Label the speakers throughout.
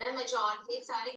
Speaker 1: majority सारे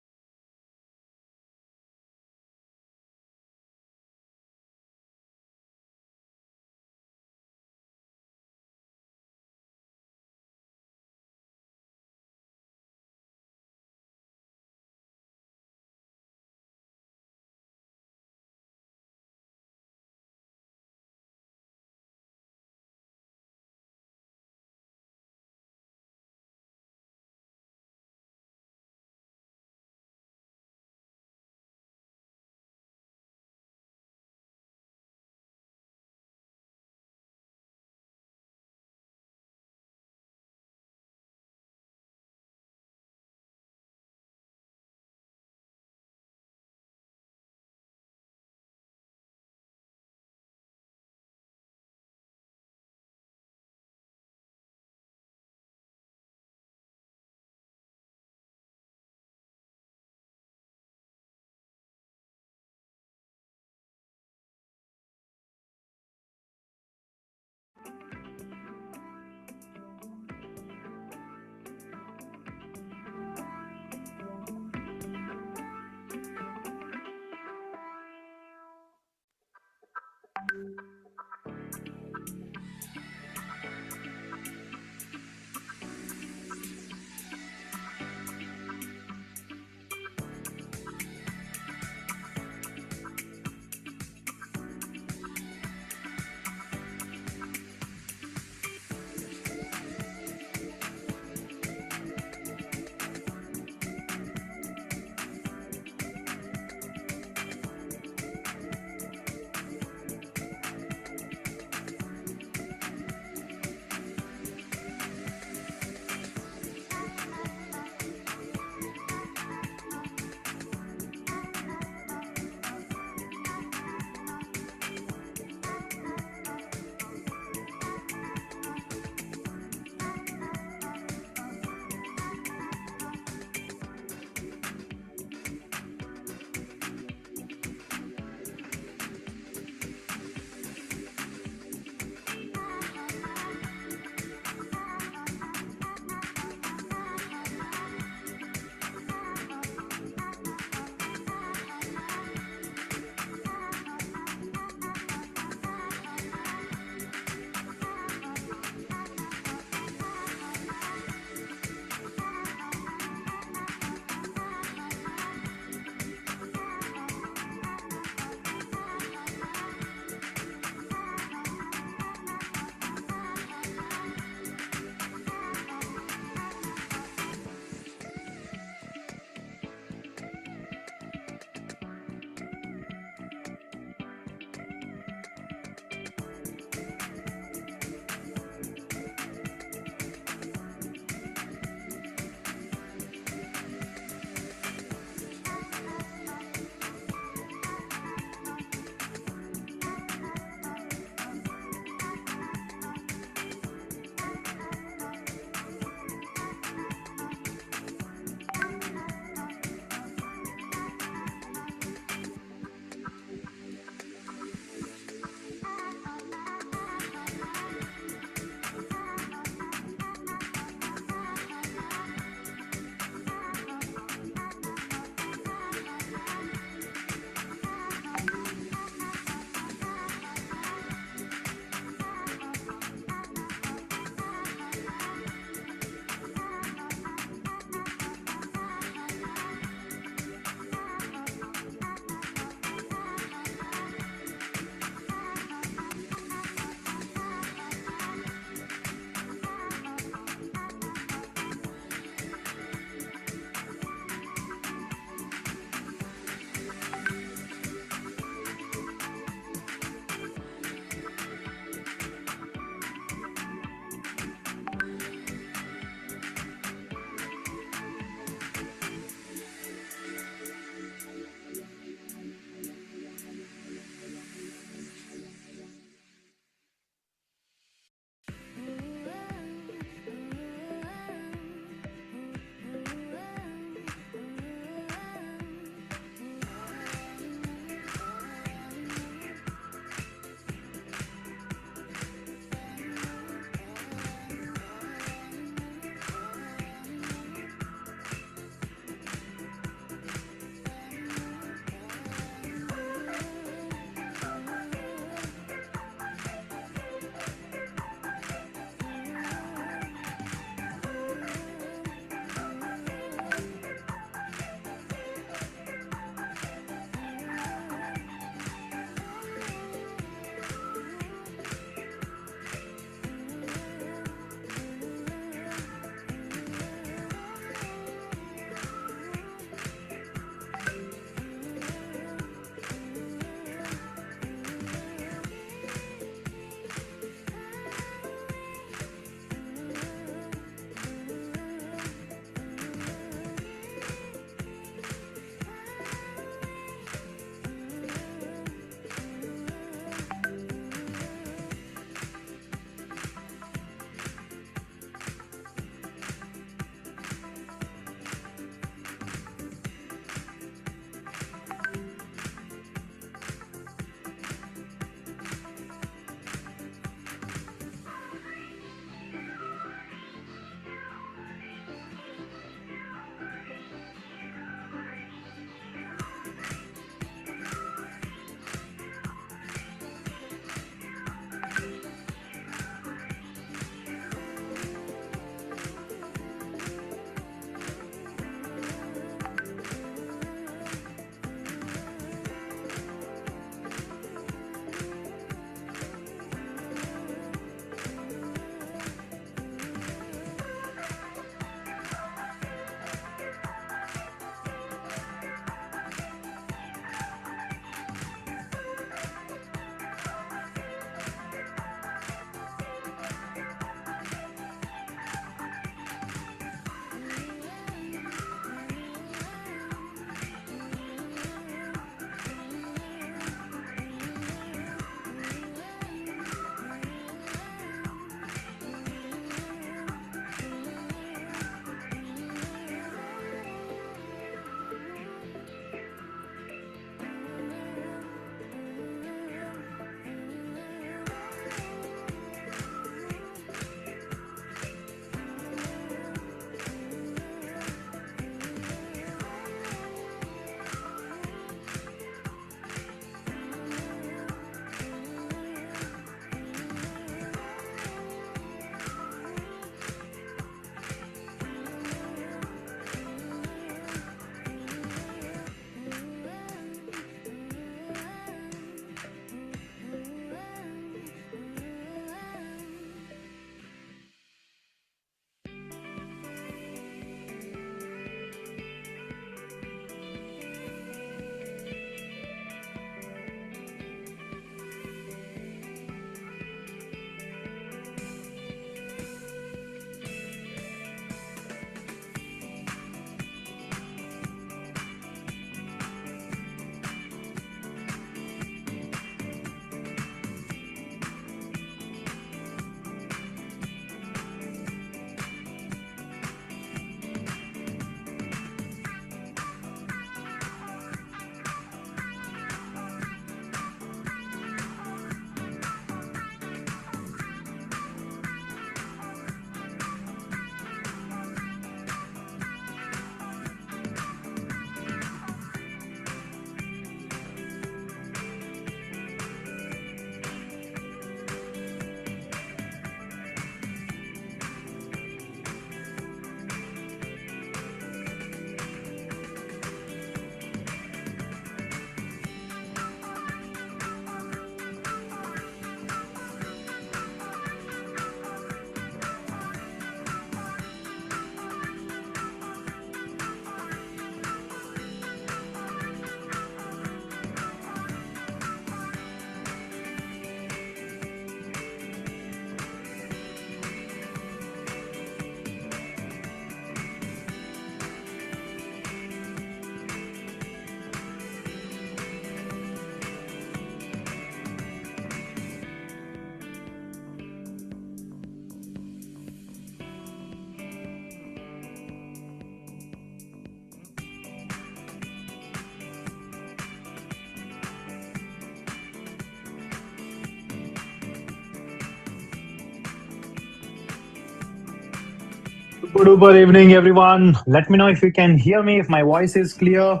Speaker 1: Super duper evening, everyone. Let me know if you can hear me, if my voice is clear.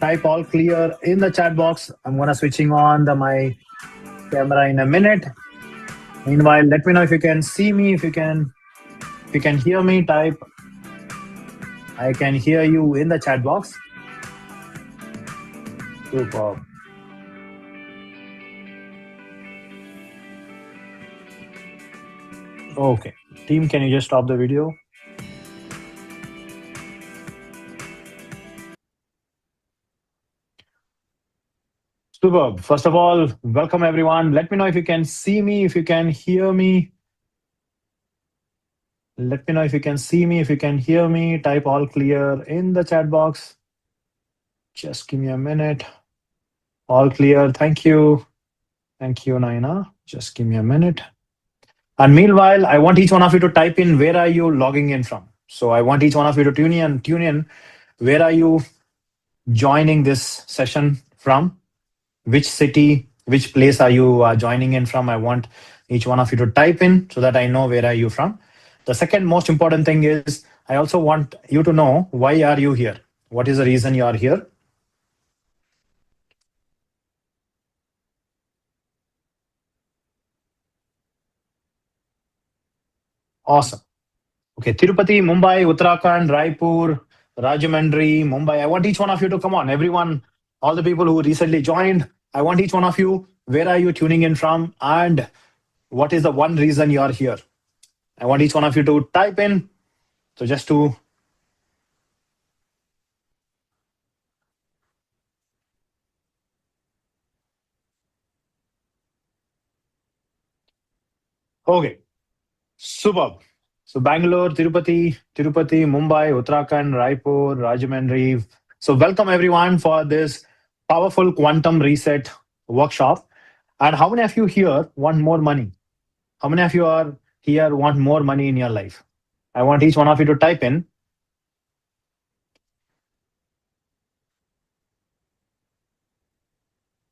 Speaker 1: Type all clear in the chat box. I'm gonna switching on my camera in a minute. Meanwhile, let me know if you can see me, if you can hear me. Type I can hear you in the chat box. Super. Okay. Team, can you just stop the video? Superb. First of all, welcome everyone. Let me know if you can see me, if you can hear me. Let me know if you can see me, if you can hear me. Type all clear in the chat box. Just give me a minute. All clear. Thank you. Thank you, Naina. Just give me a minute. And meanwhile, I want each one of you to type in where are you logging in from. So I want each one of you to tune in. Where are you joining this session from? Which city, which place are you joining in from? I want each one of you to type in so that I know where are you from. The second most important thing is I also want you to know why are you here? What is the reason you are here? Awesome. Okay, Tirupati, Mumbai, Uttarakhand, Raipur, Rajahmundry, Mumbai. I want each one of you to come on. Everyone, all the people who recently joined, I want each one of you, where are you tuning in from? And what is the one reason you are here? I want each one of you to type in. So just to, okay, superb. So Bangalore, Tirupati, Mumbai, Uttarakhand, Raipur, Rajahmundry. So welcome everyone for this powerful quantum reset workshop. And how many of you here want more money? How many of you are here want more money in your life? I want each one of you to type in.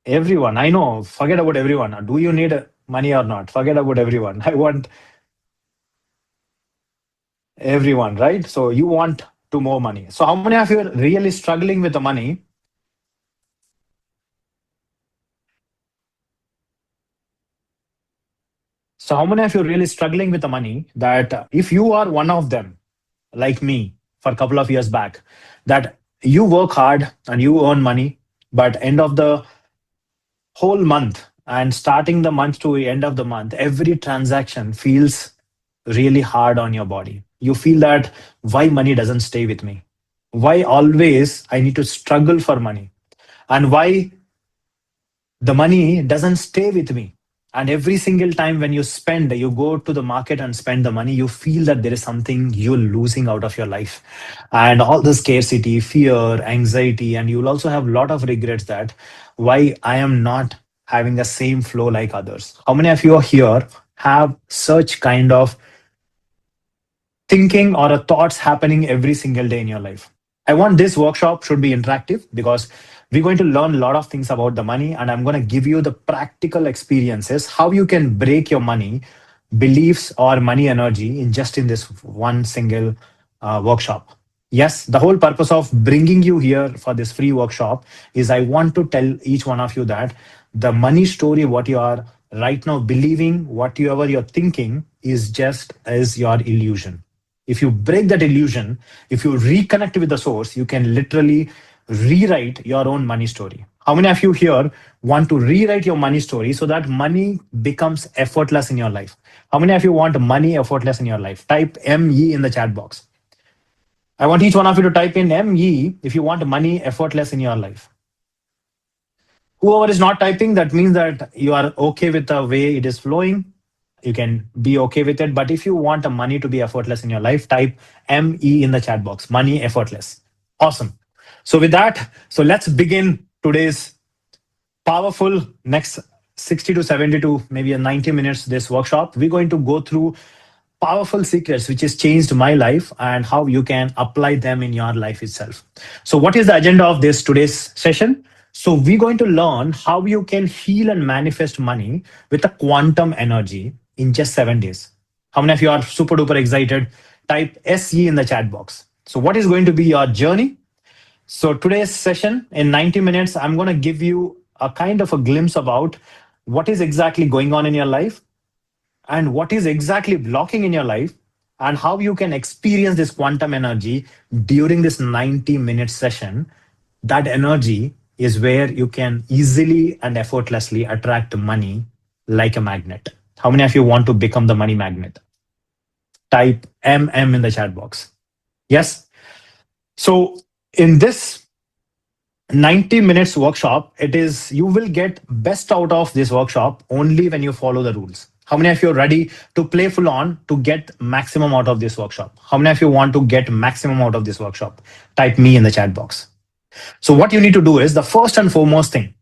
Speaker 1: Everyone, I know, forget about everyone. Do you need money or not? Forget about everyone. I want everyone, right? So you want to more money. So how many of you are really struggling with the money? So how many of you are really struggling with the money that if you are one of them, like me, for a couple of years back, that you work hard and you earn money, but end of the whole month and starting the month to the end of the month, every transaction feels really hard on your body. You feel that why money doesn't stay with me? Why always I need to struggle for money? And why the money doesn't stay with me? And every single time when you go to the market and spend the money, you feel that there is something you're losing out of your life. And all the scarcity, fear, anxiety, and you'll also have a lot of regrets that why I am not having the same flow like others. How many of you are here have such kind of thinking or a thoughts happening every single day in your life? I want this workshop should be interactive because we're going to learn a lot of things about the money, and I'm going to give you the practical experiences how you can break your money beliefs or money energy in just in this one single workshop. Yes, the whole purpose of bringing you here for this free workshop is I want to tell each one of you that the money story, what you are right now believing, whatever you're thinking, is just as your illusion. If you break that illusion, if you reconnect with the source, you can literally rewrite your own money story. How many of you here want to rewrite your money story so that money becomes effortless in your life? How many of you want money effortless in your life? Type ME in the chat box. I want each one of you to type in ME if you want money effortless in your life. Whoever is not typing, that means that you are okay with the way it is flowing. You can be okay with it. But if you want the money to be effortless in your life, type ME in the chat box. Money effortless. Awesome. So with that, so let's begin today's powerful next 60 to 70 to maybe a 90 minutes this workshop. We're going to go through powerful secrets which has changed my life and how you can apply them in your life itself. So what is the agenda of this today's session? So we're going to learn how you can heal and manifest money with a quantum energy in just 7 days. How many of you are super duper excited? type SE in the chat box. So, what is going to be your journey? So, today's session in 90 minutes, I'm going to give you a kind of a glimpse about what is exactly going on in your life and what is exactly blocking in your life and how you can experience this quantum energy during this 90-minute session. That energy is where you can easily and effortlessly attract money like a magnet. How many of you want to become the money magnet? Type MM in the chat box. Yes. So in this 90 minutes workshop, it is you will get best out of this workshop only when you follow the rules. How many of you are ready to play full on to get maximum out of this workshop? How many of you want to get maximum out of this workshop? Type me in the chat box. So what you need to do is the first and foremost thing.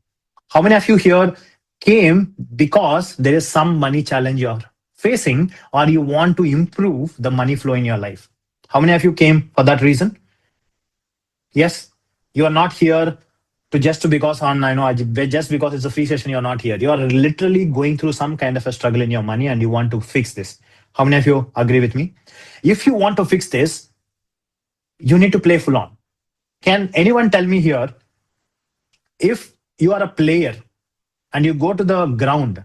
Speaker 1: How many of you here came because there is some money challenge you're facing or you want to improve the money flow in your life? How many of you came for that reason? Yes, you are not here to just to because on I know just because it's a free session you're not here. You are literally going through some kind of a struggle in your money and you want to fix this. How many of you agree with me? If you want to fix this, you need to play full on. Can anyone tell me here if you are a player and you go to the ground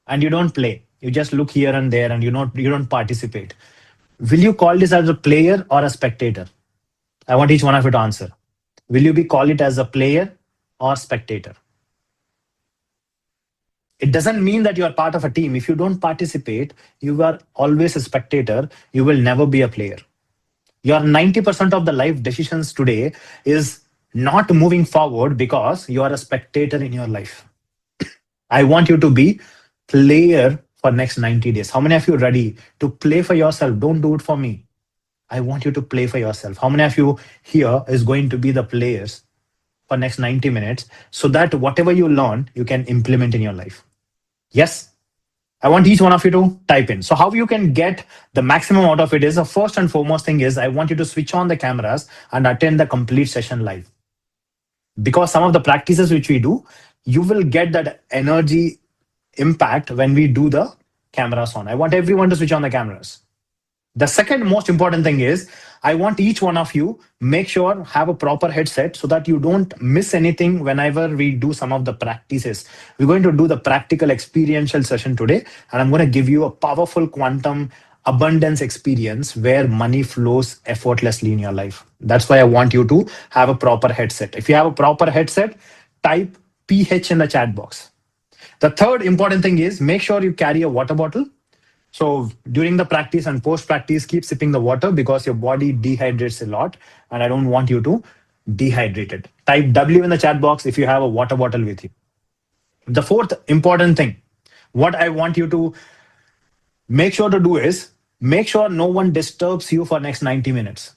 Speaker 1: and you don't play, you just look here and there and you don't participate, will you call this as a player or a spectator? I want each one of you to answer. Will you be call it as a player or spectator? It doesn't mean that you are part of a team. If you don't participate, you are always a spectator. You will never be a player. Your 90% of the life decisions today is not moving forward because you are a spectator in your life. I want you to be player for next 90 days. How many of you are ready to play for yourself? Don't do it for me. I want you to play for yourself. How many of you here is going to be the players for next 90 minutes so that whatever you learn, you can implement in your life? Yes. I want each one of you to type in. So how you can get the maximum out of it is the first and foremost thing is I want you to switch on the cameras and attend the complete session live. Because some of the practices which we do, you will get that energy impact when we do the cameras on. I want everyone to switch on the cameras. The second most important thing is I want each one of you make sure have a proper headset so that you don't miss anything whenever we do some of the practices. We're going to do the practical experiential session today, and I'm going to give you a powerful quantum abundance experience where money flows effortlessly in your life. That's why I want you to have a proper headset. If you have a proper headset, type PH in the chat box. The third important thing is make sure you carry a water bottle. So during the practice and post practice, keep sipping the water because your body dehydrates a lot and I don't want you to dehydrate it. Type W in the chat box if you have a water bottle with you. The fourth important thing, what I want you to make sure to do is make sure no one disturbs you for next 90 minutes.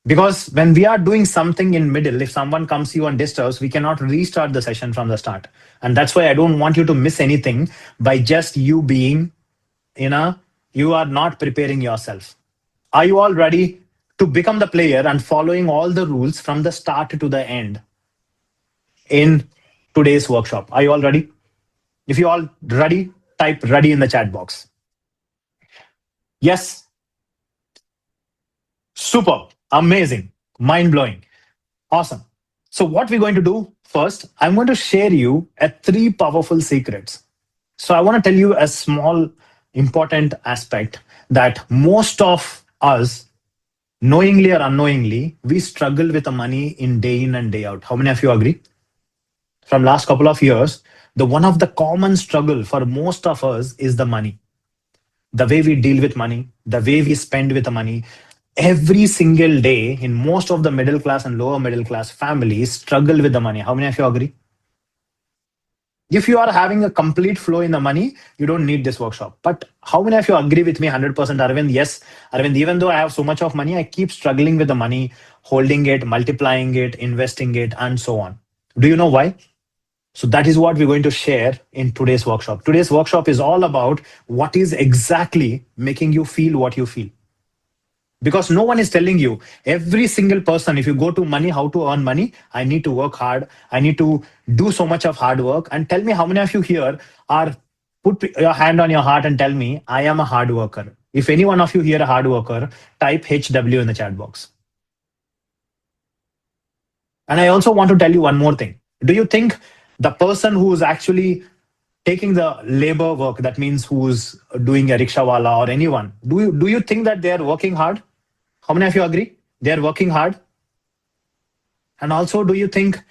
Speaker 1: Because when we are doing something in middle, if someone comes to you and disturbs, we cannot restart the session from the start. And that's why I don't want you to miss anything by just you being you are not preparing yourself. Are you all ready to become the player and following all the rules from the start to the end in today's workshop? Are you all ready? If you all ready, type ready in the chat box. Yes. Super. Amazing. Mind blowing. Awesome. So what we're going to do first, I'm going to share you three powerful secrets. So I want to tell you a small important aspect that most of us, knowingly or unknowingly, we struggle with the money in and day out. How many of you agree? From last couple of years, the one of the common struggle for most of us is the money. The way we deal with money, the way we spend with the money. Every single day in most of the middle class and lower middle class families struggle with the money. How many of you agree? If you are having a complete flow in the money, you don't need this workshop. But how many of you agree with me 100%, Arvind? Yes, Arvind, even though I have so much of money, I keep struggling with the money, holding it, multiplying it, investing it, and so on. Do you know why? So that is what we're going to share in today's workshop. Today's workshop is all about what is exactly making you feel what you feel. Because no one is telling you, every single person, if you go to money, how to earn money, I need to work hard. I need to do so much of hard work. And tell me how many of you here are put your hand on your heart and tell me, I am a hard worker. If any one of you here a hard worker, type HW in the chat box. And I also want to tell you one more thing. Do you think the person who's actually taking the labor work, that means who's doing a rickshawala or anyone, do you think that they are working hard? How many of you agree? They are working hard. And also, do you think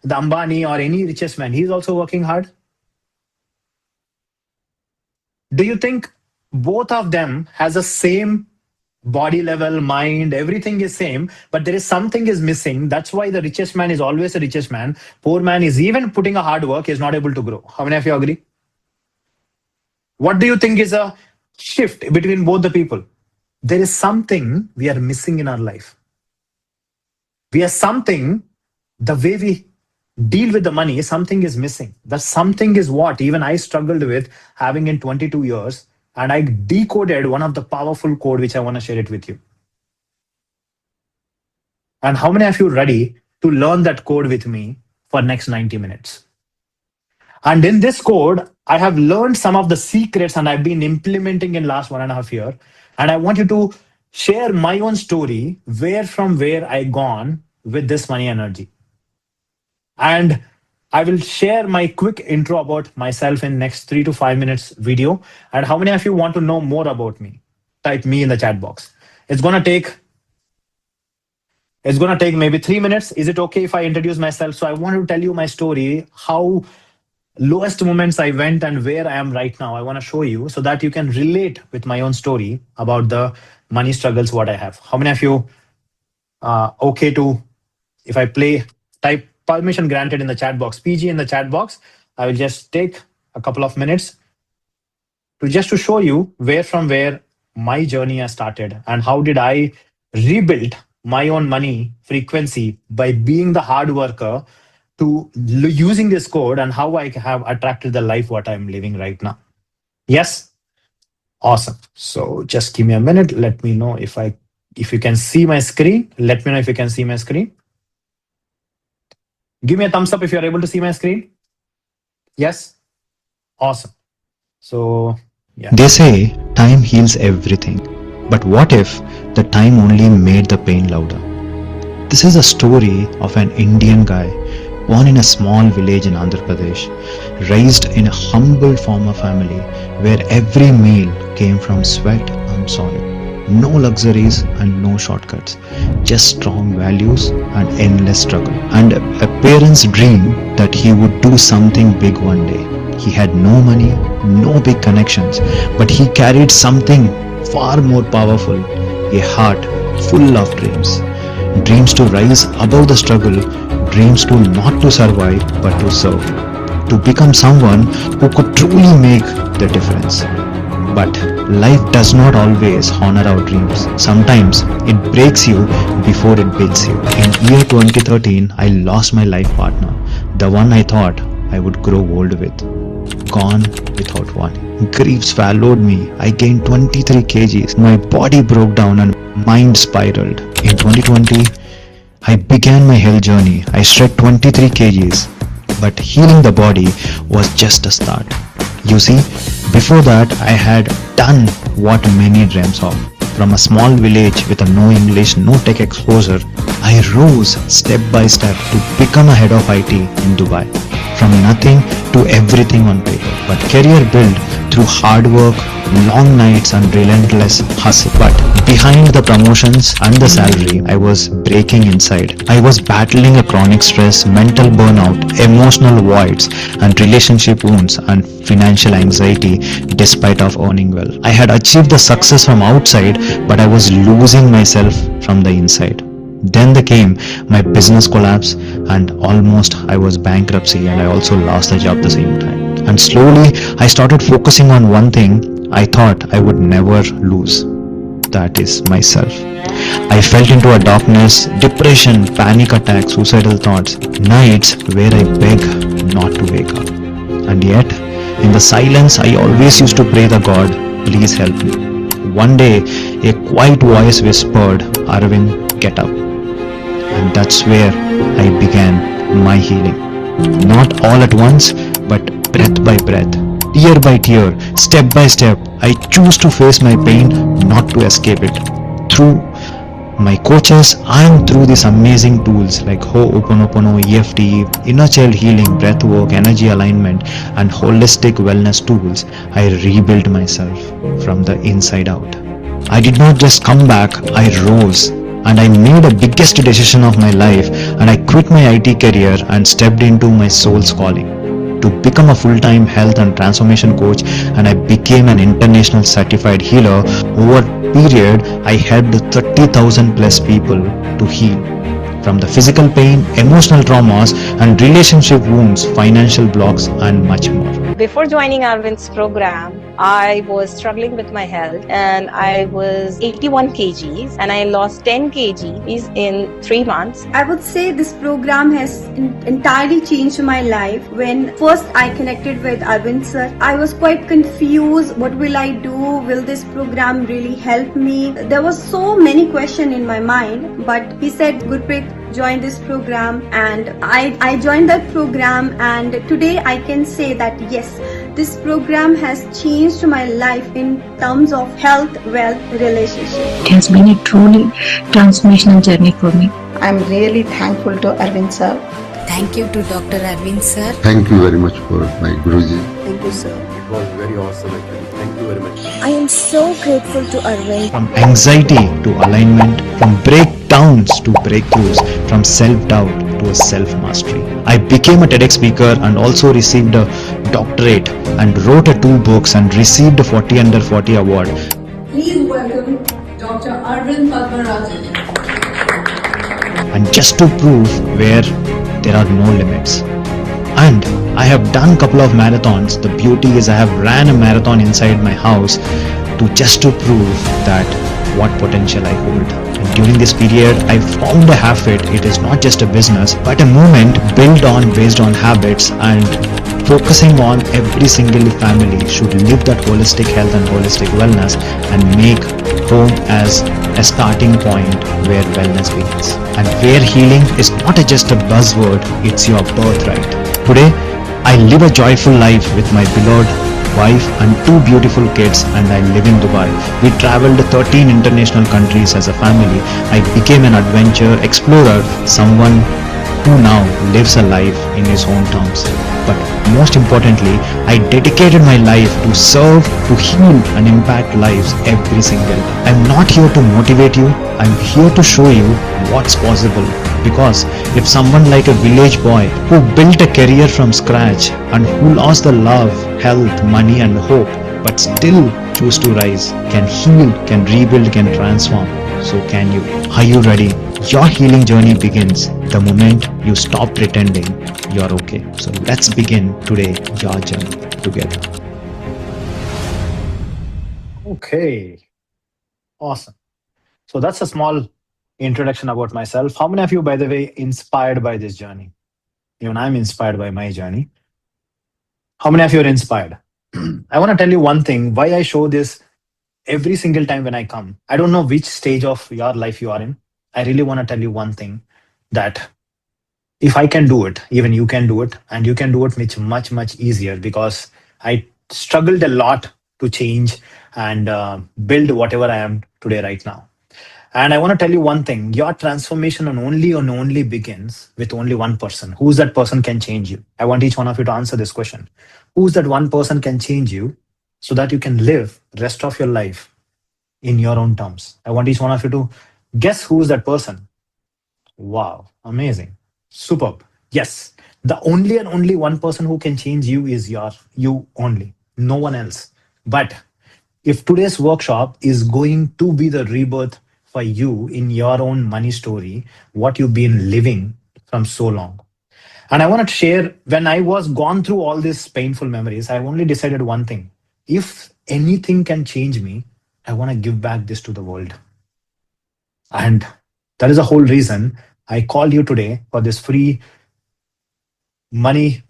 Speaker 1: the Ambani or any richest man, he's also working hard? Do you think both of them has the same body level, mind, everything is same, but there is something is missing? That's why the richest man is always a richest man. Poor man is even putting a hard work, is not able to grow. How many of you agree? What do you think is a shift between both the people? There is something we are missing in our life. We are something, the way we deal with the money, something is missing. That something is what even I struggled with having in 22 years. And I decoded one of the powerful code, which I want to share it with you. And how many of you ready to learn that code with me for next 90 minutes? And in this code, I have learned some of the secrets and I've been implementing in last 1.5 years. And I want you to share my own story, where I gone with this money energy. And I will share my quick intro about myself in next 3 to 5 minutes video. And how many of you want to know more about me? Type me in the chat box. It's gonna take maybe 3 minutes. Is it okay if I introduce myself? So I want to tell you my story, how lowest moments I went and where I am right now. I want to show you so that you can relate with my own story about the money struggles what I have. How many of you okay to, if I play, type permission granted in the chat box, PG in the chat box. I will just take a couple of minutes to show you where my journey has started and how did I rebuild my own money frequency by being the hard worker to using this code, and how I have attracted the life what I'm living right now. Yes? Awesome. So just give me a minute. Let me know if you can see my screen. Let me know if you can see my screen. Give me a thumbs up if you're able to see my screen. Yes? Awesome. So, yeah.
Speaker 2: They say time heals everything. But what if the time only made the pain louder? This is a story of an Indian guy born in a small village in Andhra Pradesh, raised in a humble farmer family where every meal came from sweat and soil. No luxuries and no shortcuts, just strong values and endless struggle. And a parent's dream that he would do something big one day. He had no money, no big connections, but he carried something far more powerful, a heart full of dreams. Dreams to rise above the struggle, dreams to not to survive but to serve, to become someone who could truly make the difference. But life does not always honor our dreams. Sometimes it breaks you before it builds you. In year 2013, I lost my life partner, the one I thought I would grow old with. Gone without one. Grief swallowed me. I gained 23 kgs. My body broke down and mind spiraled. In 2020, I began my health journey. I shred 23 kgs. But healing the body was just a start. You see, before that, I had done what many dreams of. From a small village with a no English, no tech exposure, I rose step by step to become a head of IT in Dubai. From nothing to everything on paper, but career built through hard work, long nights and relentless hustle. But behind the promotions and the salary, I was breaking inside. I was battling a chronic stress, mental burnout, emotional voids and relationship wounds and financial anxiety despite of earning well. I had achieved the success from outside, but I was losing myself from the inside. Then there came my business collapse and almost I was bankruptcy, and I also lost the job at the same time. And slowly I started focusing on one thing I thought I would never lose. That is myself. I fell into a darkness, depression, panic attacks, suicidal thoughts, nights where I beg not to wake up. And yet, in the silence, I always used to pray the God, please help me. One day, a quiet voice whispered, Arvind, get up. And that's where I began my healing. Not all at once, but breath by breath, tear by tear, step by step, I choose to face my pain, not to escape it. Through my coaches and through these amazing tools like Ho'oponopono, EFT, inner child healing, breath work, energy alignment, and holistic wellness tools, I rebuilt myself from the inside out. I did not just come back, I rose. And I made a biggest decision of my life, and I quit my IT career and stepped into my soul's calling to become a full-time health and transformation coach, and I became an international certified healer. Over a period, I helped 30,000 plus people to heal from the physical pain, emotional traumas, and relationship wounds, financial blocks, and much more.
Speaker 3: Before joining Arvind's program, I was struggling with my health and I was 81 kgs and I lost 10 kgs in 3 months.
Speaker 4: I would say this program has entirely changed my life. When first I connected with Arvind sir, I was quite confused. What will I do? Will this program really help me? There was so many questions in my mind, but he said, Gurpreet, join this program, and I joined that program, and today I can say that yes, this program has changed my life in terms of health, wealth, relationship.
Speaker 5: It has been a truly transformational journey for me.
Speaker 6: I'm really thankful to Arvind sir.
Speaker 7: Thank you to Dr. Arvind sir.
Speaker 8: Thank you very much for my Guruji.
Speaker 6: Thank you, sir.
Speaker 9: It was very awesome actually. Thank you very much.
Speaker 10: I am so grateful to Arvind.
Speaker 2: From anxiety to alignment, from breakdowns to breakthroughs, from self-doubt to a self-mastery. I became a TEDx speaker and also received a doctorate and wrote 2 books and received a 40 under 40 award.
Speaker 11: Please welcome Dr. Arvind Padmarajan.
Speaker 2: And just to prove where there are no limits. And I have done couple of marathons. The beauty is I have ran a marathon inside my house to prove that what potential I hold. And during this period, I found a habit. It is not just a business, but a movement built on based on habits and focusing on every single family should live that holistic health and holistic wellness and make home as a starting point where wellness begins. And where healing is not just a buzzword, it's your birthright. Today, I live a joyful life with my beloved wife and 2 beautiful kids, and I live in Dubai. We traveled 13 international countries as a family. I became an adventure explorer, someone who now lives a life in his own terms. But most importantly, I dedicated my life to serve, to heal and impact lives every single. I'm not here to motivate you, I'm here to show you what's possible. Because if someone like a village boy who built a career from scratch and who lost the love, health, money and hope, but still choose to rise, can heal, can rebuild, can transform, so can you. Are you ready? Your healing journey begins the moment you stop pretending you're okay. So let's begin today your journey together.
Speaker 1: Okay. Awesome. So that's a small introduction about myself. How many of you, by the way, inspired by this journey? Even I'm inspired by my journey. How many of you are inspired? I want to tell you one thing, why I show this every single time when I come. I don't know which stage of your life you are in. I really want to tell you one thing, that if I can do it, even you can do it, and you can do it much, much easier, because I struggled a lot to change and build whatever I am today right now. And I want to tell you one thing, your transformation only begins with only one person. Who's that person can change you? I want each one of you to answer this question. Who's that one person can change you so that you can live rest of your life in your own terms? I want each one of you to guess who's that person. Wow, amazing. Superb. Yes, the only and only one person who can change you is you only, no one else. But if today's workshop is going to be the rebirth for you in your own money story, what you've been living from so long. And I want to share, when I was gone through all these painful memories, I only decided one thing. If anything can change me, I want to give back this to the world. And that is the whole reason I called you today for this free money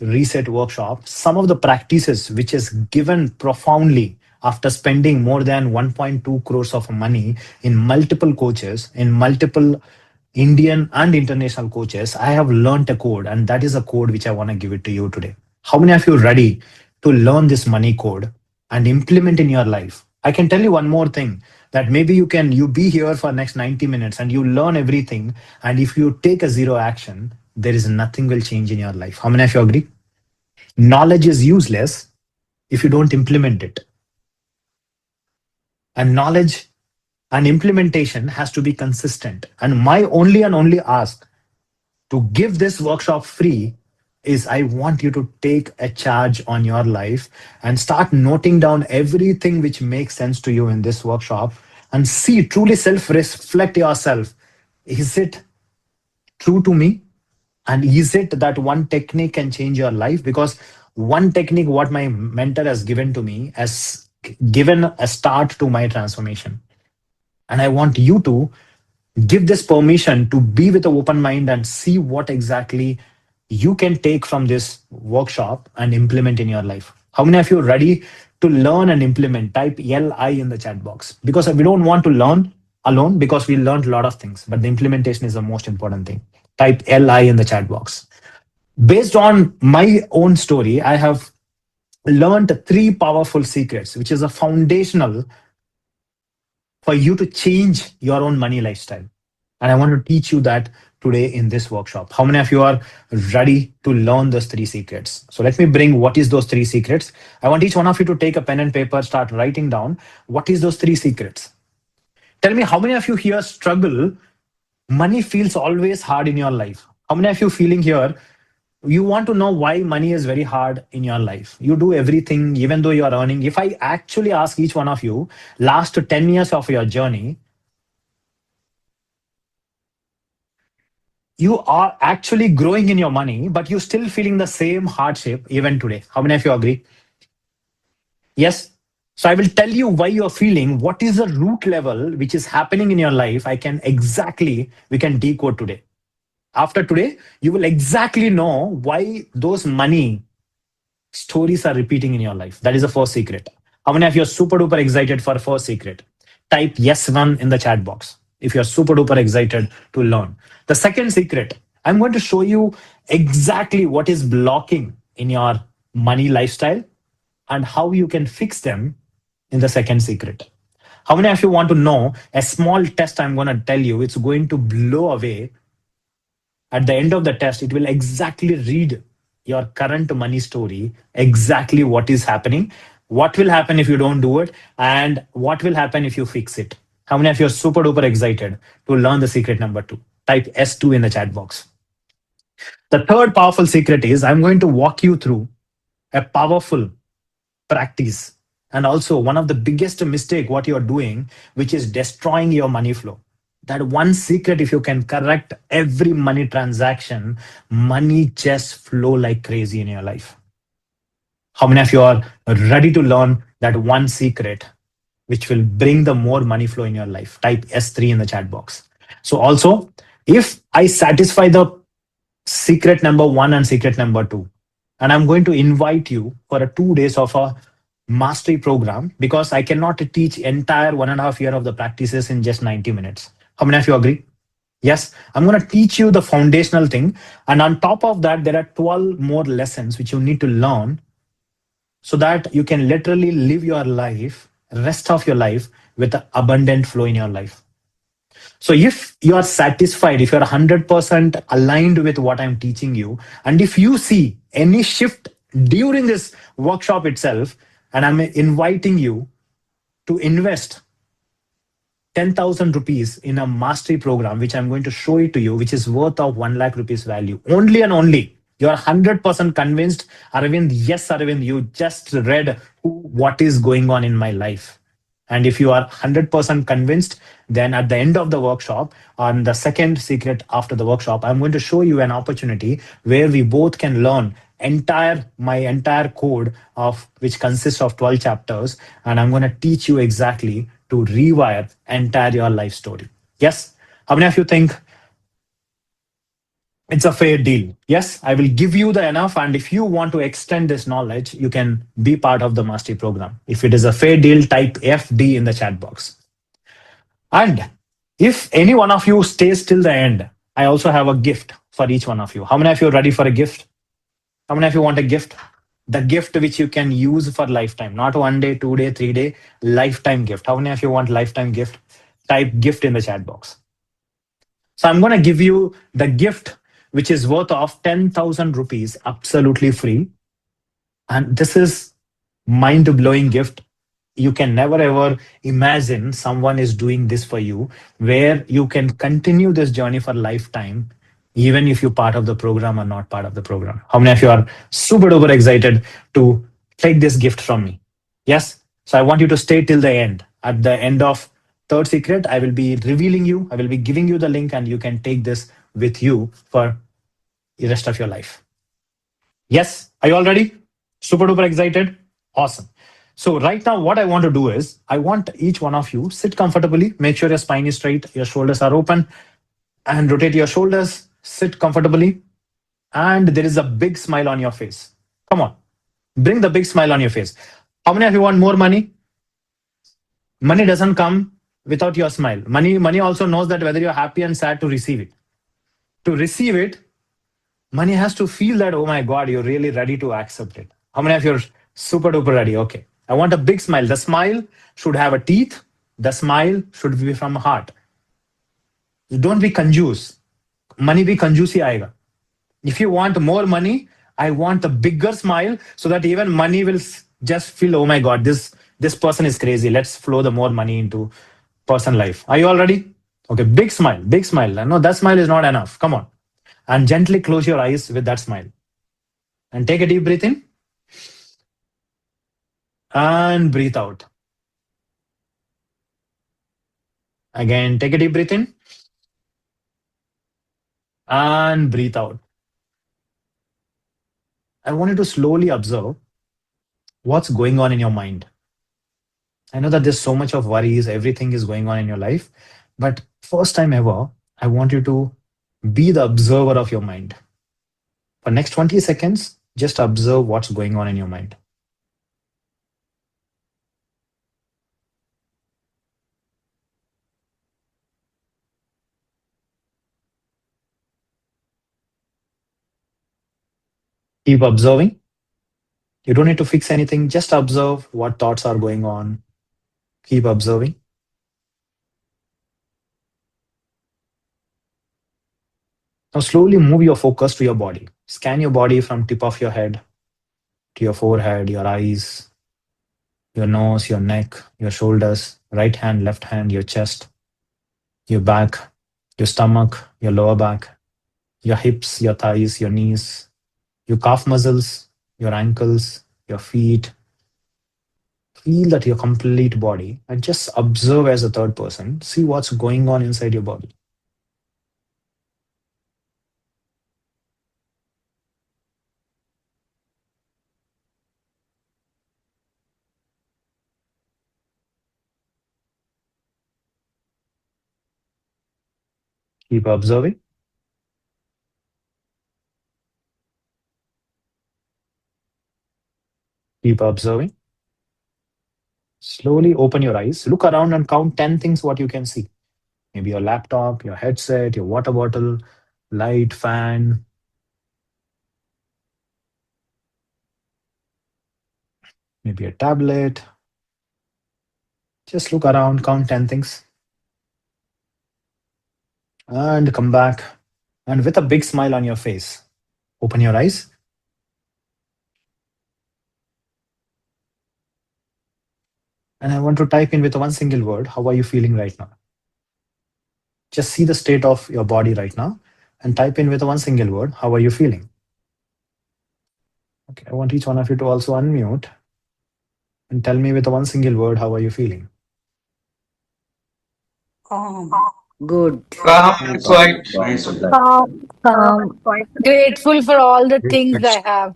Speaker 1: reset workshop. Some of the practices which is given profoundly after spending more than 1.2 crores of money in multiple coaches, in multiple Indian and international coaches, I have learned a code, and that is a code which I want to give it to you today. How many of you are ready to learn this money code and implement in your life. I can tell you one more thing, that maybe you be here for next 90 minutes and you learn everything, and if you take a zero action, there is nothing will change in your life. How many of you agree? Knowledge is useless if you don't implement it. And knowledge and implementation has to be consistent. And my only and only ask to give this workshop free is I want you to take a charge on your life and start noting down everything which makes sense to you in this workshop, and see, truly self-reflect yourself. Is it true to me? And is it that one technique can change your life? Because one technique, what my mentor has given to me, has given a start to my transformation. And I want you to give this permission to be with an open mind and see what exactly you can take from this workshop and implement in your life. How many of you are ready to learn and implement? Type LI in the chat box, because we don't want to learn alone, because we learned a lot of things, but the implementation is the most important thing. Type LI in the chat box. Based on my own story, I have learned 3 powerful secrets, which is a foundational for you to change your own money lifestyle. And I want to teach you that today in this workshop. How many of you are ready to learn those 3 secrets? So let me bring what is those 3 secrets. I want each one of you to take a pen and paper, start writing down what is those 3 secrets. Tell me, how many of you here struggle? Money feels always hard in your life. How many of you feeling here, you want to know why money is very hard in your life? You do everything, even though you are earning. If I actually ask each one of you, last 10 years of your journey, you are actually growing in your money, but you're still feeling the same hardship even today. How many of you agree? Yes. So I will tell you why you're feeling, what is the root level which is happening in your life. We can decode today. After today, you will exactly know why those money stories are repeating in your life. That is the first secret. How many of you are super duper excited for first secret? Type yes one in the chat box if you're super duper excited to learn. The second secret, I'm going to show you exactly what is blocking in your money lifestyle and how you can fix them in the second secret. How many of you want to know a small test I'm going to tell you? It's going to blow away. At the end of the test, it will exactly read your current money story, exactly what is happening, what will happen if you don't do it, and what will happen if you fix it. How many of you are super duper excited to learn the secret number 2? Type S2 in the chat box. The third powerful secret is I'm going to walk you through a powerful practice, and also one of the biggest mistake what you're doing, which is destroying your money flow. That one secret, if you can correct every money transaction, money just flow like crazy in your life. How many of you are ready to learn that one secret which will bring the more money flow in your life? Type S3 in the chat box. So also, if I satisfy the secret number 1 and secret number 2, and I'm going to invite you for 2 days of a mastery program, because I cannot teach entire 1.5 year of the practices in just 90 minutes. How many of you agree? Yes, I'm going to teach you the foundational thing. And on top of that, there are 12 more lessons which you need to learn so that you can literally live your life, rest of your life, with an abundant flow in your life. So if you are satisfied, if you're 100% aligned with what I'm teaching you, and if you see any shift during this workshop itself, and I'm inviting you to invest 10,000 rupees in a mastery program, which I'm going to show it to you, which is worth of 1 lakh rupees value. Only and only. You're 100% convinced, Arvind, yes, Arvind, you just read what is going on in my life. And if you are 100% convinced, then at the end of the workshop, on the second secret after the workshop, I'm going to show you an opportunity where we both can learn my entire code, of which consists of 12 chapters. And I'm going to teach you exactly to rewire entire your life story. Yes? How many of you think it's a fair deal? Yes, I will give you the enough. And if you want to extend this knowledge, you can be part of the mastery program. If it is a fair deal, type FD in the chat box. And if any one of you stays till the end, I also have a gift for each one of you. How many of you are ready for a gift? How many of you want a gift? the gift which you can use for lifetime, not 1 day, 2 day, 3 day, lifetime gift. How many of you want lifetime gift? Type gift in the chat box. So I'm going to give you the gift which is worth of 10,000 rupees absolutely free. And this is mind blowing gift. You can never ever imagine someone is doing this for you, where you can continue this journey for lifetime, even if you're part of the program or not part of the program. How many of you are super duper excited to take this gift from me? Yes. So I want you to stay till the end. At the end of third secret, I will be revealing you, I will be giving you the link, and you can take this with you for the rest of your life. Yes. Are you all ready? Super duper excited? Awesome. So right now, what I want to do is, I want each one of you sit comfortably, make sure your spine is straight, your shoulders are open, and rotate your shoulders, sit comfortably, and there is a big smile on your face. Come on, bring the big smile on your face. How many of you want more money? Money doesn't come without your smile. Money also knows that whether you're happy and sad to receive it. To receive it, money has to feel that, oh my God, you're really ready to accept it. How many of you are super duper ready? Okay. I want a big smile. The smile should have a teeth. The smile should be from heart. Don't be conjuice. Money be conjuice hi aayega. If you want more money, I want a bigger smile so that even money will just feel, oh my God, this person is crazy. Let's flow the more money into person life. Are you all ready? Okay, big smile, big smile. No, that smile is not enough. Come on. And gently close your eyes with that smile. And take a deep breath in. And breathe out. Again, take a deep breath in. And breathe out. I want you to slowly observe what's going on in your mind. I know that there's so much of worries, everything is going on in your life, but first time ever, I want you to be the observer of your mind. For next 20 seconds, just observe what's going on in your mind. Keep observing. You don't need to fix anything. Just observe what thoughts are going on. Keep observing. Now slowly move your focus to your body. Scan your body from tip of your head to your forehead, your eyes, your nose, your neck, your shoulders, right hand, left hand, your chest, your back, your stomach, your lower back, your hips, your thighs, your knees, your calf muscles, your ankles, your feet. Feel that your complete body and just observe as a third person. See what's going on inside your body. Keep observing. Keep observing. Slowly open your eyes. Look around and count 10 things what you can see. Maybe your laptop, your headset, your water bottle, light, fan. Maybe a tablet. Just look around, count 10 things. And come back. And with a big smile on your face, open your eyes. And I want to type in with one single word, how are you feeling right now? Just see the state of your body right now and type in with one single word, how are you feeling? Okay, I want each one of you to also unmute and tell me with one single word, how are you feeling?
Speaker 12: Good.
Speaker 7: Calm. Grateful for all the things I have.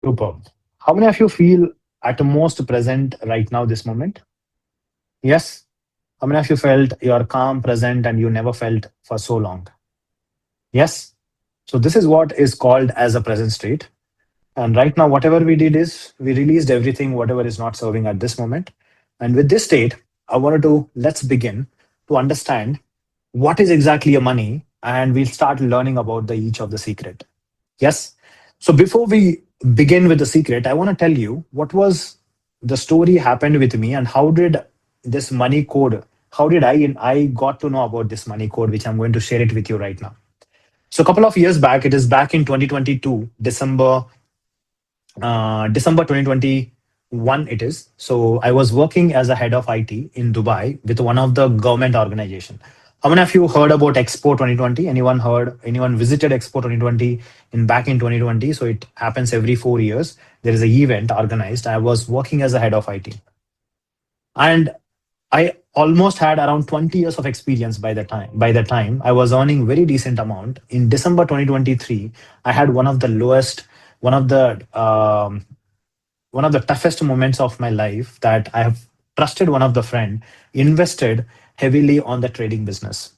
Speaker 1: Superb. How many of you feel at most present right now, this moment? Yes? How many of you felt you are calm, present, and you never felt for so long? Yes? So this is what is called as a present state. And right now, whatever we did is we released everything, whatever is not serving at this moment. And with this state, I wanted to, let's begin to understand what is exactly your money, and we'll start learning about each of the secret. Yes? So before we begin with the secret, I want to tell you what was the story happened with me and how did this money code, how did I got to know about this money code, which I'm going to share it with you right now. So a couple of years back, it is back in 2022, December 2021 it is. So I was working as a head of IT in Dubai with one of the government organization. How many of you heard about Expo 2020? Anyone visited Expo 2020 back in 2020? So it happens every 4 years. There is an event organized. I was working as a head of IT. And I almost had around 20 years of experience by that time. By that time, I was earning very decent amount. In December 2023, I had one of the lowest, one of the toughest moments of my life that I have trusted one of the friend, invested heavily on the trading business.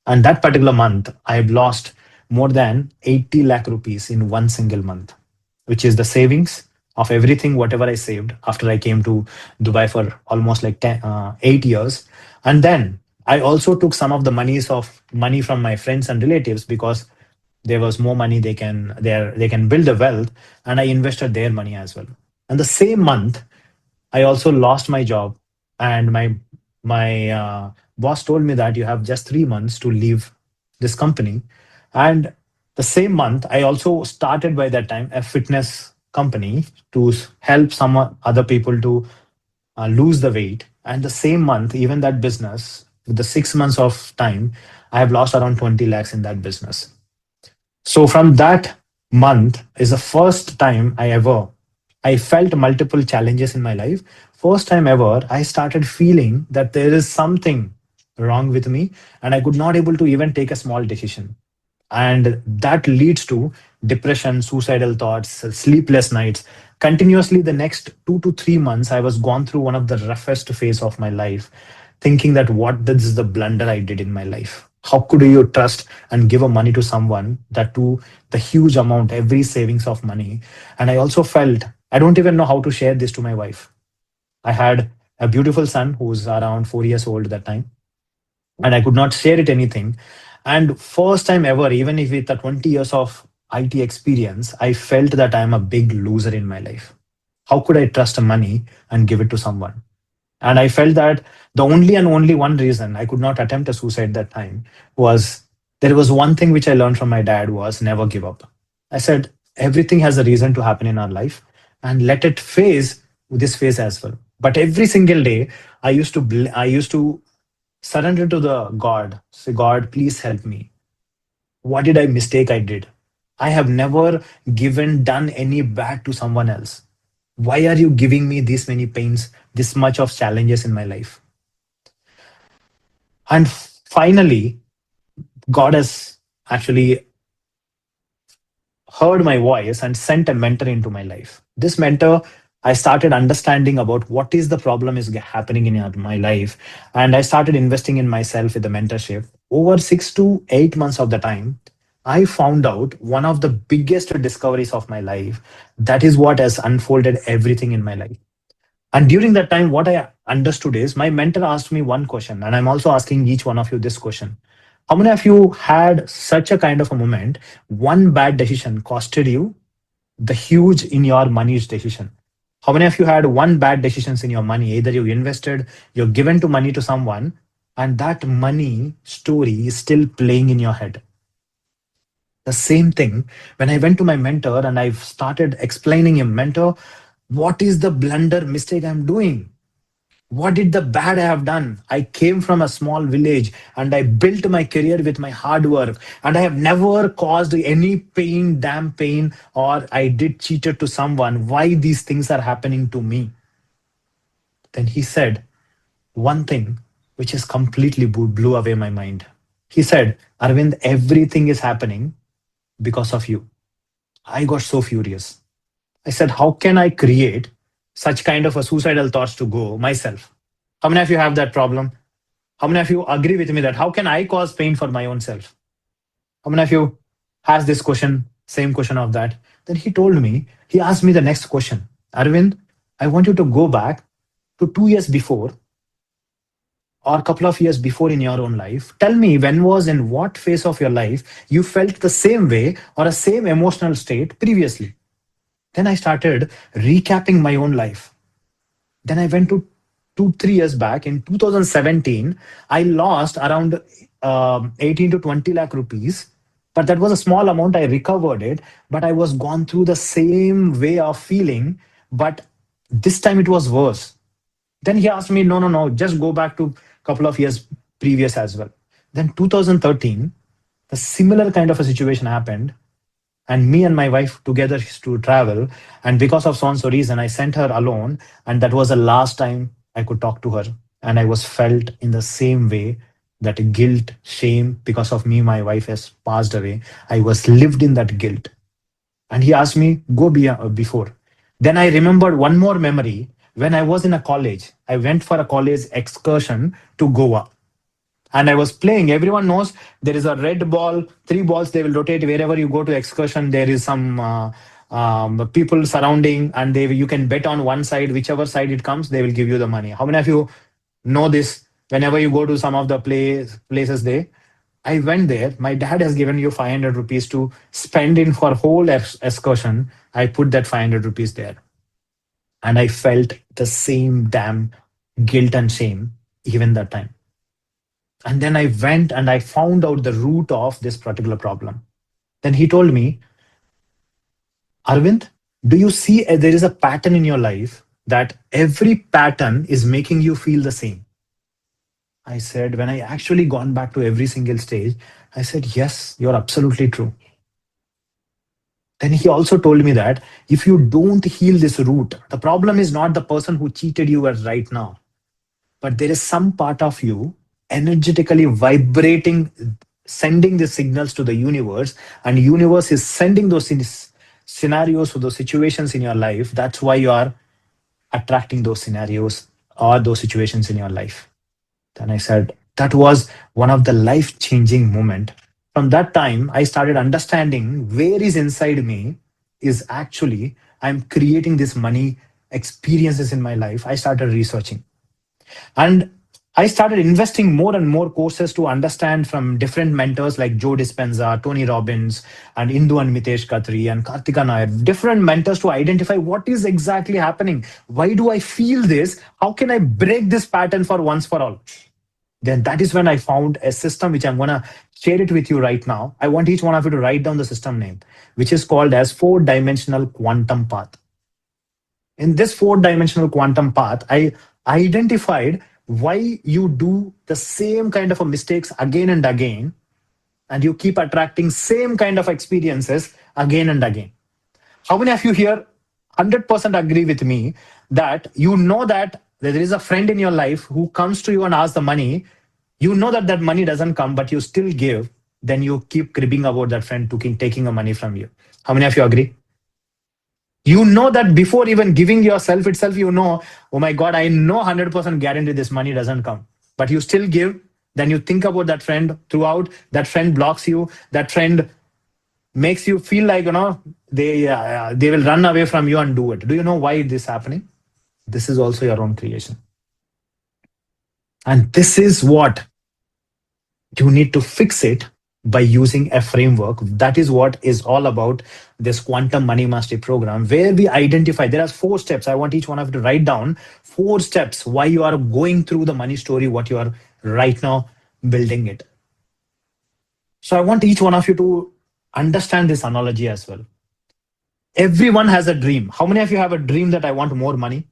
Speaker 1: And that particular month, I have lost more than 80 lakh rupees in one single month, which is the savings of everything, whatever I saved after I came to Dubai for almost like 8 years. And then I also took some of the money from my friends and relatives because there was more money they can build a wealth, and I invested their money as well. And the same month, I also lost my job, and my boss told me that you have just 3 months to leave this company. And the same month, I also started by that time a fitness company to help some other people to lose the weight. And the same month, even that business, with the 6 months of time, I have lost around 20 lakhs in that business. So from that month is the first time I felt multiple challenges in my life. First time ever, I started feeling that there is something wrong with me, and I could not able to even take a small decision. And that leads to depression, suicidal thoughts, sleepless nights. Continuously, the next 2 to 3 months, I was gone through one of the roughest phase of my life, thinking that what this is the blunder I did in my life. How could you trust and give a money to someone, that to the huge amount, every savings of money? And I also felt I don't even know how to share this to my wife. I had a beautiful son who was around 4 years old at that time, and I could not share it anything. And first time ever, even if with the 20 years of IT experience, I felt that I am a big loser in my life. How could I trust money and give it to someone? And I felt that the only and only one reason I could not attempt a suicide that time was there was one thing which I learned from my dad was never give up. I said, everything has a reason to happen in our life and let it phase this phase as well. But every single day, I used to surrender to the God, say, God, please help me. What did I mistake I did? I have never done any bad to someone else. Why are you giving me this many pains, this much of challenges in my life? And finally, God has actually heard my voice and sent a mentor into my life. This mentor, I started understanding about what is the problem is happening in my life. And I started investing in myself with the mentorship. Over 6 to 8 months of the time, I found out one of the biggest discoveries of my life. That is what has unfolded everything in my life. And during that time, what I understood is my mentor asked me one question, and I'm also asking each one of you this question. How many of you had such a kind of a moment, one bad decision costed you the huge in your money's decision? How many of you had one bad decisions in your money? Either you invested, you've given to money to someone, and that money story is still playing in your head. The same thing, when I went to my mentor and I started explaining him, mentor, what is the blunder mistake I'm doing? What did the bad I have done? I came from a small village and I built my career with my hard work, and I have never caused any pain, damn pain, or I did cheated to someone. Why these things are happening to me? Then he said one thing which is completely blew away my mind. He said, Arvind, everything is happening because of you. I got so furious. I said, how can I create such kind of a suicidal thoughts to go myself? How many of you have that problem? How many of you agree with me that how can I cause pain for my own self? How many of you has this question, same question of that? Then he told me, he asked me the next question. Arvind, I want you to go back to 2 years before or a couple of years before in your own life. Tell me when was in what phase of your life you felt the same way or a same emotional state previously. Then I started recapping my own life. Then I went to 2, 3 years back in 2017. I lost around 18 to 20 lakh rupees, but that was a small amount. I recovered it, but I was gone through the same way of feeling, but this time it was worse. Then he asked me, no, no, no, just go back to a couple of years previous as well. Then 2013, the similar kind of a situation happened. And me and my wife together used to travel. And because of so and so reason, I sent her alone. And that was the last time I could talk to her. And I was felt in the same way, that guilt, shame, because of me, my wife has passed away. I was lived in that guilt. And he asked me, go before. Then I remembered one more memory. When I was in a college, I went for a college excursion to Goa. And I was playing. Everyone knows there is a red ball, 3 balls, they will rotate wherever you go to excursion. There is some people surrounding, and you can bet on one side, whichever side it comes, they will give you the money. How many of you know this? Whenever you go to some of the places there, I went there. My dad has given you 500 rupees to spend in for whole excursion. I put that 500 rupees there. And I felt the same damn guilt and shame even that time. And then I went and I found out the root of this particular problem. Then he told me, Arvind, do you see there is a pattern in your life, that every pattern is making you feel the same? I said, when I actually gone back to every single stage, I said, yes, you're absolutely true. Then he also told me that if you don't heal this root, the problem is not the person who cheated you right now, but there is some part of you energetically vibrating, sending the signals to the universe, and universe is sending those scenarios or those situations in your life. That's why you are attracting those scenarios or those situations in your life. Then I said, that was one of the life-changing moment. From that time, I started understanding where is inside me is actually, I'm creating this money experiences in my life. I started researching. And I started investing more and more courses to understand from different mentors like Joe Dispenza, Tony Robbins, and Indu and Mitesh Khatri and Kartika Nair, different mentors to identify what is exactly happening. Why do I feel this? How can I break this pattern for once for all? Then that is when I found a system which I'm going to share it with you right now. I want each one of you to write down the system name, which is called as 4-dimensional quantum path. In this 4-dimensional quantum path, I identified why you do the same kind of mistakes again and again, and you keep attracting same kind of experiences again and again. How many of you here 100% agree with me that you know that there is a friend in your life who comes to you and asks the money, you know that that money doesn't come, but you still give, then you keep cribbing about that friend taking the money from you. How many of you agree? You know that before even giving yourself itself, you know, oh my God, I know 100% guarantee this money doesn't come, but you still give. Then you think about that friend throughout, that friend blocks you, that friend makes you feel like, you know, they will run away from you and do it. Do you know why this is happening? This is also your own creation. And this is what you need to fix it by using a framework. That is what is all about this Quantum Money Mastery program, where we identify, there are 4 steps. I want each one of you to write down 4 steps why you are going through the money story, what you are right now building it. So I want each one of you to understand this analogy as well. Everyone has a dream. How many of you have a dream that I want more money?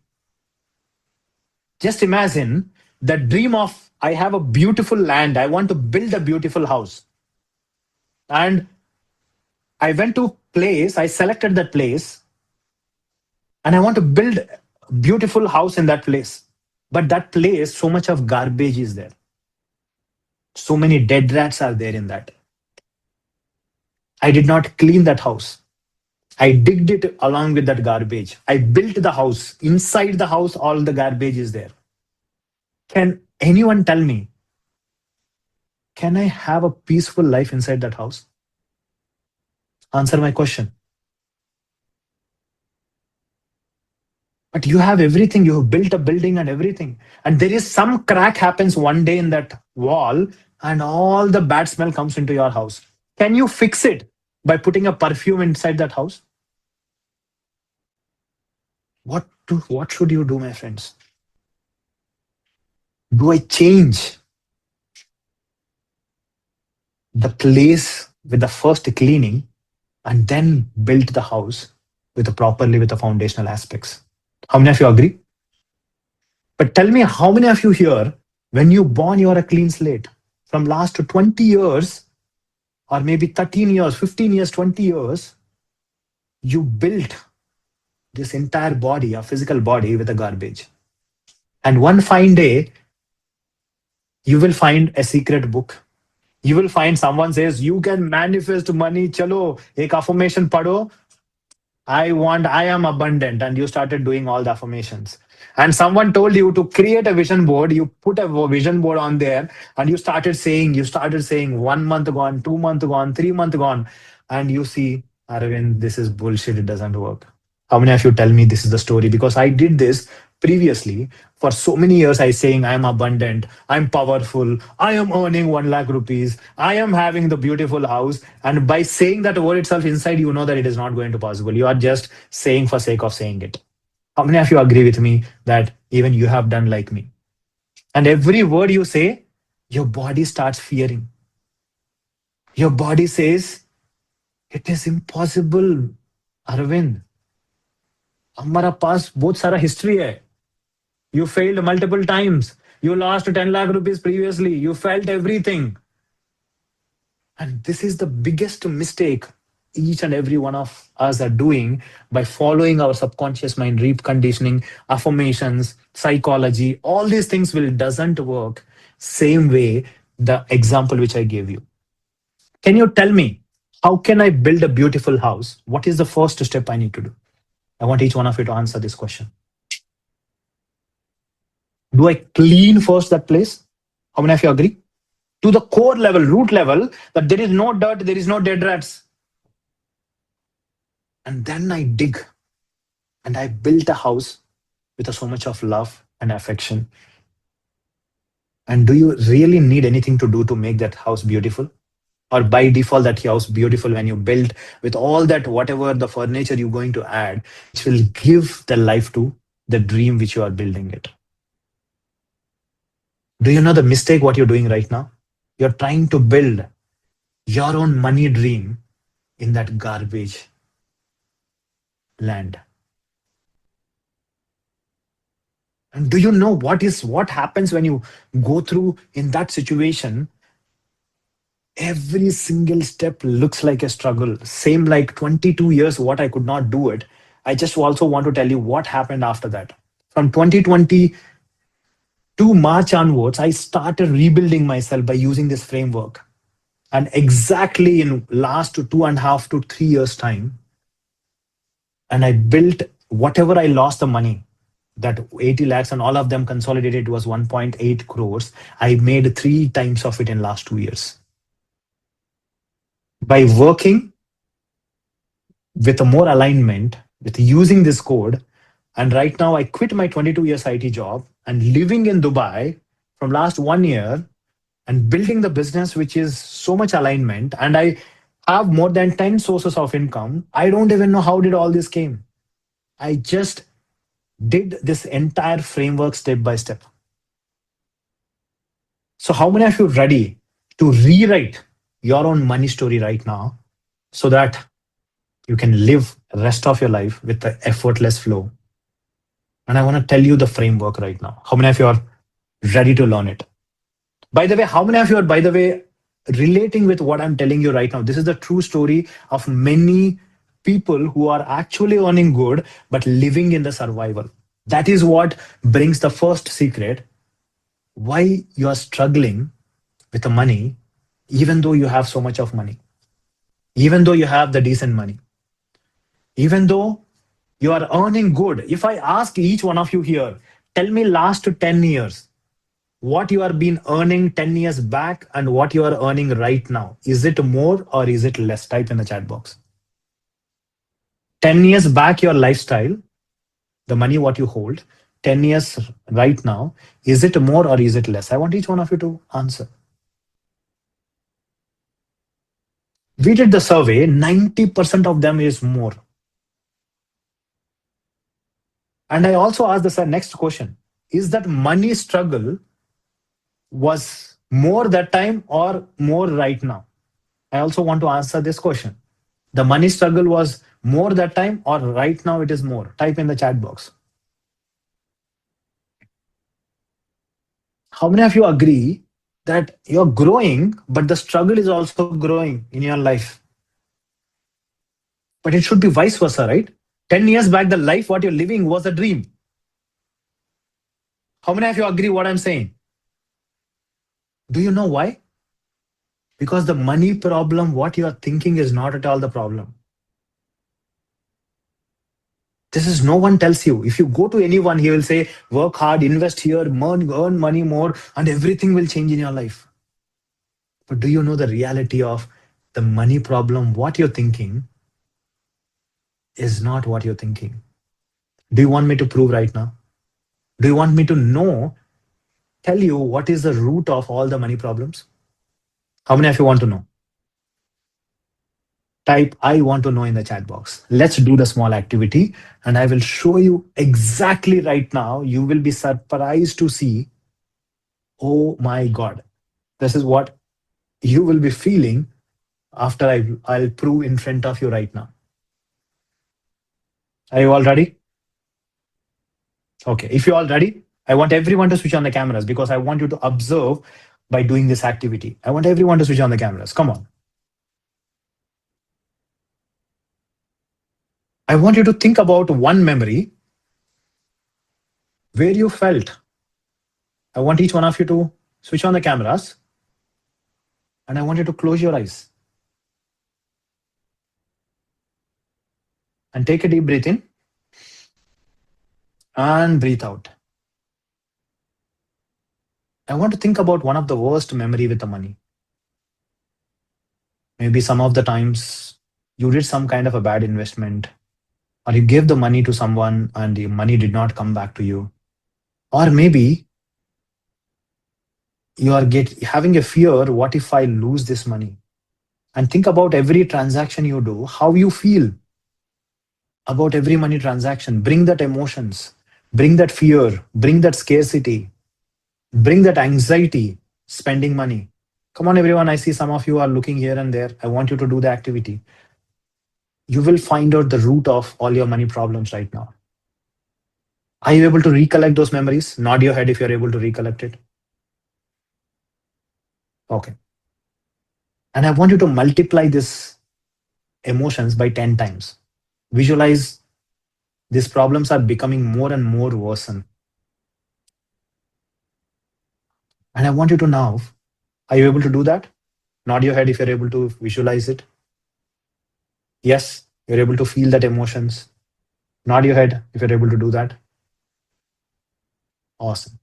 Speaker 1: Just imagine the dream of, I have a beautiful land. I want to build a beautiful house. And I went to place, I selected that place, and I want to build a beautiful house in that place. But that place, so much of garbage is there. So many dead rats are there in that. I did not clean that house. I digged it along with that garbage. I built the house. Inside the house, all the garbage is there. Can anyone tell me, can I have a peaceful life inside that house? Answer my question. But you have everything. You have built a building and everything. And there is some crack happens one day in that wall and all the bad smell comes into your house. Can you fix it by putting a perfume inside that house? What should you do, my friends? Do I change the place with the first cleaning and then build the house with the foundational aspects? How many of you agree? But tell me, how many of you here, when you born, you are a clean slate? From last 20 years, or maybe 13 years, 15 years, 20 years, you built this entire body, a physical body, with a garbage. And one fine day, you will find a secret book. You will find someone says, you can manifest money. Chalo, ek affirmation pado. I am abundant. And you started doing all the affirmations. And someone told you to create a vision board. You put a vision board on there and you started saying 1 month gone, 2 months gone, 3 months gone. And you see, Arvind, this is bullshit. It doesn't work. How many of you tell me this is the story? Because I did this previously for so many years. I saying I am abundant, I'm powerful, I am earning 1 lakh rupees, I am having the beautiful house. And by saying that word itself inside, you know that it is not going to possible. You are just saying for sake of saying it. How many of you agree with me that even you have done like me? And every word you say, your body starts fearing. Your body says, it is impossible, Arvind. हमारा पास बहुत सारा history है. You failed multiple times. You lost 10 lakh rupees previously. You felt everything. And this is the biggest mistake each and every one of us are doing by following our subconscious mind, reconditioning, affirmations, psychology. All these things doesn't work same way the example which I gave you. Can you tell me, how can I build a beautiful house? What is the first step I need to do? I want each one of you to answer this question. Do I clean first that place? How many of you agree? To the core level, root level, that there is no dirt, there is no dead rats. And then I dig and I built a house with so much of love and affection. And do you really need anything to do to make that house beautiful? Or by default, that house beautiful when you build with all that, whatever the furniture you're going to add, which will give the life to the dream which you are building it. Do you know the mistake what you're doing right now? You're trying to build your own money dream in that garbage land. And do you know what happens when you go through in that situation? Every single step looks like a struggle. Same like 22 years, what I could not do it. I just also want to tell you what happened after that. From 2020 to March onwards, I started rebuilding myself by using this framework. And exactly in last 2.5 to 3 years time, and I built whatever I lost the money, that 80 lakhs and all of them consolidated was 1.8 crores. I made 3 times of it in last 2 years. By working with a more alignment, with using this code, and right now I quit my 22 years IT job and living in Dubai from last 1 year and building the business, which is so much alignment. And I have more than 10 sources of income. I don't even know how did all this came. I just did this entire framework step by step. So how many of you ready to rewrite your own money story right now so that you can live the rest of your life with the effortless flow? And I want to tell you the framework right now. How many of you are ready to learn it? By the way, how many of you are, relating with what I'm telling you right now? This is the true story of many people who are actually earning good, but living in the survival. That is what brings the first secret. Why you are struggling with the money, even though you have so much of money, even though you have the decent money, even though you are earning good. If I ask each one of you here, tell me last 10 years, what you are been earning 10 years back and what you are earning right now. Is it more or is it less? Type in the chat box. 10 years back, your lifestyle, the money what you hold, 10 years right now, is it more or is it less? I want each one of you to answer. We did the survey, 90% of them is more. And I also asked the next question. Is that money struggle was more that time or more right now? I also want to answer this question. The money struggle was more that time or right now it is more? Type in the chat box. How many of you agree that you're growing, but the struggle is also growing in your life? But it should be vice versa, right? 10 years back, the life what you're living was a dream. How many of you agree what I'm saying? Do you know why? Because the money problem, what you are thinking is not at all the problem. This is no one tells you. If you go to anyone, he will say, work hard, invest here, earn money more, and everything will change in your life. But do you know the reality of the money problem? What you're thinking is not what you're thinking. Do you want me to prove right now? Do you want me to tell you what is the root of all the money problems? How many of you want to know? Type I want to know in the chat box. Let's do the small activity and I will show you exactly right now. You will be surprised to see, oh my God, this is what you will be feeling after I'll prove in front of you right now. Are you all ready? Okay, if you're all ready, I want everyone to switch on the cameras because I want you to observe by doing this activity. I want everyone to switch on the cameras. Come on. I want you to think about one memory where you felt. I want each one of you to switch on the cameras and I want you to close your eyes and take a deep breath in and breathe out. I want to think about one of the worst memory with the money. Maybe some of the times you did some kind of a bad investment, or you gave the money to someone and the money did not come back to you. Or maybe you are having a fear, what if I lose this money? And think about every transaction you do, how you feel about every money transaction. Bring that emotions, bring that fear, bring that scarcity, bring that anxiety, spending money. Come on, everyone. I see some of you are looking here and there. I want you to do the activity. You will find out the root of all your money problems right now. Are you able to recollect those memories? Nod your head if you're able to recollect it. Okay. And I want you to multiply this emotions by 10 times. Visualize these problems are becoming more and more worsen. And I want you to now, are you able to do that? Nod your head if you're able to visualize it. Yes, you're able to feel that emotions. Nod your head if you're able to do that. Awesome.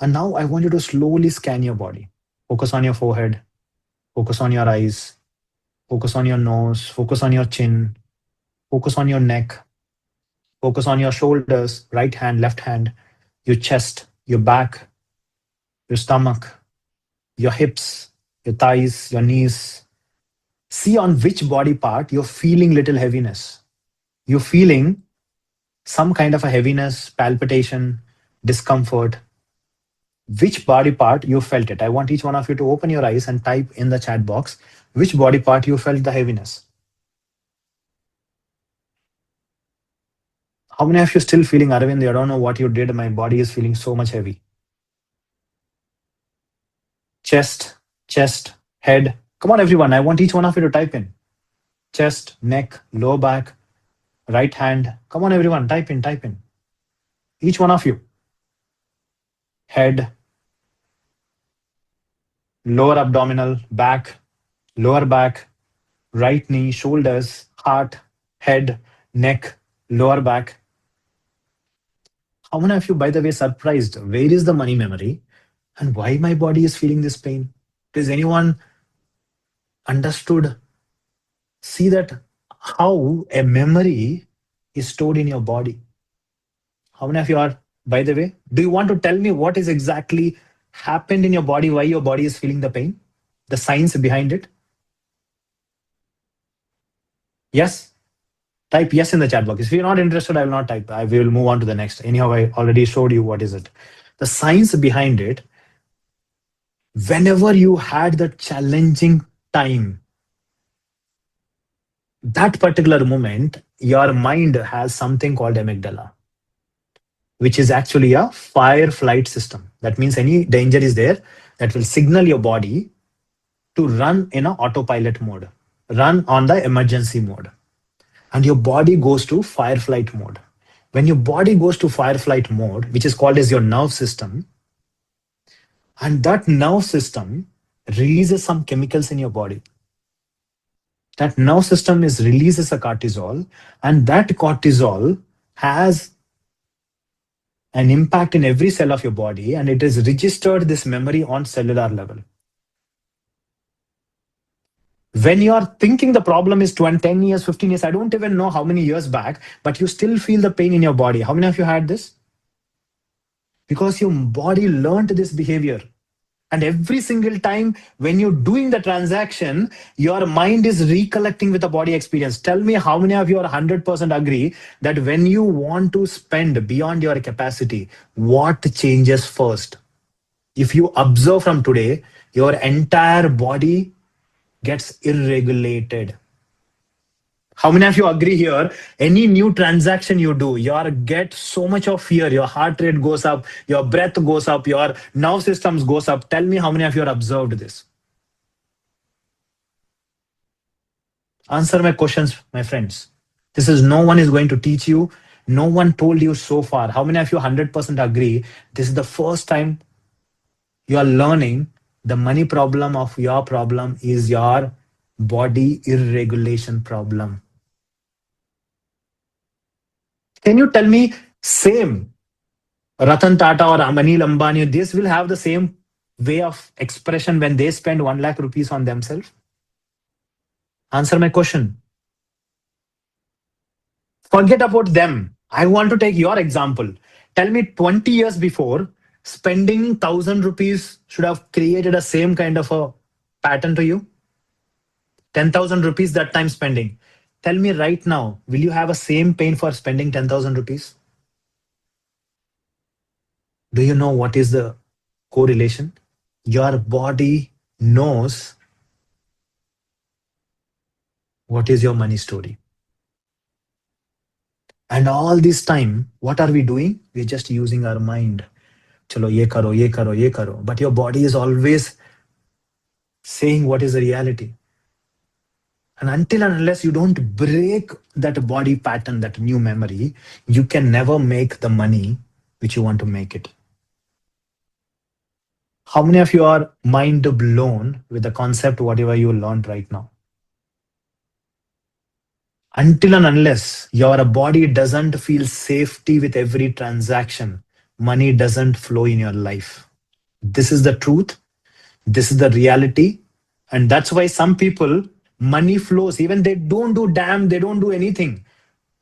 Speaker 1: And now I want you to slowly scan your body. Focus on your forehead. Focus on your eyes. Focus on your nose. Focus on your chin. Focus on your neck. Focus on your shoulders, right hand, left hand, your chest, your back, your stomach, your hips, your thighs, your knees. See on which body part you're feeling little heaviness. You're feeling some kind of a heaviness, palpitation, discomfort. Which body part you felt it? I want each one of you to open your eyes and type in the chat box which body part you felt the heaviness. How many of you still feeling, Arvind, I don't know what you did, my body is feeling so much heavy? Chest, head. Come on, everyone. I want each one of you to type in. Chest, neck, lower back, right hand. Come on, everyone. Type in. Each one of you. Head, lower abdominal, back, lower back, right knee, shoulders, heart, head, neck, lower back. How many of you, by the way, surprised? Where is the money memory and why my body is feeling this pain? Does anyone understood? See that how a memory is stored in your body. How many of you are, by the way, do you want to tell me what is exactly happened in your body, why your body is feeling the pain? The science behind it? Yes? Type yes in the chat box. If you're not interested, I will not type. I will move on to the next. Anyhow, I already showed you what is it. The science behind it. Whenever you had the challenging time, that particular moment, your mind has something called amygdala, which is actually a fire flight system. That means any danger is there, that will signal your body to run in an autopilot mode, run on the emergency mode. And your body goes to fire flight mode. When your body goes to fire flight mode, which is called as your nerve system, and that nerve system releases some chemicals in your body. That nerve system releases a cortisol, and that cortisol has an impact in every cell of your body, and it is registered this memory on cellular level. When you are thinking the problem is 10 years, 15 years, I don't even know how many years back, but you still feel the pain in your body. How many of you had this? Because your body learned this behavior. And every single time when you're doing the transaction, your mind is recollecting with the body experience. Tell me how many of you are 100% agree that when you want to spend beyond your capacity, what changes first? If you observe from today, your entire body gets irregulated. How many of you agree here? Any new transaction you do, you get so much of fear. Your heart rate goes up, your breath goes up, your nerve systems goes up. Tell me how many of you have observed this? Answer my questions, my friends. This is no one is going to teach you. No one told you so far. How many of you 100% agree? This is the first time you are learning the money problem of your problem is your body irregulation problem. Can you tell me same Ratan Tata or Anil Ambani, this will have the same way of expression when they spend 1 lakh rupees on themselves? Answer my question. Forget about them. I want to take your example. Tell me 20 years before, spending 1,000 rupees should have created a same kind of a pattern to you. 10,000 rupees that time spending. Tell me right now, will you have a same pain for spending 10,000 rupees? Do you know what is the correlation? Your body knows what is your money story. And all this time, what are we doing? We're just using our mind. Chalo, ye karo, ye karo, ye karo. But your body is always saying what is the reality. And until and unless you don't break that body pattern, that new memory, you can never make the money which you want to make it. How many of you are mind blown with the concept, whatever you learned right now? Until and unless your body doesn't feel safety with every transaction, money doesn't flow in your life. This is the truth. This is the reality. And that's why some people, money flows, even they don't do damn, they don't do anything.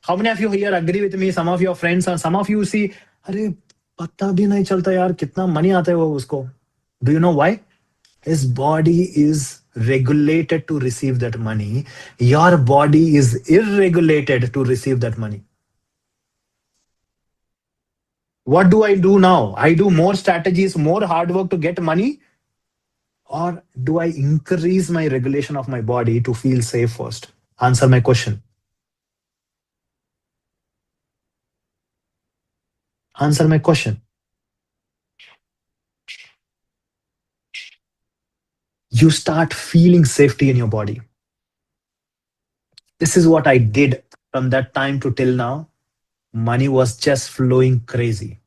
Speaker 1: How many of you here agree with me? Some of your friends and some of you see, अरे पता भी नहीं चलता यार कितना money आता है वो उसको. Do you know why? His body is regulated to receive that money. Your body is irregulated to receive that money. What do I do now? I do more strategies, more hard work to get money? Or do I increase my regulation of my body to feel safe first? Answer my question. Answer my question. You start feeling safety in your body. This is what I did from that time to till now. Money was just flowing crazy.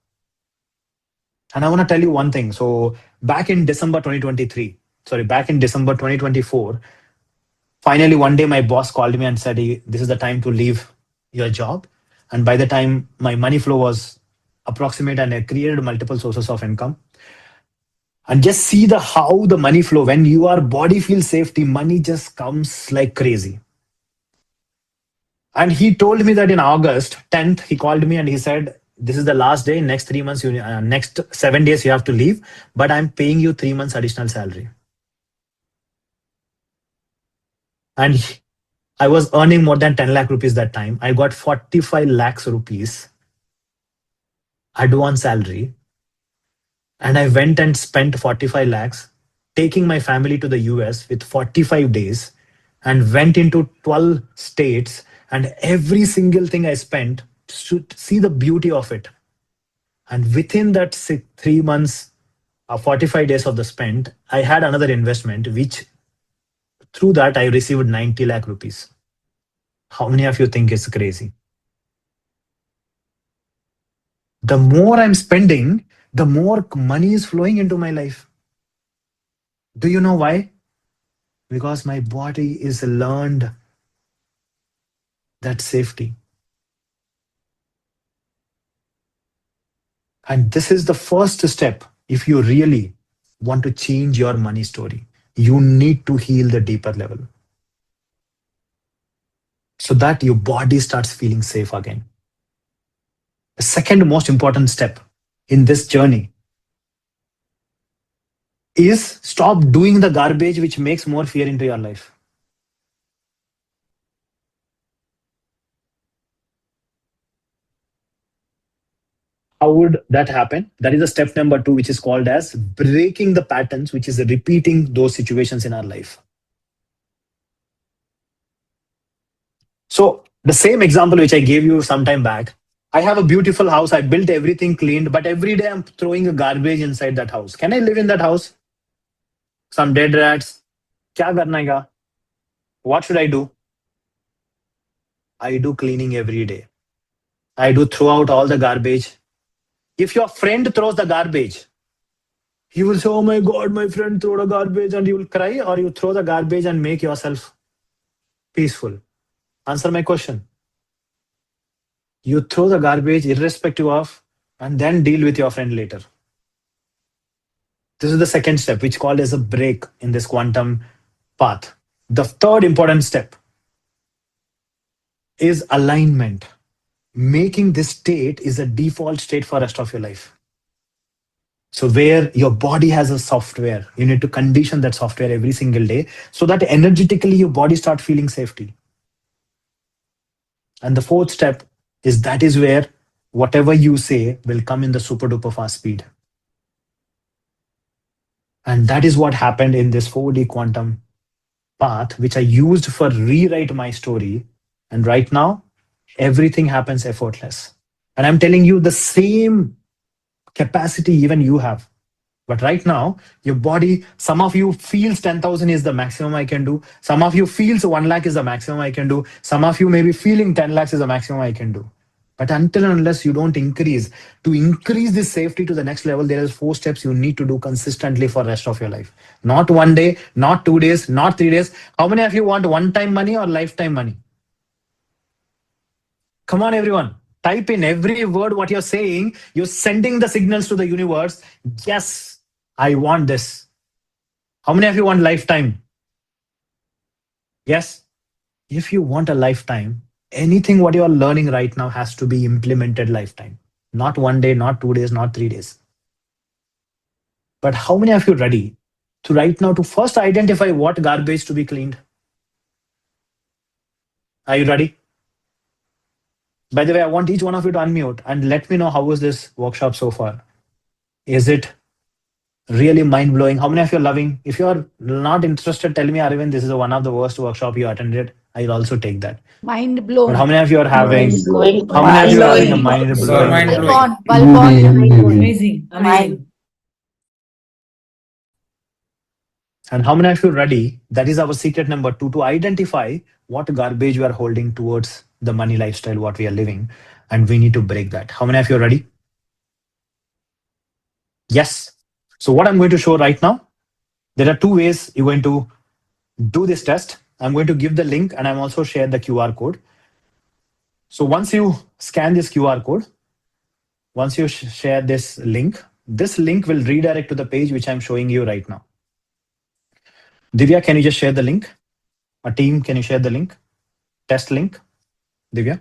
Speaker 1: And I want to tell you one thing. So back in December 2024, finally one day my boss called me and said, this is the time to leave your job. And by the time my money flow was approximate and I created multiple sources of income. And just see how the money flow, when your body feels safety, money just comes like crazy. And he told me that in August 10th, he called me and he said, this is the last day, next 3 months, next 7 days you have to leave, but I'm paying you 3 months additional salary. And I was earning more than 10 lakh rupees that time. I got 45 lakhs rupees advance salary, and I went and spent 45 lakhs, taking my family to the US with 45 days, and went into 12 states, and every single thing I spent to see the beauty of it. And within that 3 months, 45 days of the spent, I had another investment, which through that I received 90 lakh rupees. How many of you think it's crazy? The more I'm spending, the more money is flowing into my life. Do you know why? Because my body is learned that safety. And this is the first step. If you really want to change your money story, you need to heal the deeper level so that your body starts feeling safe again. The second most important step in this journey is stop doing the garbage which makes more fear into your life. How would that happen? That is the step number 2, which is called as breaking the patterns, which is repeating those situations in our life. So the same example which I gave you some time back, I have a beautiful house. I built everything cleaned, but every day I'm throwing a garbage inside that house. Can I live in that house? Some dead rats. Kya karna hai? What should I do? I do cleaning every day. I do throw out all the garbage. If your friend throws the garbage, he will say, oh my God, my friend threw the garbage, and you will cry, or you throw the garbage and make yourself peaceful. Answer my question. You throw the garbage irrespective of, and then deal with your friend later. This is the second step, which is called as a break in this quantum path. The third important step is alignment. Making this state is a default state for the rest of your life. So where your body has a software, you need to condition that software every single day so that energetically your body starts feeling safety. And the fourth step is that is where whatever you say will come in the super duper fast speed. And that is what happened in this 4D quantum path, which I used for rewrite my story. And right now, everything happens effortless. And I'm telling you the same capacity even you have. But right now, your body, some of you feels 10,000 is the maximum I can do. Some of you feels 1 lakh is the maximum I can do. Some of you may be feeling 10 lakhs is the maximum I can do. But until and unless you don't increase, to increase this safety to the next level, there is 4 steps you need to do consistently for the rest of your life. Not 1 day, not 2 days, not 3 days. How many of you want one-time money or lifetime money? Come on, everyone. Type in every word what you're saying. You're sending the signals to the universe. Yes, I want this. How many of you want lifetime? Yes. If you want a lifetime, anything what you are learning right now has to be implemented lifetime. Not 1 day, not 2 days, not 3 days. But how many of you ready to right now to first identify what garbage to be cleaned? Are you ready? By the way, I want each one of you to unmute and let me know how was this workshop so far. Is it really mind-blowing? How many of you are loving? If you are not interested, tell me, Arvind, this is one of the worst workshop you attended. I'll also take that.
Speaker 12: Mind blown.
Speaker 1: But how many of you are having?
Speaker 12: Mind
Speaker 1: How many of you are having a
Speaker 12: blowing.
Speaker 1: mind-blowing?
Speaker 7: Amazing. Amazing.
Speaker 1: And how many of you are ready? That is our secret number 2, to identify what garbage we are holding towards the money lifestyle, what we are living. And we need to break that. How many of you are ready? Yes. So what I'm going to show right now, there are 2 ways you're going to do this test. I'm going to give the link and I'm also share the QR code. So once you scan this QR code, once you share this link will redirect to the page which I'm showing you right now. Divya, can you just share the link? A team, can you share the link? Test link, Divya.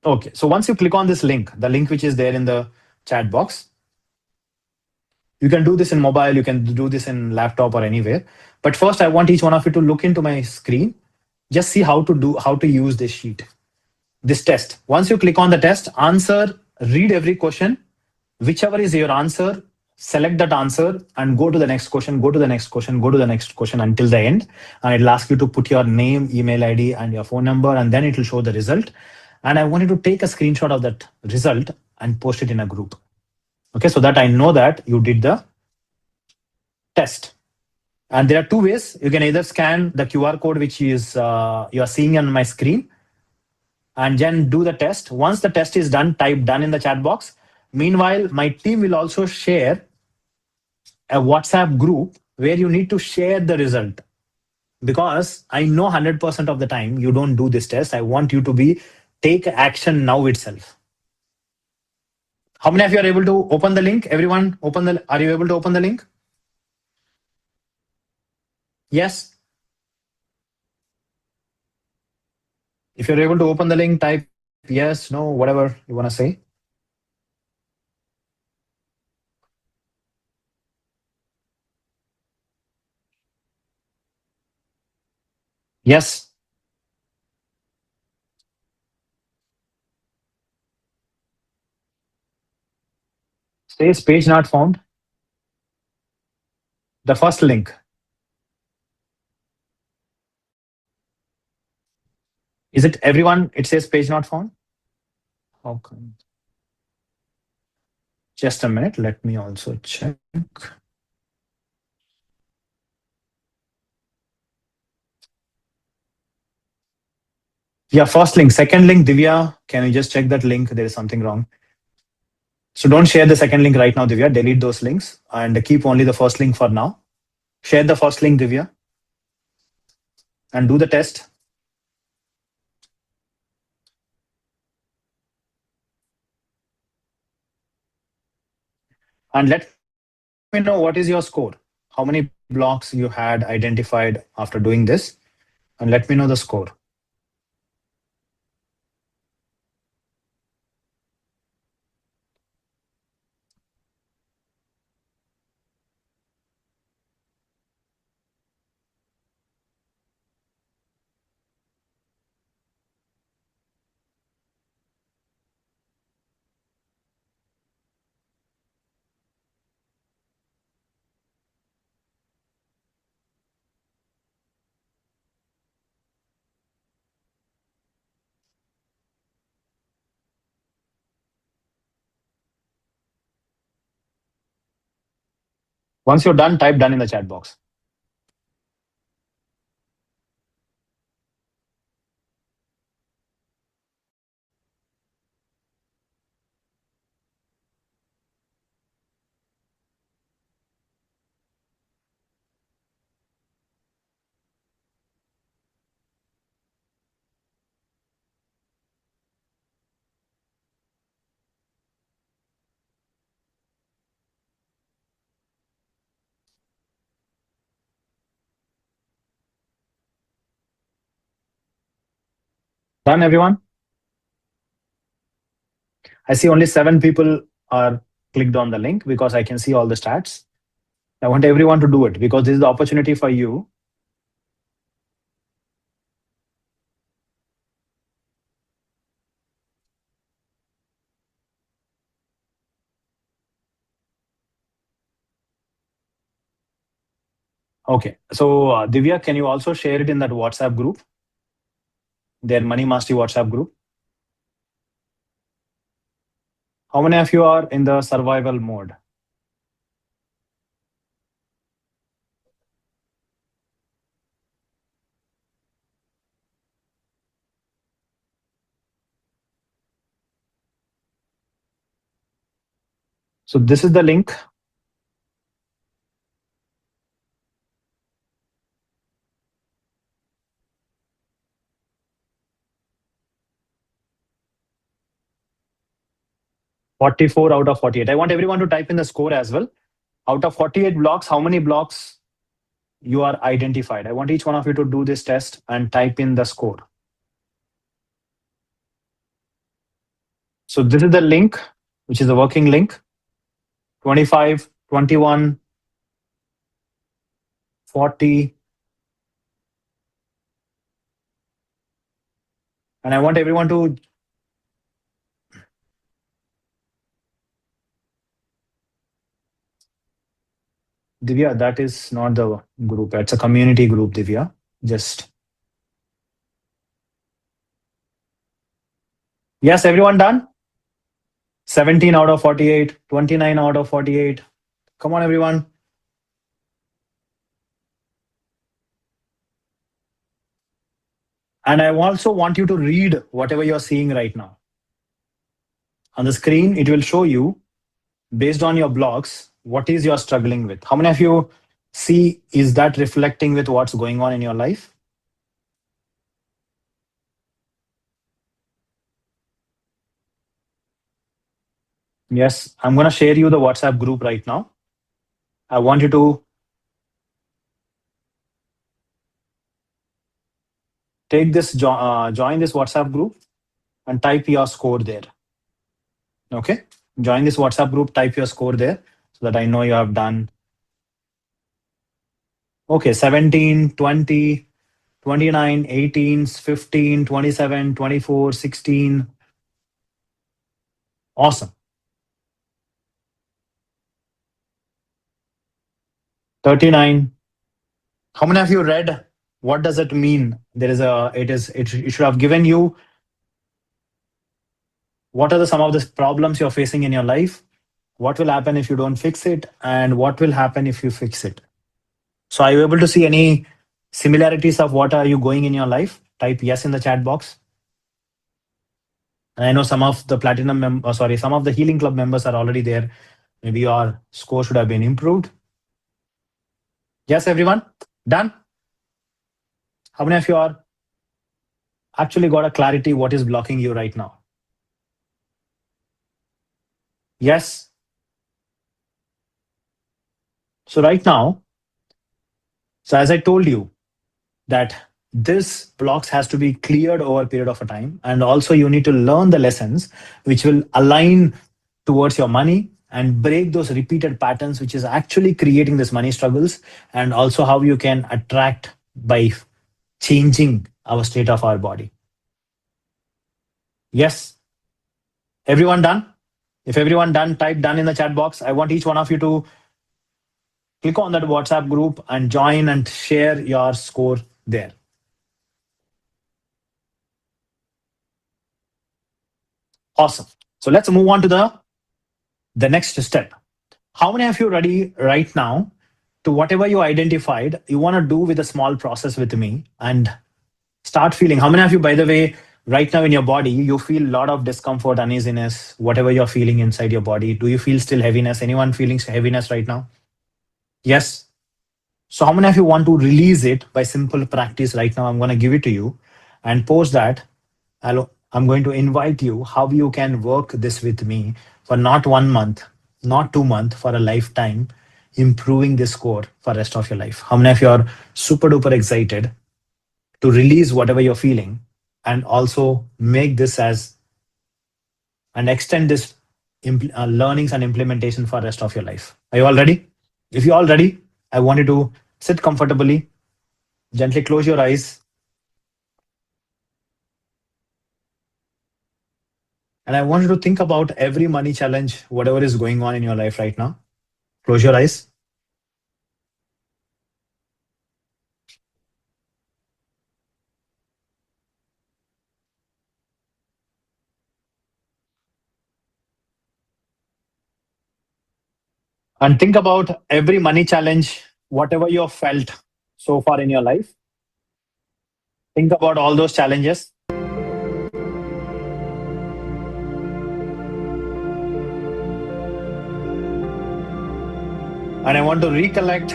Speaker 1: Okay, so once you click on this link, the link which is there in the chat box, You can do this in mobile, you can do this in laptop or anywhere. But first, I want each one of you to look into my screen. Just see how to use this sheet, this test. Once you click on the test, answer, read every question. Whichever is your answer, select that answer and go to the next question, go to the next question, go to the next question until the end. And it'll ask you to put your name, email ID, and your phone number, and then it will show the result. And I want you to take a screenshot of that result and post it in a group. Okay, so that I know that you did the test. And there are two ways. You can either scan the QR code, which is you are seeing on my screen, and then do the test. Once the test is done, type done in the chat box. Meanwhile, my team will also share a WhatsApp group where you need to share the result. Because I know 100% of the time you don't do this test. I want you to take action now itself. How many of you are able to open the link? Everyone, are you able to open the link? Yes. If you're able to open the link, type yes, no, whatever you want to say. Yes. Says page not found. The first link. Is it everyone? It says page not found. Okay. Just a minute. Let me also check. Yeah, first link. Second link, Divya, can you just check that link? There is something wrong. So don't share the second link right now, Divya. Delete those links and keep only the first link for now. Share the first link, Divya, and do the test. And let me know what is your score. How many blocks you had identified after doing this, and let me know the score. Once you're done, type done in the chat box. Done, everyone? I see only 7 people are clicked on the link because I can see all the stats. I want everyone to do it because this is the opportunity for you. Okay, so Divya, can you also share it in that WhatsApp group? Their Money Mastery WhatsApp group. How many of you are in the survival mode? So this is the link. "44 out of 48. I want everyone to type in the score as well. Out of 48 blocks, how many blocks you are identified? I want each one of you to do this test and type in the score. So this is the link, which is a working link. 25, 21, 40. And I want everyone to Divya, that is not the group. It's a community group, Divya. Just yes, everyone done? 17 out of 48, 29 out of 48. Come on, everyone. And I also want you to read whatever you're seeing right now. On the screen, it will show you, based on your blocks, what is you're struggling with. How many of you see, is that reflecting with what's going on in your life? Yes, I'm going to share you the WhatsApp group right now. I want you to take this, join this WhatsApp group and type your score there. Okay, join this WhatsApp group, type your score there so that I know you have done. Okay, 17, 20, 29, 18, 15, 27, 24, 16. Awesome. 39. How many of you read? What does it mean? It should have given you what are some of the problems you're facing in your life, what will happen if you don't fix it, and what will happen if you fix it. So are you able to see any similarities of what are you going in your life? Type yes in the chat box. And I know some of the some of the Healing Club members are already there. Maybe your score should have been improved. Yes, everyone? Done? How many of you are actually got a clarity what is blocking you right now? Yes. So right now, so as I told you that this blocks has to be cleared over a period of a time. And also you need to learn the lessons which will align towards your money and break those repeated patterns, which is actually creating this money struggles, and also how you can attract by changing our state of our body. Yes. Everyone done? If everyone done, type done in the chat box. I want each one of you to click on that WhatsApp group and join and share your score there. Awesome. So let's move on to the next step. How many of you ready right now to whatever you identified you want to do with a small process with me and start feeling? How many of you, by the way, right now in your body, you feel a lot of discomfort, uneasiness, whatever you're feeling inside your body? Do you feel still heaviness? Anyone feeling heaviness right now? Yes. So how many of you want to release it by simple practice right now? I'm going to give it to you, and post that. I'm going to invite you how you can work this with me for not 1 month, not 2 months, for a lifetime, improving this score for the rest of your life. How many of you are super duper excited to release whatever you're feeling and also make this as and extend this learnings and implementation for the rest of your life? Are you all ready? If you're all ready, I want you to sit comfortably, gently close your eyes. And I want you to think about every money challenge, whatever is going on in your life right now. Close your eyes. And think about every money challenge, whatever you have felt so far in your life. Think about all those challenges. And I want to recollect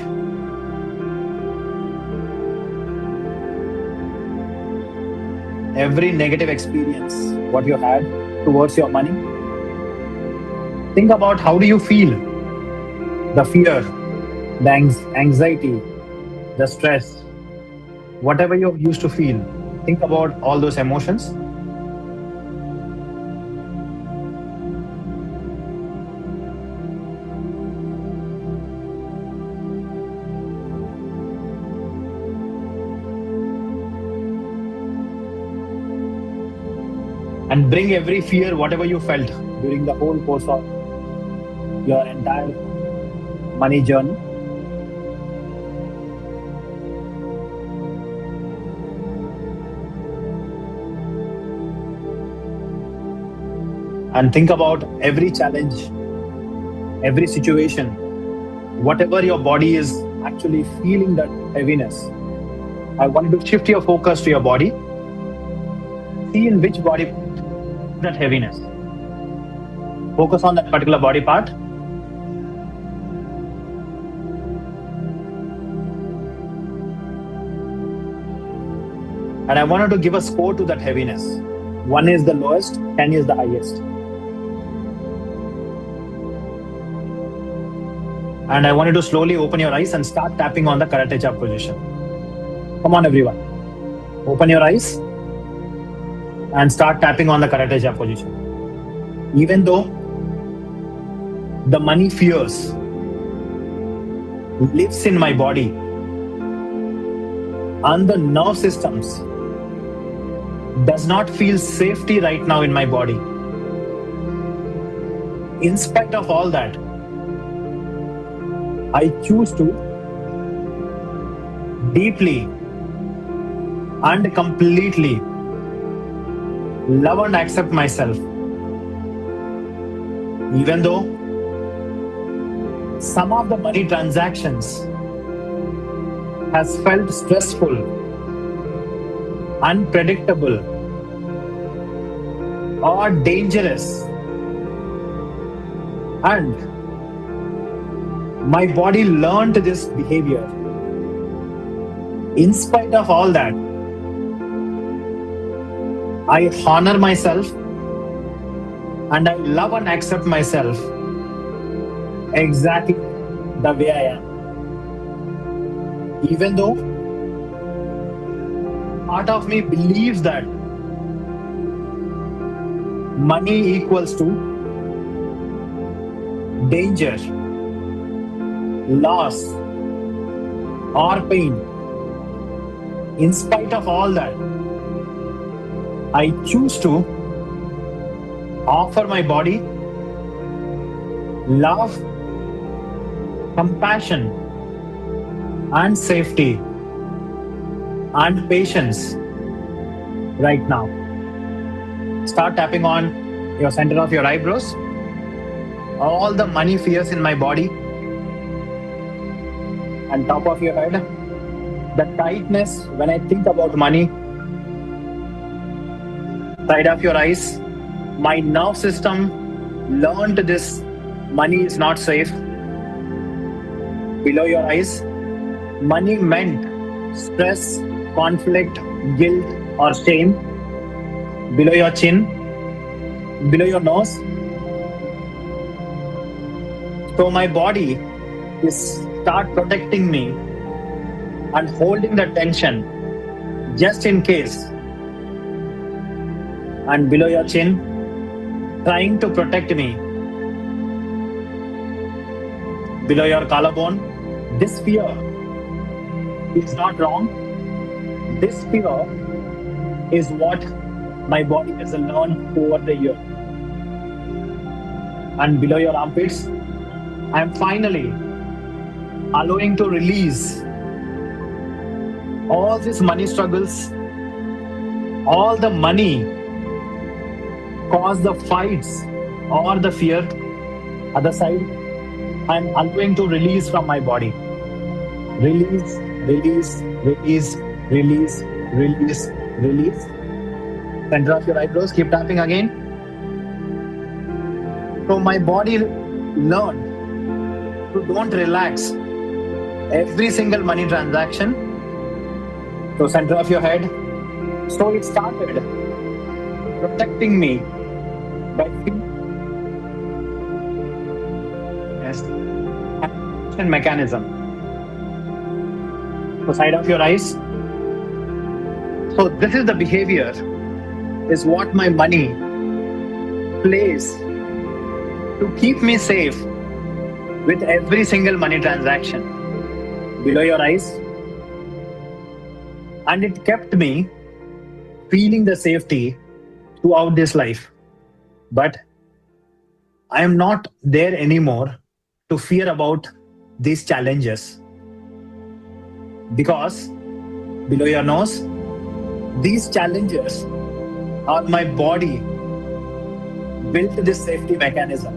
Speaker 1: every negative experience, what you had towards your money. Think about how do you feel? The fear, the anxiety, the stress, whatever you used to feel. Think about all those emotions. and bring every fear, whatever you felt during the whole course of your entire money journey. And think about every challenge, every situation, whatever your body is actually feeling that heaviness. I want you to shift your focus to your body. See in which body that heaviness. Focus on that particular body part. And I wanted to give a score to that heaviness. 1 is the lowest, 10 is the highest. And I want you to slowly open your eyes and start tapping on the Karate Chop position. Come on, everyone. Open your eyes and start tapping on the Karate Chop position. Even though the money fears lives in my body and the nerve systems does not feel safety right now in my body. In spite of all that, I choose to deeply and completely love and accept myself. Even though some of the money transactions has felt stressful, unpredictable, or dangerous, and my body learned this behavior. In spite of all that, I honor myself and I love and accept myself exactly the way I am. Even though part of me believes that money equals to danger, loss, or pain. In spite of all that, I choose to offer my body love, compassion, and safety and patience right now. Start tapping on your center of your eyebrows. All the money fears in my body and top of your head, the tightness when I think about money, side of your eyes, my nerve system learned this money is not safe. Below your eyes, money meant stress, conflict, guilt, or shame. Below your chin, below your nose. So my body is start protecting me and holding the tension just in case. And below your chin, trying to protect me. Below your collarbone, this fear is not wrong. This fear is what my body has learned over the year. And below your armpits, I am finally allowing to release all these money struggles, all the money cause the fights or the fear. Other side, I am allowing to release from my body. Release, release, release, release, release, release. Center of your eyebrows, keep tapping again. So my body learned to don't relax every single money transaction. So center of your head. So it started protecting me by mechanism. So side of your eyes. So this is the behavior, is what my money plays to keep me safe with every single money transaction. Below your eyes. And it kept me feeling the safety throughout this life. But I am not there anymore to fear about these challenges because below your nose, these challenges are my body built this safety mechanism.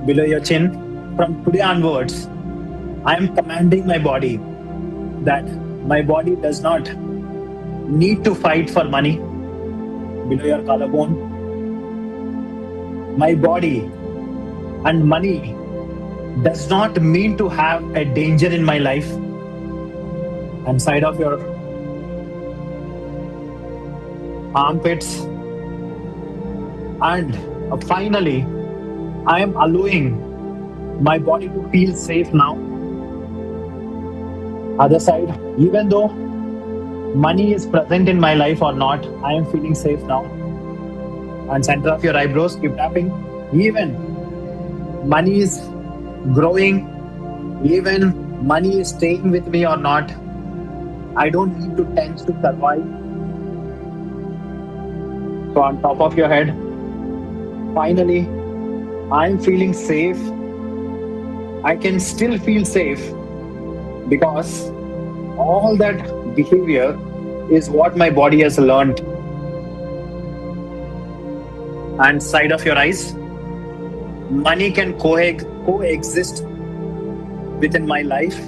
Speaker 1: Below your chin, from today onwards, I am commanding my body that my body does not need to fight for money. Below your collarbone, my body and money does not mean to have a danger in my life. And side of your armpits, and finally, I am allowing my body to feel safe now. Other side, even though money is present in my life or not, I am feeling safe now. And center of your eyebrows, keep tapping. Even money is growing, even money is staying with me or not, I don't need to tense to survive. So on top of your head, finally, I am feeling safe. I can still feel safe because all that behavior is what my body has learned. And side of your eyes, money can coexist within my life.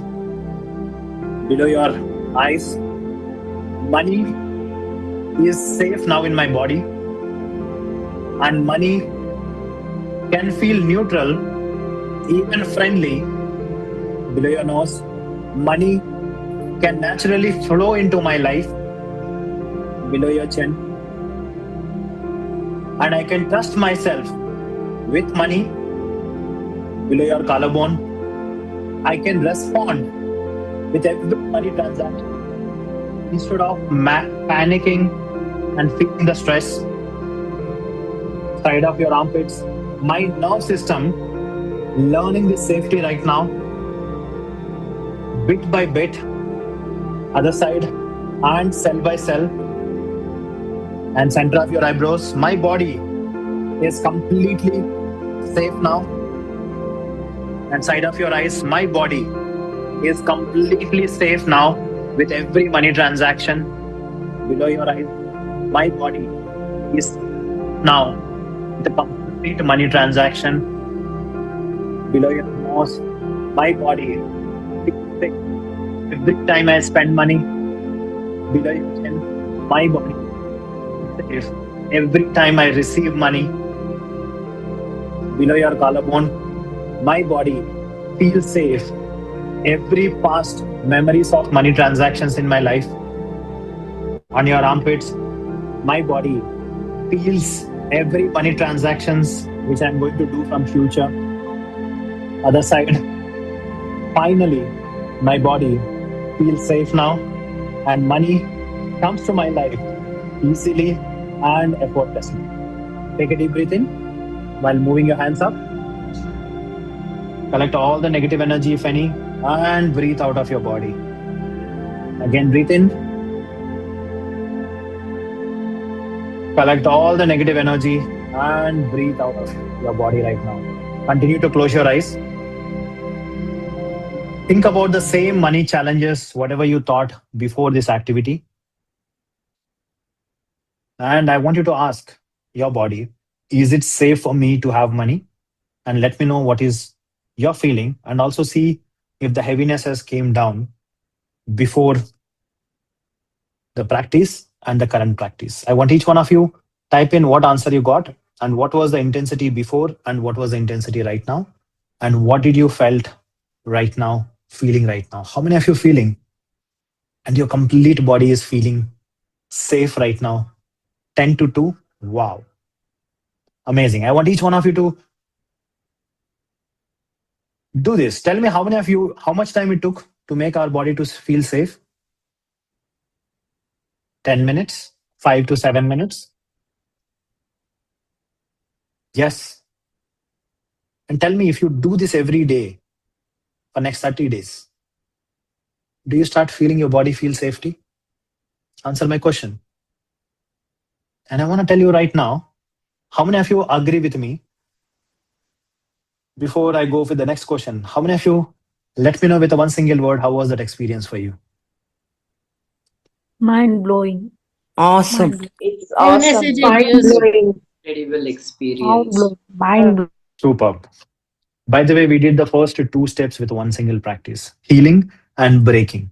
Speaker 1: Below your eyes, money is safe now in my body, and money can feel neutral, even friendly. Below your nose, money can naturally flow into my life. Below your chin, and I can trust myself with money. Below your collarbone, I can respond with every money transaction instead of panicking and feeling the stress. Side of your armpits, my nerve system learning this safety right now, bit by bit. Other side, and cell by cell. And center of your eyebrows, my body is completely safe now. And side of your eyes, my body is completely safe now with every money transaction. Below your eyes, my body is now with a complete money transaction. Below your nose, my body is safe every time I spend money. Below your chin, my body is safe every time I receive money. Below your collarbone, my body feels safe every past memories of money transactions in my life. On your armpits, my body feels every money transactions which I'm going to do from future. Other side, finally, my body feels safe now, and money comes to my life easily and effortlessly. Take a deep breath in while moving your hands up. Collect all the negative energy, if any, and breathe out of your body. Again, breathe in. Collect all the negative energy and breathe out of your body right now. Continue to close your eyes. Think about the same money challenges, whatever you thought before this activity. And I want you to ask your body, is it safe for me to have money? And let me know what is your feeling, and also see if the heaviness has came down before the practice and the current practice. I want each one of you type in what answer you got, and what was the intensity before, and what was the intensity right now, and what did you felt right now, feeling right now. How many of you feeling and your complete body is feeling safe right now? 10 to 2. Wow. Amazing. I want each one of you to do this. Tell me how many of you, how much time it took to make our body to feel safe? 10 minutes, 5 to 7 minutes. Yes. And tell me, if you do this every day for next 30 days, do you start feeling your body feel safety? Answer my question. And I want to tell you right now, how many of you agree with me? Before I go with the next question, how many of you let me know with a one single word, how was that experience for you?
Speaker 5: Mind blowing.
Speaker 12: Awesome.
Speaker 3: It's awesome.
Speaker 12: Incredible experience.
Speaker 5: Mind blowing.
Speaker 1: Superb. By the way, we did the first two steps with one single practice, healing and breaking.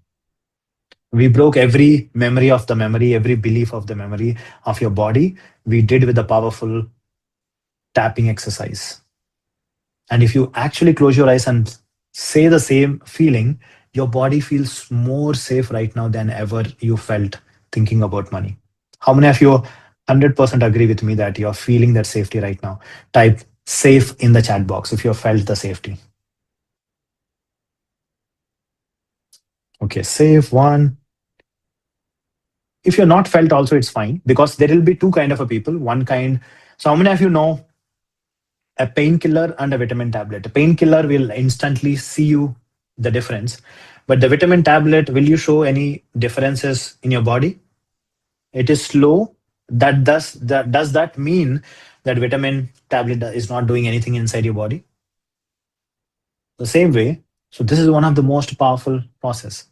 Speaker 1: We broke every memory of the memory, every belief of the memory of your body. We did with the powerful tapping exercise. And if you actually close your eyes and say the same feeling, your body feels more safe right now than ever you felt thinking about money. How many of you 100% agree with me that you're feeling that safety right now? Type safe in the chat box if you felt the safety. Okay, safe one. If you're not felt also, it's fine, because there will be two kind of a people. One kind, so how many of you know a painkiller and a vitamin tablet? A painkiller will instantly see you the difference, but the vitamin tablet, will you show any differences in your body? It is slow. Does that mean that vitamin tablet is not doing anything inside your body? The same way. So this is one of the most powerful process.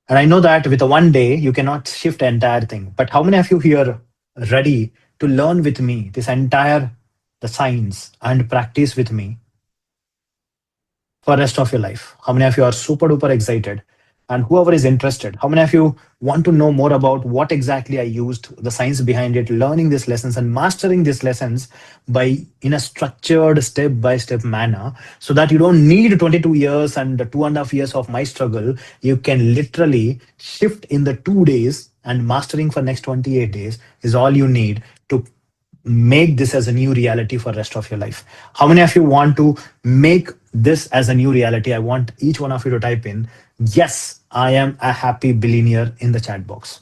Speaker 1: And I know that with a one day, you cannot shift the entire thing. But how many of you here are ready to learn with me this entire, the science, and practice with me for the rest of your life? How many of you are super duper excited? And whoever is interested, how many of you want to know more about what exactly I used, the science behind it, learning these lessons and mastering these lessons by in a structured step-by-step manner, so that you don't need 22 years and 2.5 years of my struggle. You can literally shift in the 2 days, and mastering for next 28 days is all you need to make this as a new reality for the rest of your life. How many of you want to make this as a new reality? I want each one of you to type in, yes, I am a happy billionaire in the chat box.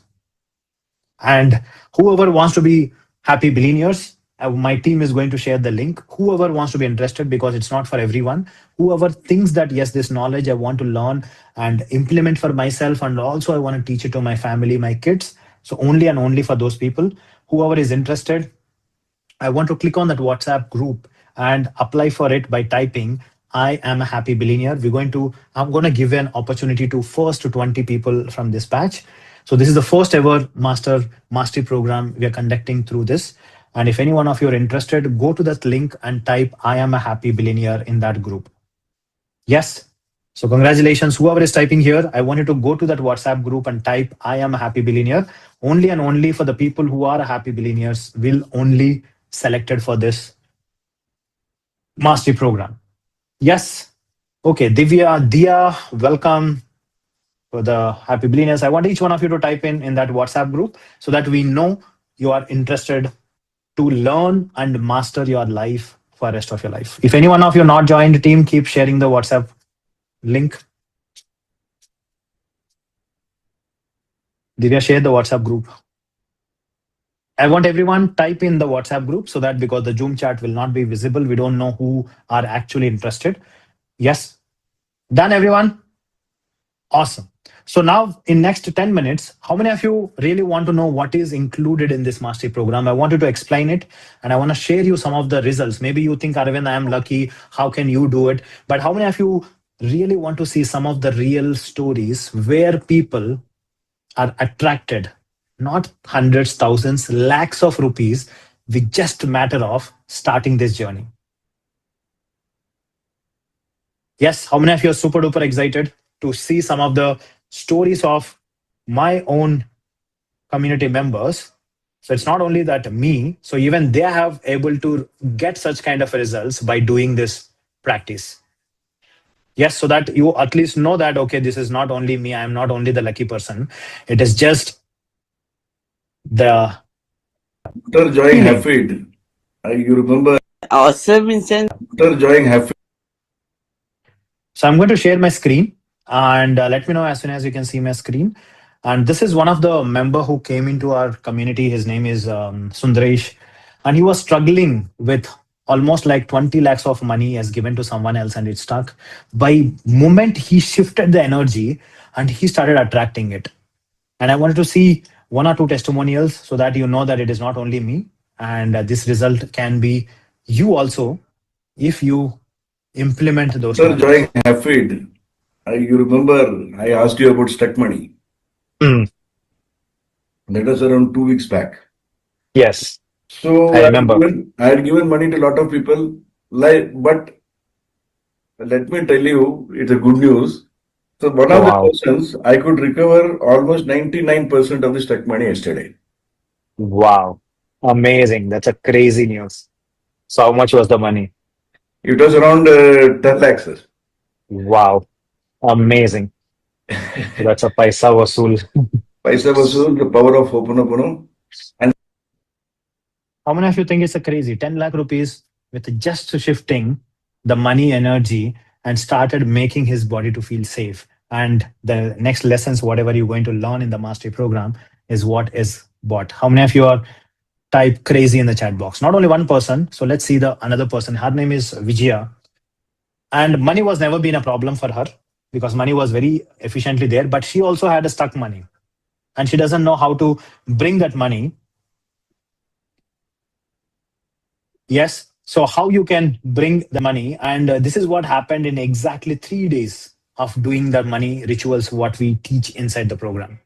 Speaker 1: And whoever wants to be happy billionaires, my team is going to share the link. Whoever wants to be interested, because it's not for everyone. Whoever thinks that, yes, this knowledge I want to learn and implement for myself, and also I want to teach it to my family, my kids. So only and only for those people. Whoever is interested, I want to click on that WhatsApp group and apply for it by typing, I am a happy billionaire. I'm going to give an opportunity to first to 20 people from this batch. So this is the first ever mastery program we are conducting through this. And if any one of you are interested, go to that link and type, I am a happy billionaire in that group. Yes. So congratulations, whoever is typing here. I want you to go to that WhatsApp group and type, I am a happy billionaire. Only and only for the people who are happy billionaires will only selected for this mastery program. Yes. Okay, Divya, Dia, welcome for the happy billionaires. I want each one of you to type in that WhatsApp group so that we know you are interested to learn and master your life for the rest of your life. If any one of you not joined the team, keep sharing the WhatsApp link. Divya, share the WhatsApp group. I want everyone type in the WhatsApp group, so that because the Zoom chat will not be visible, we don't know who are actually interested. Yes. Done, everyone? Awesome. So now in next 10 minutes, how many of you really want to know what is included in this mastery program? I wanted to explain it, and I want to share you some of the results. Maybe you think, Arvind, I am lucky. How can you do it? But how many of you really want to see some of the real stories where people are attracted, not hundreds, thousands, lakhs of rupees, with just a matter of starting this journey? Yes, how many of you are super duper excited to see some of the stories of my own community members? So it's not only that me, so even they have able to get such kind of results by doing this practice. Yes, so that you at least know that, okay, this is not only me, I am not only the lucky person. It is just the
Speaker 13: After joining Hafid, you remember?
Speaker 12: Awesome, Vincent.
Speaker 13: After joining Hafid.
Speaker 1: So I'm going to share my screen, and let me know as soon as you can see my screen. And this is one of the member who came into our community. His name is Sundaresh, and he was struggling with almost like 20 lakhs of money as given to someone else, and it stuck. By moment he shifted the energy and he started attracting it. And I wanted to see one or two testimonials so that you know that it is not only me, and this result can be you also if you implement those
Speaker 13: Sir,
Speaker 1: pointers.
Speaker 13: join Hafid. You remember I asked you about stuck money.
Speaker 1: Mm.
Speaker 13: That was around 2 weeks back.
Speaker 1: Yes,
Speaker 13: So
Speaker 1: I remember.
Speaker 13: I had given money to a lot of people, but let me tell you, it's a good news. So one of the
Speaker 1: Wow.
Speaker 13: persons, I could recover almost 99% of the stuck money yesterday.
Speaker 1: Wow. Amazing. That's a crazy news. So how much was the money?
Speaker 13: It was around 10 lakhs, sir.
Speaker 1: Wow. Amazing. That's a paisa vasool.
Speaker 13: Paisa vasool, the power of Ho'oponopono. And
Speaker 1: how many of you think it's a crazy 10 lakh rupees with just shifting the money energy and started making his body to feel safe? And the next lessons, whatever you're going to learn in the mastery program, is what is what. How many of you are type crazy in the chat box? Not only one person. So let's see the another person. Her name is Vijaya. And money was never been a problem for her because money was very efficiently there, but she also had a stuck money and she doesn't know how to bring that money. Yes. So how you can bring the money, and this is what happened in exactly 3 days of doing the money rituals, what we teach inside the program.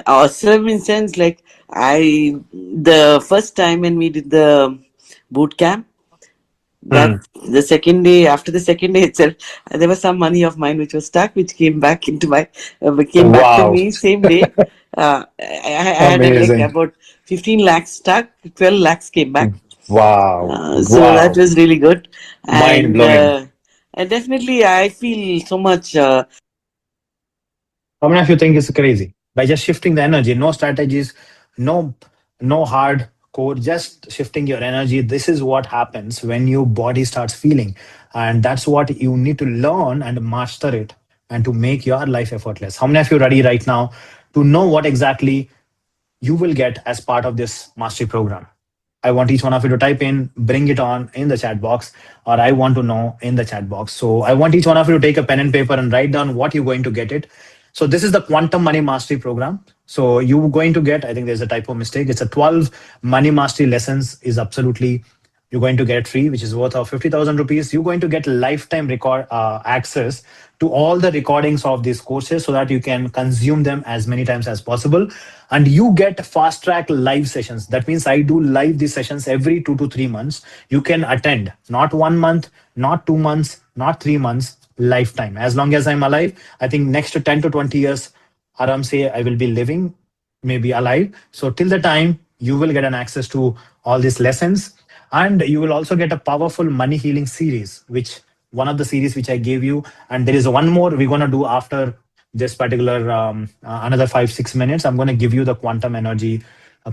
Speaker 12: Awesome in sense, like the first time when we did the boot camp, that the second day, after the second day itself, there was some money of mine which was stuck, which came back into my, came back to me same day. I had like about 15 lakhs stuck, 12 lakhs came back.
Speaker 1: Wow.
Speaker 12: So that was really good.
Speaker 1: Mind blowing.
Speaker 12: And definitely I feel so much.
Speaker 1: How many of you think it's crazy? By just shifting the energy, no strategies, no hard code, just shifting your energy. This is what happens when your body starts feeling. And that's what you need to learn and master it and to make your life effortless. How many of you are ready right now to know what exactly you will get as part of this mastery program? I want each one of you to type in, bring it on in the chat box, or I want to know in the chat box. So I want each one of you to take a pen and paper and write down what you're going to get it. So this is the Quantum Money Mastery Program. So you're going to get, I think there's a typo mistake. It's a 12 money mastery lessons is absolutely, you're going to get free, which is worth of 50,000 rupees. You're going to get lifetime record access to all the recordings of these courses so that you can consume them as many times as possible. And you get fast track live sessions. That means I do live these sessions every 2 to 3 months. You can attend, not 1 month, not 2 months, not 3 months, lifetime. As long as I'm alive, I think next to 10 to 20 years, Aram say I will be living, maybe alive. So till the time, you will get an access to all these lessons. And you will also get a powerful money healing series, which one of the series which I gave you. And there is one more we're going to do after this particular another 5-6 minutes. I'm going to give you the quantum energy,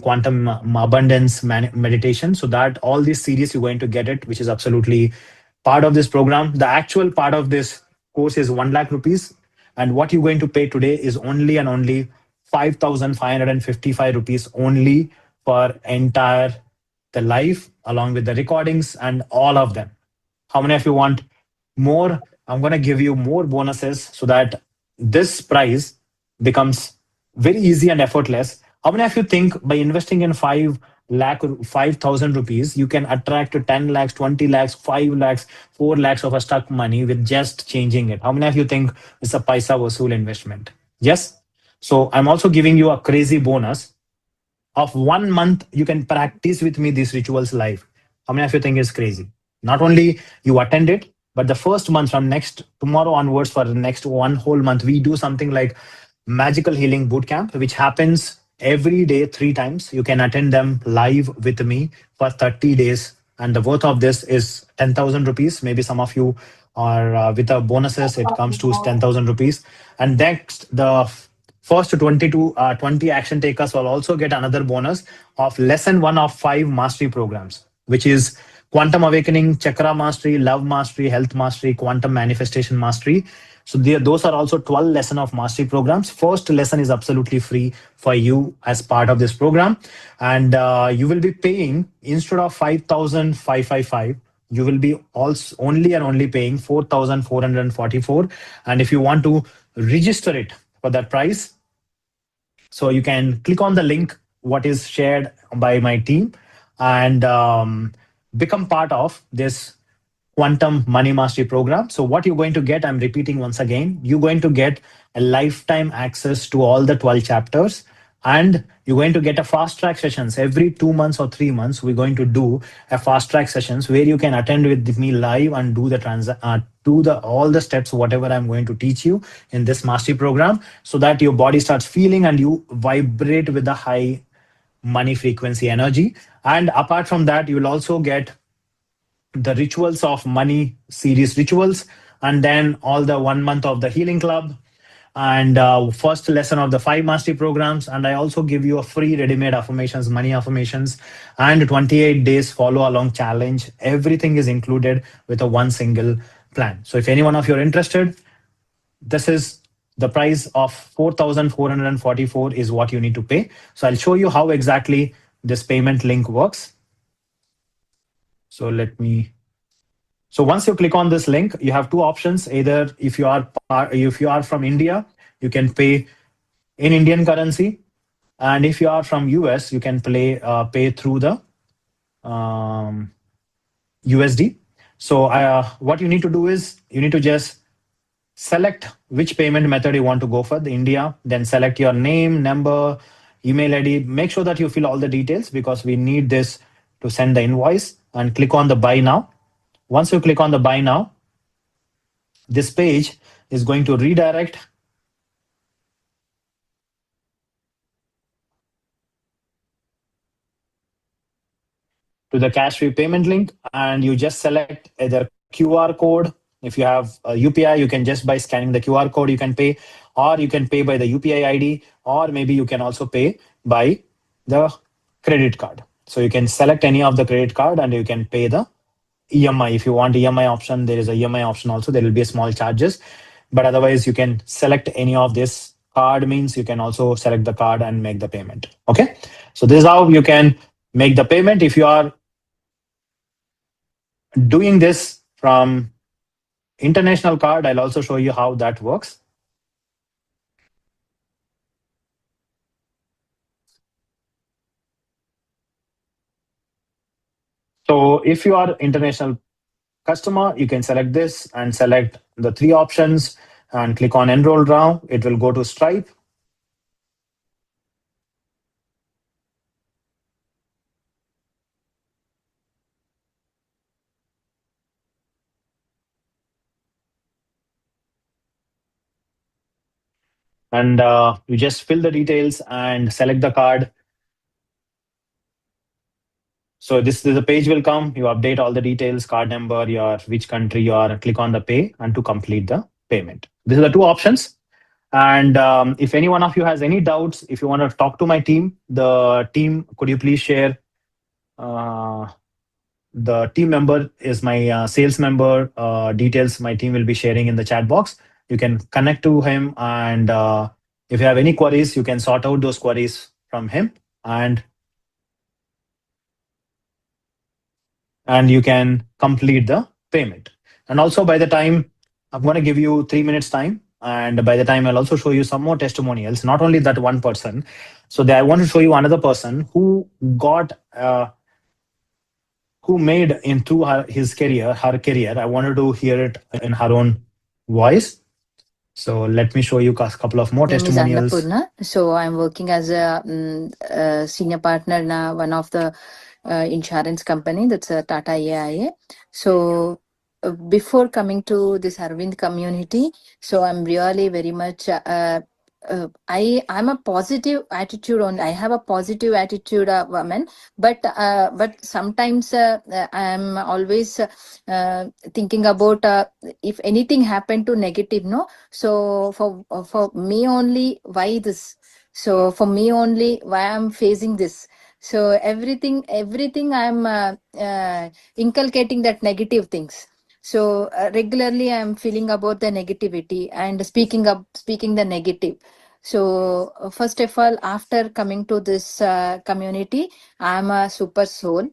Speaker 1: quantum abundance meditation, so that all these series you're going to get it, which is absolutely part of this program. The actual part of this course is 1 lakh rupees. And what you're going to pay today is only and only 5,555 rupees only for entire the live, along with the recordings and all of them. How many of you want more? I'm going to give you more bonuses so that this price becomes very easy and effortless. How many of you think by investing in 5,000 rupees, you can attract to 10 lakhs, 20 lakhs, 5 lakhs, 4 lakhs of a stuck money with just changing it? How many of you think it's a paisa vasool investment? Yes. So I'm also giving you a crazy bonus of 1 month. You can practice with me these rituals live. How many of you think it's crazy? Not only you attend it, but the first month from next tomorrow onwards for the next 1 whole month, we do something like magical healing boot camp, which happens every day 3 times. You can attend them live with me for 30 days. And the worth of this is 10,000 rupees. Maybe some of you are with the bonuses, it comes to 10,000 rupees. And next, the first 20 action takers will also get another bonus of lesson 1 of 5 mastery programs, which is Quantum Awakening, Chakra Mastery, Love Mastery, Health Mastery, Quantum Manifestation Mastery. So those are also 12 lesson of mastery programs. First lesson is absolutely free for you as part of this program. And you will be paying, instead of 5,555, you will be also only and only paying 4,444. And if you want to register it for that price, So you can click on the link what is shared by my team and become part of this Quantum Money Mastery program. So what you're going to get, I'm repeating once again, you're going to get a lifetime access to all the 12 chapters, and you're going to get a fast track sessions every 2 months or 3 months. We're going to do a fast track sessions where you can attend with me live and do the all the steps whatever I'm going to teach you in this mastery program, so that your body starts feeling and you vibrate with the high money frequency energy. And apart from that, you will also get the Rituals of Money series rituals, and then all the 1 month of the Healing Club, and first lesson of the 5 mastery programs. And I also give you a free ready-made affirmations, money affirmations, and 28 days follow along challenge. Everything is included with a one single plan. So if any one of you are interested, this is the price of 4,444 is what you need to pay. So I'll show you how exactly this payment link works. So once you click on this link, you have two options. Either if you are from India, you can pay in Indian currency, and if you are from US, you can pay through the USD. So what you need to do is you need to just select which payment method you want to go for, the India, then select your name, number, email ID. Make sure that you fill all the details because we need this to send the invoice, and click on the buy now. Once you click on the buy now, this page is going to redirect to the cash free payment link, and you just select either QR code. If you have a UPI, you can just by scanning the QR code, you can pay, or you can pay by the UPI ID, or maybe you can also pay by the credit card. So you can select any of the credit card and you can pay the EMI. If you want EMI option, there is a EMI option also. There will be a small charges, but otherwise you can select any of this card. Means you can also select the card and make the payment. Okay, so this is how you can make the payment. If you are doing this from international card, I'll also show you how that works. So if you are international customer, you can select this and select the three options and click on enroll now. It will go to Stripe. And you just fill the details and select the card. So this is the page will come. You update all the details, card number, which country you are, click on the pay and to complete the payment. These are the two options. And if any one of you has any doubts, if you want to talk to my team, could you please share the team member is my sales member details. My team will be sharing in the chat box. You can connect to him, and if you have any queries, you can sort out those queries from him, and you can complete the payment. And also, by the time I'm going to give you 3 minutes time, and by the time I'll also show you some more testimonials, not only that one person. So I want to show you another person who got who made into her career. I wanted to hear it in her own voice. So let me show you a couple of more testimonials.
Speaker 5: My name is Annapurna. So I'm working as a senior partner in one of the insurance company, that's Tata AIA. So before coming to this Arvind community, so I'm really very much I'm a positive attitude on. I have a positive attitude, woman, but sometimes I'm always thinking about if anything happened to negative, no. So for me only, why this? So for me only, why I'm facing this? So everything I'm inculcating that negative things. So regularly I'm feeling about the negativity and speaking the negative. So first of all, after coming to this community, I'm a super soul.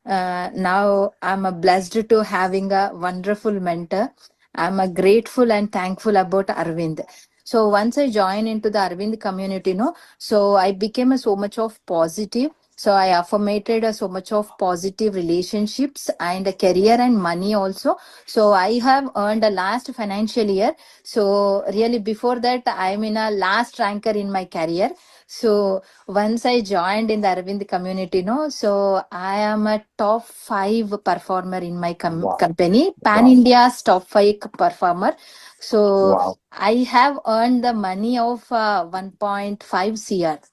Speaker 5: Now I'm blessed to having a wonderful mentor. I'm grateful and thankful about Arvind. So once I joined into the Arvind community, so I became so much of positive. So I affirmated so much of positive relationships and a career and money also. So I have earned a last financial year. So really before that, I'm in a last ranker in my career. So once I joined in the Arvind community, so I am a top 5 performer in my company, Pan India's top 5 performer. So I have earned the money of 1.5 CR.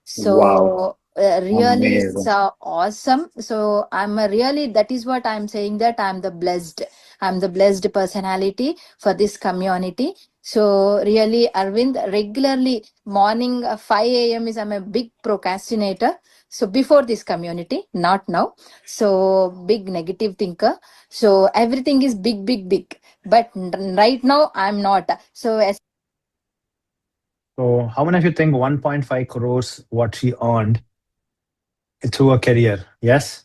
Speaker 5: So really it's awesome. So I'm a really, that is what I'm saying, that I'm the blessed personality for this community. So really Arvind, regularly morning 5 a.m. is, I'm a big procrastinator. So before this community, not now. So big negative thinker. So everything is big. But right now I'm not. So as
Speaker 1: So how many of you think 1.5 crores what she earned through a career? Yes.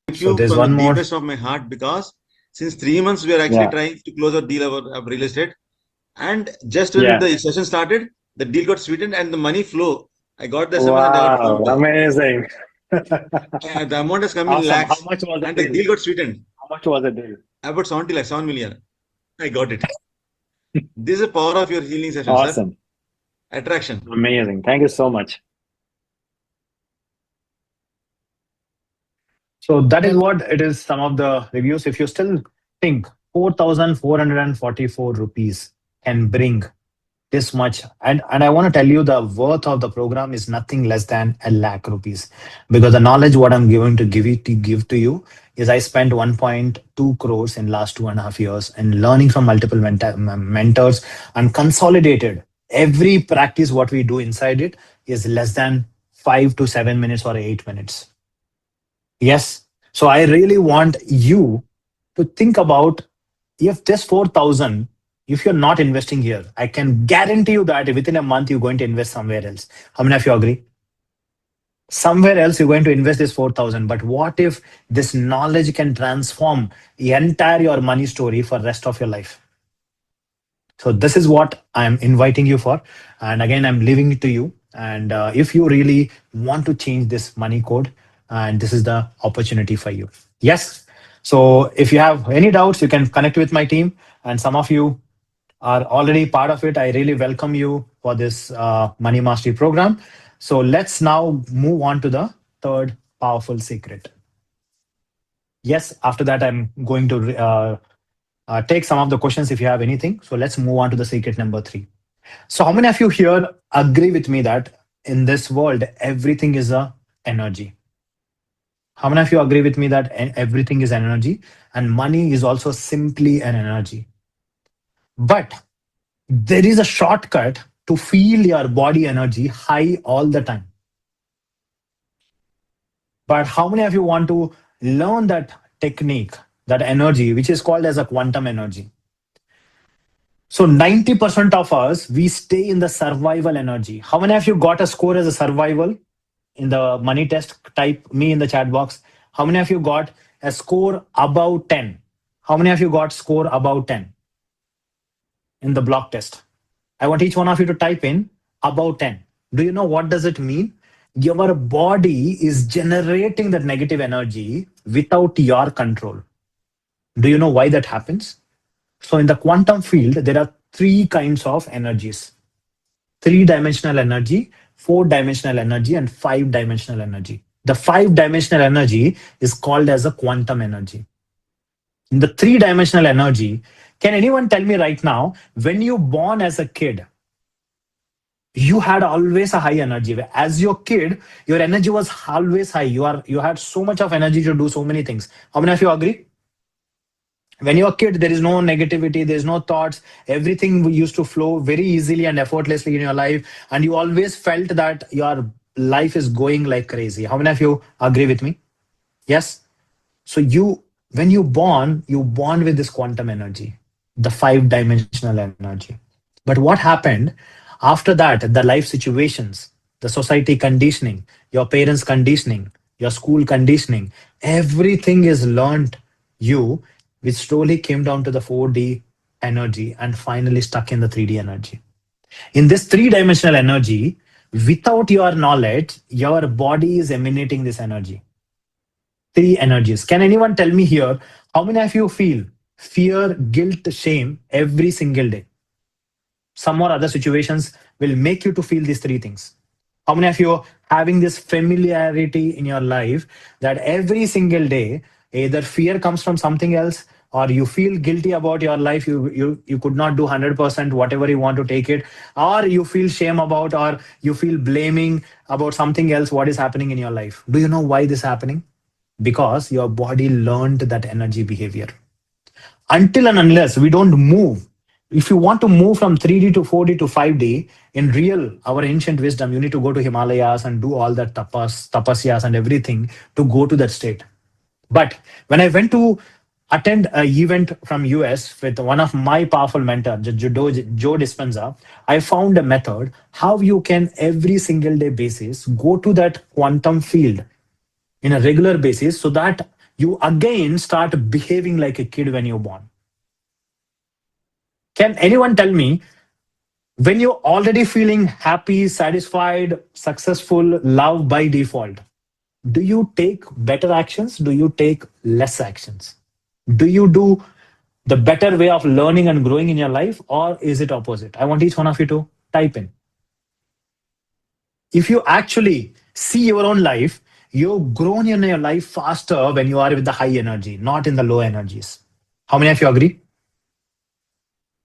Speaker 14: Thank
Speaker 1: So
Speaker 14: you
Speaker 1: there's
Speaker 14: from
Speaker 1: one
Speaker 14: the
Speaker 1: more.
Speaker 14: deepest of my heart, because since 3 months we are actually trying to close a deal of real estate, and just when the session started, the deal got sweetened and the money flow. I got the summons and I got phone call.
Speaker 1: Amazing.
Speaker 14: The amount is coming in
Speaker 1: Awesome.
Speaker 14: lakhs,
Speaker 1: How much was the
Speaker 14: and the
Speaker 1: deal?
Speaker 14: deal got sweetened.
Speaker 1: How much was the deal?
Speaker 14: About 70 lakhs, 7 million. I got it. This is the power of your healing session, sir.
Speaker 1: Awesome.
Speaker 14: Attraction.
Speaker 1: Amazing. Thank you so much. So that is what it is, some of the reviews. If you still think 4,444 rupees can bring this much, and I want to tell you the worth of the program is nothing less than a lakh rupees, because the knowledge what I'm going to give to you is I spent 1.2 crores in last 2.5 years and learning from multiple mentors and consolidated every practice what we do inside it is less than 5 to 7 minutes or 8 minutes. Yes. So I really want you to think about, if this 4,000, if you're not investing here, I can guarantee you that within a month you're going to invest somewhere else. How many of you agree? Somewhere else you're going to invest this 4,000. But what if this knowledge can transform the entire your money story for the rest of your life? So this is what I'm inviting you for. And again, I'm leaving it to you. And if you really want to change this money code, and this is the opportunity for you. Yes. So if you have any doubts, you can connect with my team. And some of you are already part of it. I really welcome you for this Money Mastery program. So let's now move on to the third powerful secret. Yes, after that, I'm going to take some of the questions if you have anything. So let's move on to the secret number 3. So how many of you here agree with me that in this world, everything is a energy? How many of you agree with me that everything is an energy and money is also simply an energy? But there is a shortcut to feel your body energy high all the time. But how many of you want to learn that technique, that energy, which is called as a quantum energy? So 90% of us, we stay in the survival energy. How many of you got a score as a survival in the money test? Type me in the chat box. How many of you got a score above 10? How many of you got score above 10 in the block test? I want each one of you to type in above 10. Do you know what does it mean? Your body is generating that negative energy without your control. Do you know why that happens? So in the quantum field, there are 3 kinds of energies: 3-dimensional energy, 4-dimensional energy, and 5-dimensional energy. The 5-dimensional energy is called as a quantum energy. In the 3-dimensional energy, can anyone tell me right now, when you born as a kid, you had always a high energy? As your kid, your energy was always high. You had so much of energy to do so many things. How many of you agree? When you're a kid, there is no negativity, there's no thoughts. Everything used to flow very easily and effortlessly in your life. And you always felt that your life is going like crazy. How many of you agree with me? Yes. So when you born with this quantum energy, the 5-dimensional energy. But what happened after that? The life situations, the society conditioning, your parents conditioning, your school conditioning, everything is learned you, which slowly came down to the 4D energy and finally stuck in the 3D energy. In this three-dimensional energy, without your knowledge, your body is emanating this energy. Three energies. Can anyone tell me here, how many of you feel fear, guilt, shame every single day? Some or other situations will make you to feel these three things. How many of you are having this familiarity in your life that every single day, either fear comes from something else, or you feel guilty about your life, you could not do 100% whatever you want to take it, or you feel shame about, or you feel blaming about something else, what is happening in your life? Do you know why this is happening? Because your body learned that energy behavior. Until and unless we don't move, if you want to move from 3D to 4D to 5D, in real, our ancient wisdom, you need to go to Himalayas and do all that tapasyas and everything to go to that state. But when I went to attend an event from US with one of my powerful mentors, Joe Dispenza, I found a method how you can every single day basis go to that quantum field in a regular basis so that you again start behaving like a kid when you're born. Can anyone tell me, when you're already feeling happy, satisfied, successful, love by default, do you take better actions? Do you take less actions? Do you do the better way of learning and growing in your life, or is it opposite? I want each one of you to type in. If you actually see your own life, you've grown in your life faster when you are with the high energy, not in the low energies. How many of you agree?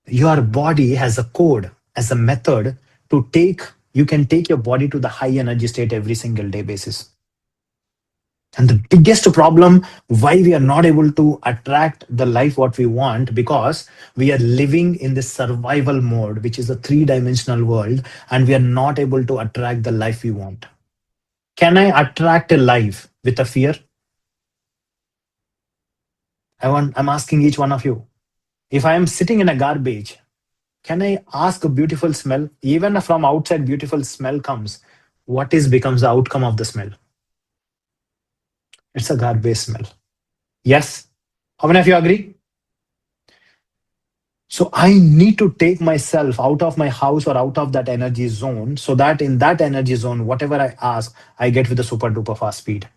Speaker 1: Your body has a code, as a method to take, you can take your body to the high energy state every single day basis. And the biggest problem why we are not able to attract the life what we want, because we are living in this survival mode, which is a three-dimensional world, and we are not able to attract the life we want. Can I attract a life with a fear? I'm asking each one of you. If I am sitting in a garbage, can I ask a beautiful smell? Even from outside, beautiful smell comes. What becomes the outcome of the smell? It's a garbage smell. Yes? How many of you agree? So I need to take myself out of my house or out of that energy zone, so that in that energy zone, whatever I ask, I get with a super duper fast speed.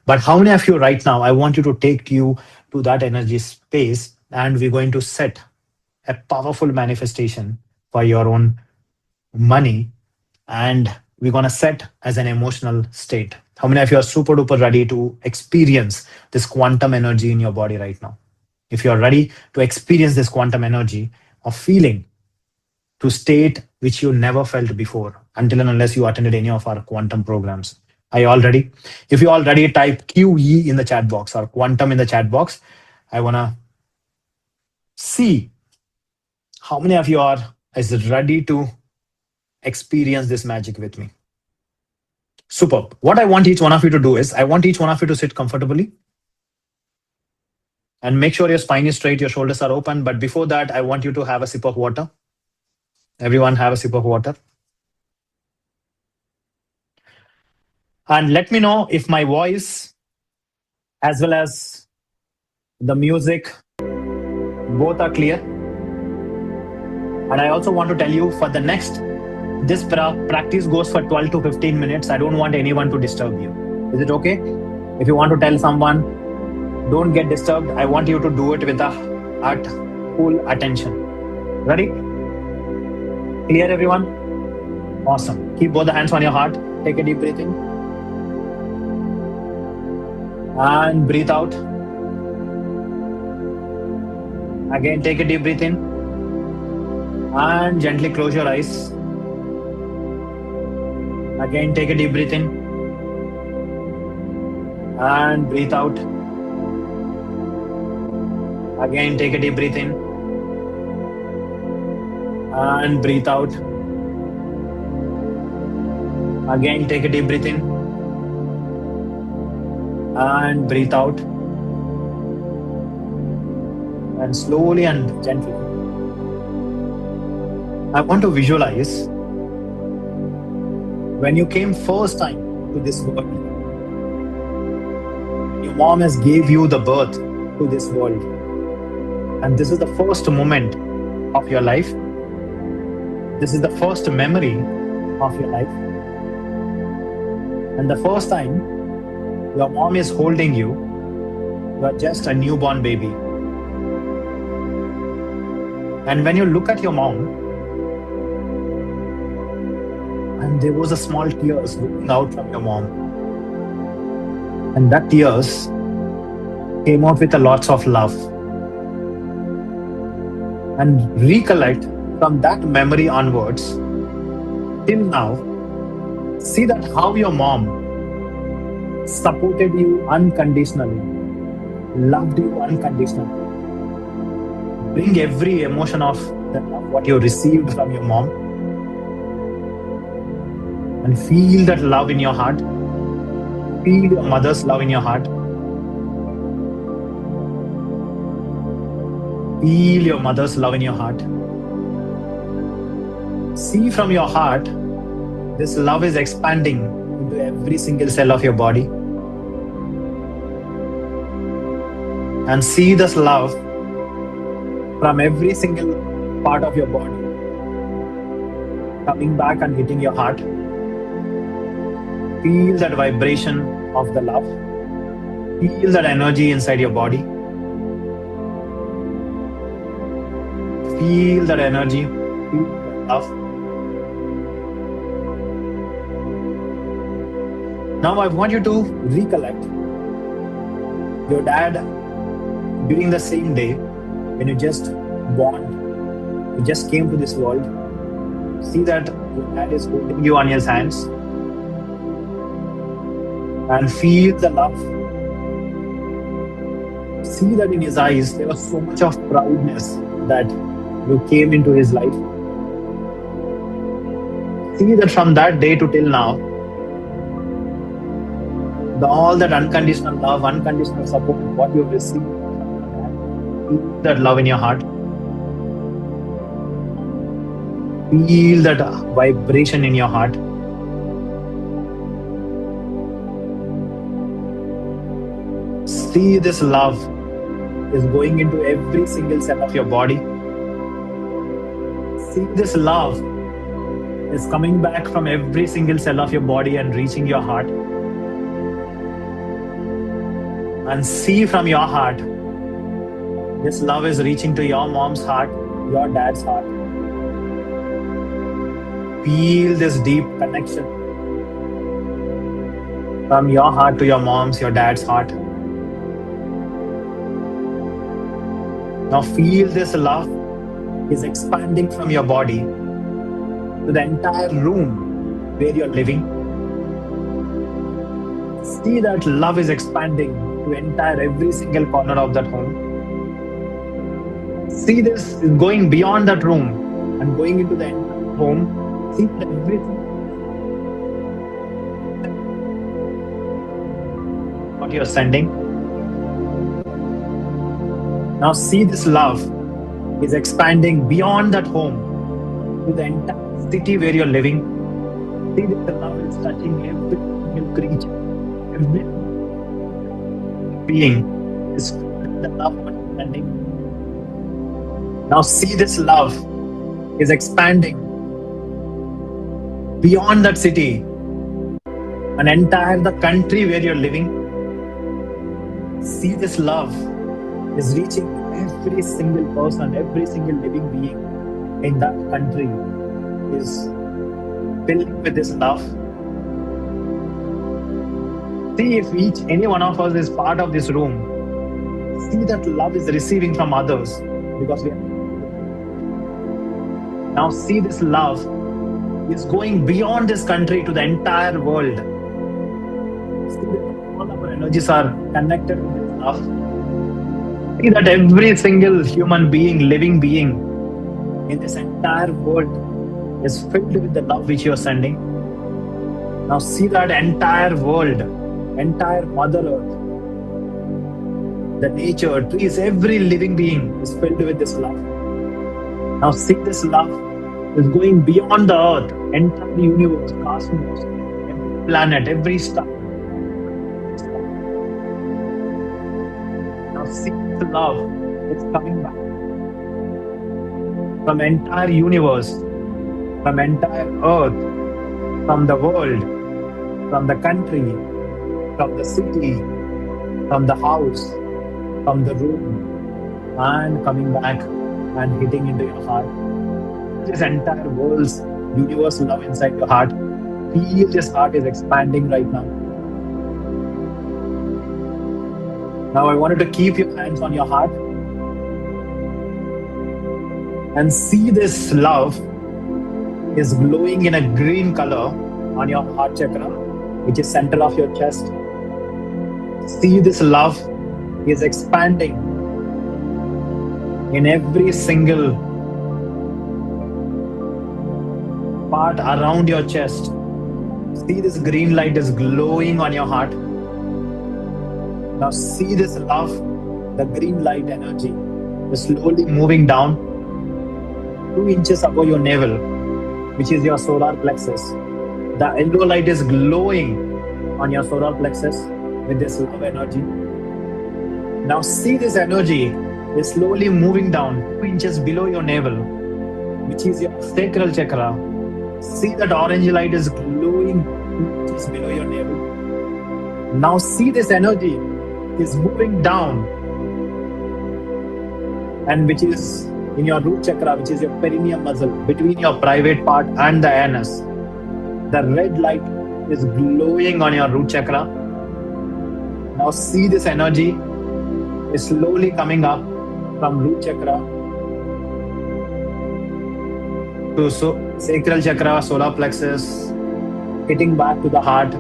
Speaker 1: But how many of you right now, I want you to take you to that energy space, and we're going to set a powerful manifestation for your own money, and we're going to set as an emotional state. How many of you are super duper ready to experience this quantum energy in your body right now? If you're ready to experience this quantum energy of feeling to state which you never felt before, until and unless you attended any of our quantum programs. Are you all ready? If you all ready, type QE in the chat box or quantum in the chat box. I want to see how many of you is ready to experience this magic with me. Superb. What I want each one of you to do is, I want each one of you to sit comfortably and make sure your spine is straight, your shoulders are open. But before that, I want you to have a sip of water. Everyone have a sip of water. And let me know if my voice as well as the music both are clear. And I also want to tell you, for the next, this practice goes for 12 to 15 minutes. I don't want anyone to disturb you. Is it okay? If you want to tell someone, don't get disturbed, I want you to do it with full attention. Ready? Clear, everyone? Awesome. Keep both the hands on your heart. Take a deep breath in. And breathe out. Again, take a deep breath in. And gently close your eyes. Again, take a deep breath in. And breathe out. Again, take a deep breath in. And breathe out. Again, take a deep breath in. And breathe out. And slowly and gently, I want to visualize when you came first time to this world. Your mom has gave you the birth to this world. And this is the first moment of your life. This is the first memory of your life. And the first time your mom is holding you, you are just a newborn baby. And when you look at your mom, and there was a small tears rolling out from your mom, and that tears came out with a lots of love. And recollect from that memory onwards till now, see that how your mom supported you unconditionally, loved you unconditionally. Bring every emotion of the love what you received from your mom and feel that love in your heart. Feel your mother's love in your heart. Feel your mother's love in your heart. See from your heart, this love is expanding into every single cell of your body. And see this love from every single part of your body coming back and hitting your heart. Feel that vibration of the love. Feel that energy inside your body. Feel that energy. Feel that love. Now I want you to recollect your dad during the same day when you just born, you just came to this world. See that your dad is holding you on his hands and feel the love. See that in his eyes there was so much of proudness that you came into his life. See that from that day to till now, all that unconditional love, unconditional support, what you've received, feel that love in your heart. Feel that vibration in your heart. See this love is going into every single cell of your body. See this love is coming back from every single cell of your body and reaching your heart. And see from your heart, this love is reaching to your mom's heart, your dad's heart. Feel this deep connection from your heart to your mom's, your dad's heart. Now feel this love is expanding from your body to the entire room where you're living. See that love is expanding to entire every single corner of that home. See this is going beyond that room and going into the entire home. See that everything what you're sending. Now see this love is expanding beyond that home to the entire city where you're living. See that the love is touching every single creature, every being is the love expanding. Now see this love is expanding beyond that city, an entire the country where you're living. See this love is reaching every single person, every single living being in that country is filled with this love. See if any one of us is part of this room. See that love is receiving from others because we are. Now see this love is going beyond this country to the entire world. See that all our energies are connected with this love. See that every single human being, living being in this entire world is filled with the love which you are sending. Now see that entire world, entire Mother Earth, the nature, trees, every living being is filled with this love. Now see this love is going beyond the earth, entire universe, cosmos, every planet, every star. Now see the love is coming back from entire universe from entire earth, from the world, from the country, from the city, from the house, from the room, and coming back and hitting into your heart. This entire world's universe love inside your heart. Feel this heart is expanding right now. Now I wanted to keep your hands on your heart and see this love is glowing in a green color on your heart chakra, which is center of your chest. See this love is expanding in every single part around your chest. See this green light is glowing on your heart. Now see this love, the green light energy is slowly moving down 2 inches above your navel, which is your solar plexus. The yellow light is glowing on your solar plexus with this love energy. Now see this energy is slowly moving down 2 inches below your navel, which is your sacral chakra. See that orange light is glowing 2 inches below your navel. Now see this energy is moving down, and which is in your root chakra, which is your perineum muscle, between your private part and the anus. The red light is glowing on your root chakra. Now see this energy is slowly coming up from root chakra to sacral chakra, solar plexus, hitting back to the heart.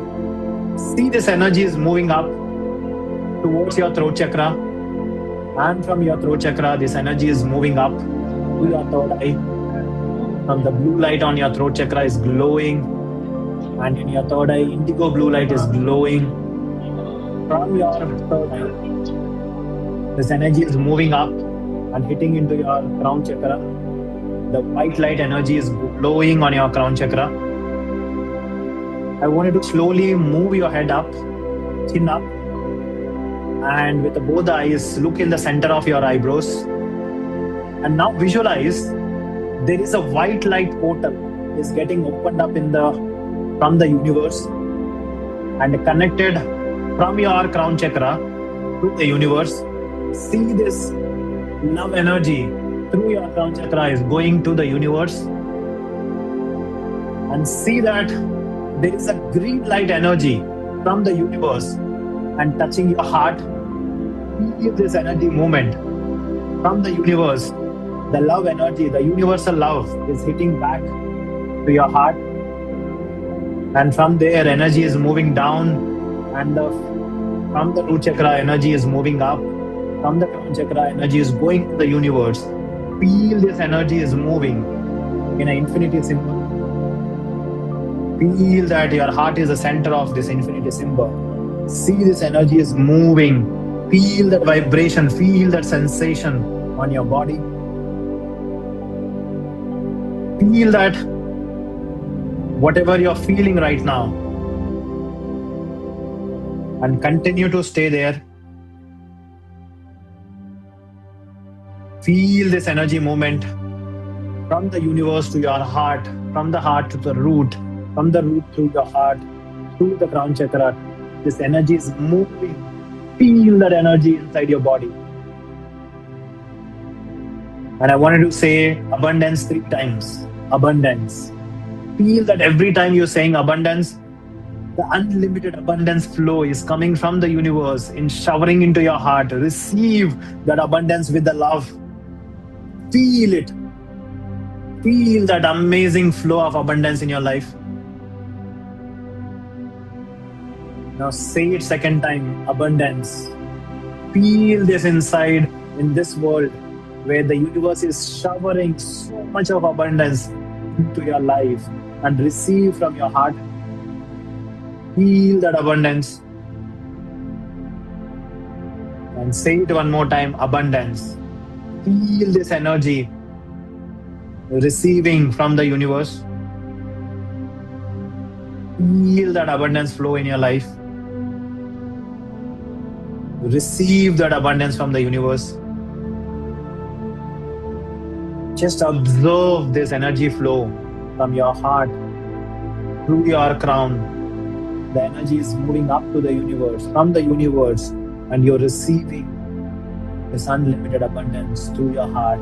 Speaker 1: See this energy is moving up towards your throat chakra, and from your throat chakra this energy is moving up to your third eye. From the blue light on your throat chakra is glowing, and in your third eye indigo blue light is glowing. From your third eye this energy is moving up and hitting into your crown chakra. The white light energy is glowing on your crown chakra. I want you to slowly move your head up, chin up, and with both eyes look in the center of your eyebrows, and now visualize there is a white light portal is getting opened up from the universe and connected from your crown chakra to the universe. See this love energy through your crown chakra is going to the universe, and see that there is a green light energy from the universe and touching your heart. Feel this energy movement from the universe. The love energy, the universal love is hitting back to your heart, and from there energy is moving down, and from the root chakra energy is moving up. From the crown chakra energy is going to the universe. Feel this energy is moving in an infinity symbol. Feel that your heart is the center of this infinity symbol. See this energy is moving. Feel that vibration, feel that sensation on your body. Feel that whatever you're feeling right now, and continue to stay there. Feel this energy movement from the universe to your heart, from the heart to the root, from the root through your heart, through the crown chakra. This energy is moving. Feel that energy inside your body. And I wanted to say abundance 3 times. Abundance. Feel that every time you're saying abundance, the unlimited abundance flow is coming from the universe in showering into your heart. Receive that abundance with the love. Feel it. Feel that amazing flow of abundance in your life. Now say it 2nd time, abundance. Feel this inside in this world where the universe is showering so much of abundance into your life, and receive from your heart. Feel that abundance. And say it one more time, abundance. Feel this energy receiving from the universe. Feel that abundance flow in your life. Receive that abundance from the universe. Just observe this energy flow from your heart through your crown. The energy is moving up to the universe, from the universe, and you're receiving this unlimited abundance through your heart.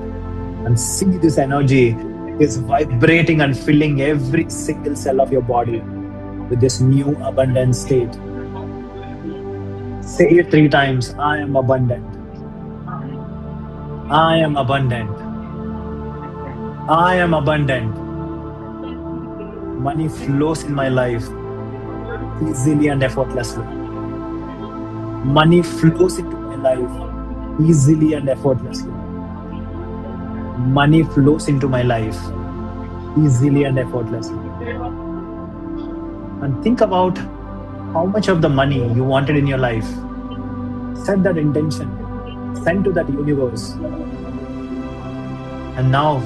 Speaker 1: And see this energy is vibrating and filling every single cell of your body with this new abundant state. Say it 3 times. I am abundant. I am abundant. I am abundant. Money flows in my life easily and effortlessly. Money flows into my life easily and effortlessly. Money flows into my life easily and effortlessly. And think about how much of the money you wanted in your life. Set that intention. Send to that universe. And now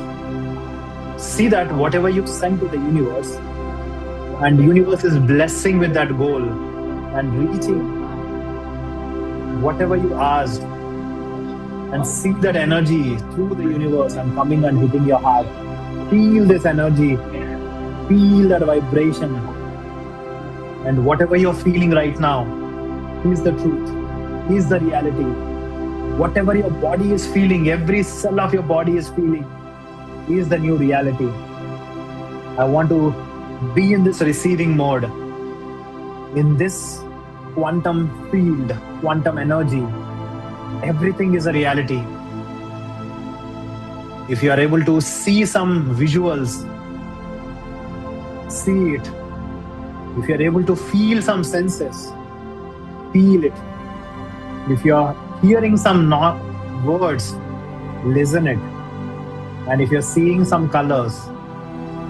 Speaker 1: see that whatever you send to the universe, and the universe is blessing with that goal and reaching whatever you asked, and see that energy through the universe and coming and hitting your heart. Feel this energy, feel that vibration, and whatever you're feeling right now is the truth, is the reality. Whatever your body is feeling, every cell of your body is feeling, is the new reality. I want to be in this receiving mode, in this quantum field, quantum energy. Everything is a reality. If you are able to see some visuals, see it. If you are able to feel some senses, feel it. If you are hearing some words, listen it. And if you're seeing some colors,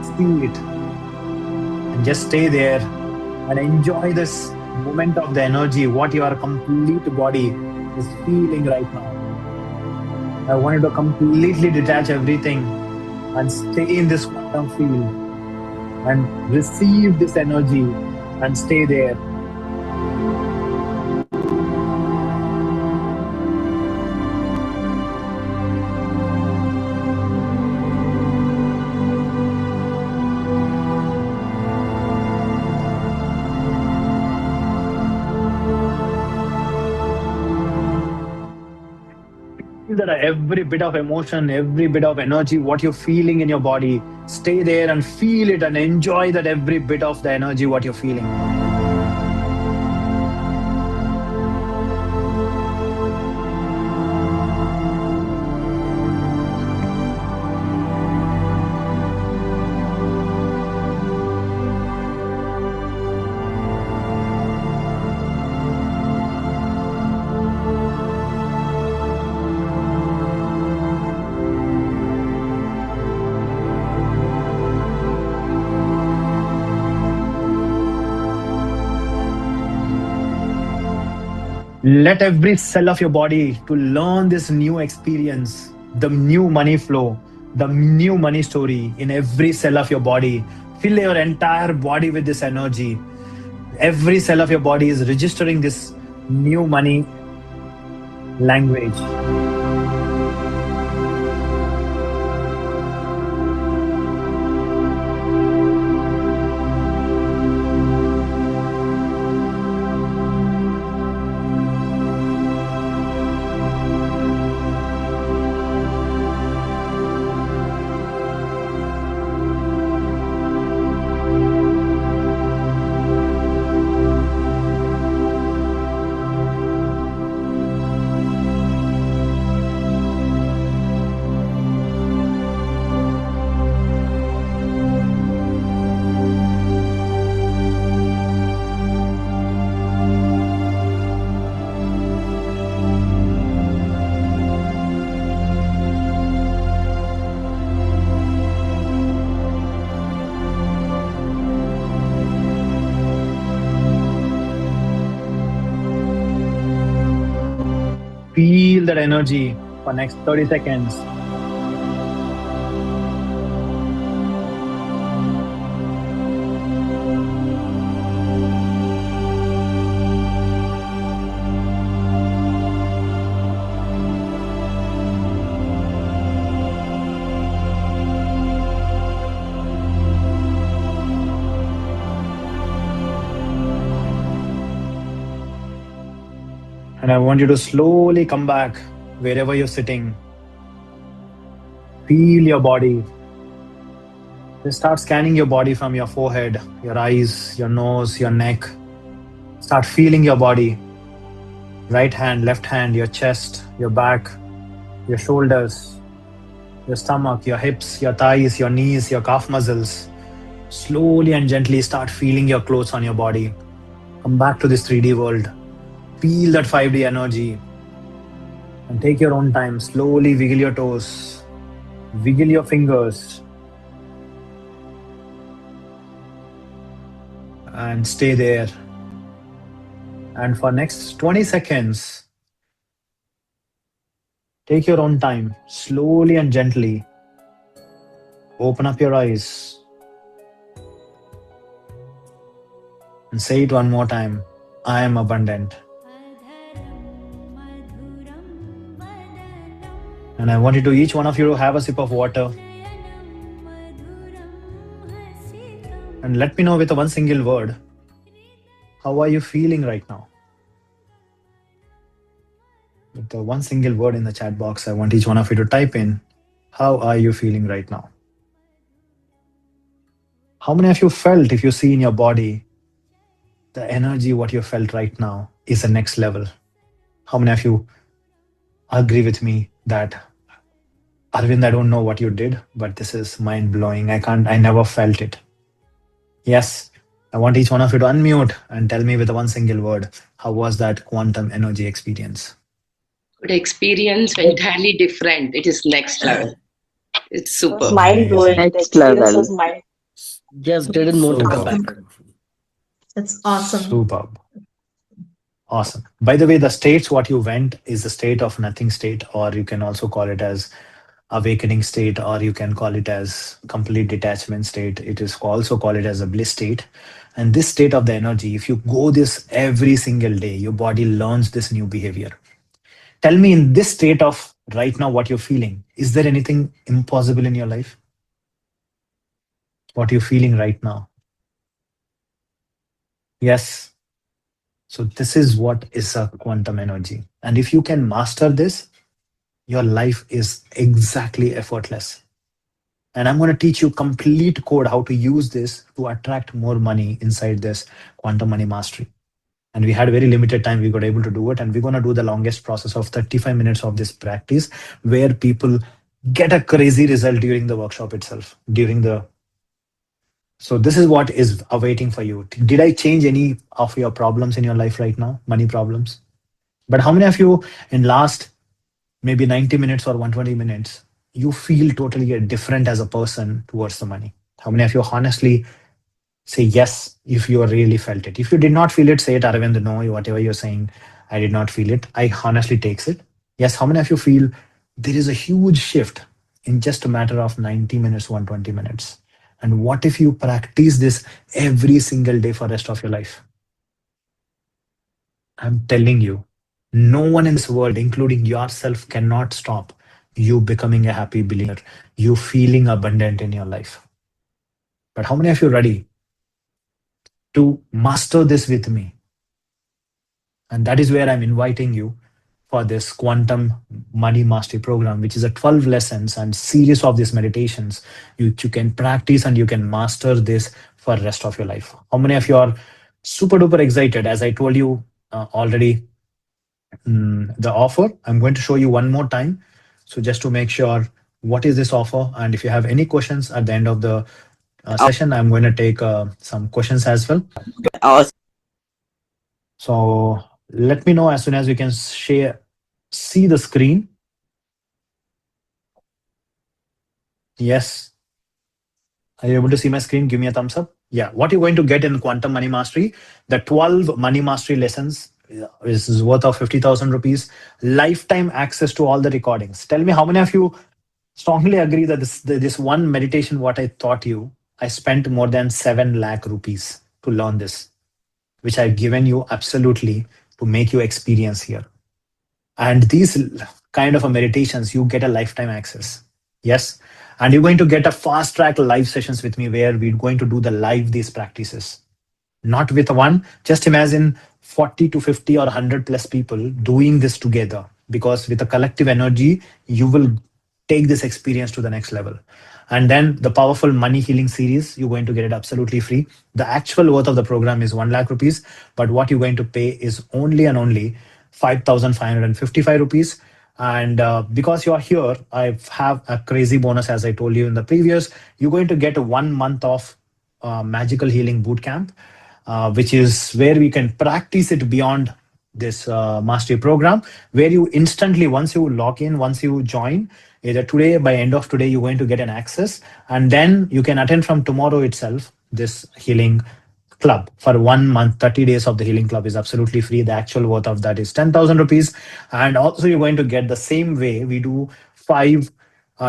Speaker 1: see it. And just stay there and enjoy this moment of the energy, what your complete body is feeling right now. I want you to completely detach everything and stay in this quantum field and receive this energy and stay there. That every bit of emotion, every bit of energy, what you're feeling in your body, stay there and feel it and enjoy that every bit of the energy, what you're feeling. Let every cell of your body to learn this new experience, the new money flow, the new money story in every cell of your body. Fill your entire body with this energy. Every cell of your body is registering this new money language. Feel that energy for next 30 seconds. And I want you to slowly come back wherever you're sitting. Feel your body. Just start scanning your body from your forehead, your eyes, your nose, your neck. Start feeling your body. Right hand, left hand, your chest, your back, your shoulders, your stomach, your hips, your thighs, your knees, your calf muscles. Slowly and gently start feeling your clothes on your body. Come back to this 3D world. Feel that 5D energy. And take your own time. Slowly wiggle your toes. Wiggle your fingers. And stay there. And for next 20 seconds, take your own time. Slowly and gently open up your eyes. And say it one more time. I am abundant. And I want you to, each one of you, to have a sip of water. And let me know with one single word. How are you feeling right now? With the one single word in the chat box, I want each one of you to type in, how are you feeling right now? How many of you felt, if you see in your body, the energy, what you felt right now is the next level? How many of you agree with me that, Arvind, I don't know what you did, but this is mind blowing. I never felt it. Yes. I want each one of you to unmute and tell me with one single word, how was that quantum energy experience?
Speaker 15: Good experience, entirely different. It is next level. It's super.
Speaker 12: Mind blowing. Next level.
Speaker 16: Just didn't want to come back.
Speaker 6: That's awesome.
Speaker 1: Superb. Awesome. By the way, the states what you went is the state of nothing state, or you can also call it as awakening state, or you can call it as complete detachment state. It is also called it as a bliss state. And this state of the energy, if you go this every single day, your body learns this new behavior. Tell me, in this state of right now, what you're feeling, is there anything impossible in your life? What you're feeling right now? Yes. So this is what is a quantum energy. And if you can master this, your life is exactly effortless. And I'm going to teach you complete code how to use this to attract more money inside this quantum money mastery. And we had very limited time. We got able to do it. And we're going to do the longest process of 35 minutes of this practice, where people get a crazy result during the workshop itself, So this is what is awaiting for you. Did I change any of your problems in your life right now? Money problems? But how many of you in last maybe 90 minutes or 120 minutes, you feel totally different as a person towards the money? How many of you honestly say yes if you really felt it? If you did not feel it, say it, Arvind, no, whatever you're saying, I did not feel it. I honestly takes it. Yes, how many of you feel there is a huge shift in just a matter of 90 minutes, 120 minutes? And what if you practice this every single day for the rest of your life? I'm telling you, no one in this world, including yourself, cannot stop you becoming a happy billionaire, you feeling abundant in your life. But how many of you are ready to master this with me? And that is where I'm inviting you for this Quantum Money Mastery Program, which is a 12 lessons and series of these meditations you can practice and you can master this for the rest of your life. How many of you are super duper excited? As I told you already, the offer, I'm going to show you one more time. So just to make sure what is this offer, and if you have any questions at the end of the session, I'm going to take some questions as well. So let me know as soon as you can see the screen. Yes. Are you able to see my screen? Give me a thumbs up. Yeah. What you're going to get in Quantum Money Mastery, the 12 money mastery lessons is worth of 50,000 rupees, lifetime access to all the recordings. Tell me how many of you strongly agree that this one meditation, what I taught you, I spent more than 7 lakh rupees to learn this, which I've given you absolutely to make you experience here. And these kind of meditations, you get a lifetime access. Yes. And you're going to get a fast track live sessions with me where we're going to do the live these practices. not with one. Just imagine 40 to 50 or 100 plus people doing this together, because with a collective energy, you will take this experience to the next level. And then the powerful money healing series, you're going to get it absolutely free. The actual worth of the program is 1 lakh rupees, but what you're going to pay is only and only 5,555 rupees. And because you're here, I have a crazy bonus, as I told you in the previous. You're going to get a 1 month of magical healing boot camp, which is where we can practice it beyond this mastery program, where you instantly, once you log in, once you join, either today, by end of today, you're going to get an access, and then you can attend from tomorrow itself this healing club for 1 month. 30 days of the healing club is absolutely free. The actual worth of that is 10,000 rupees. And also you're going to get the same way we do 5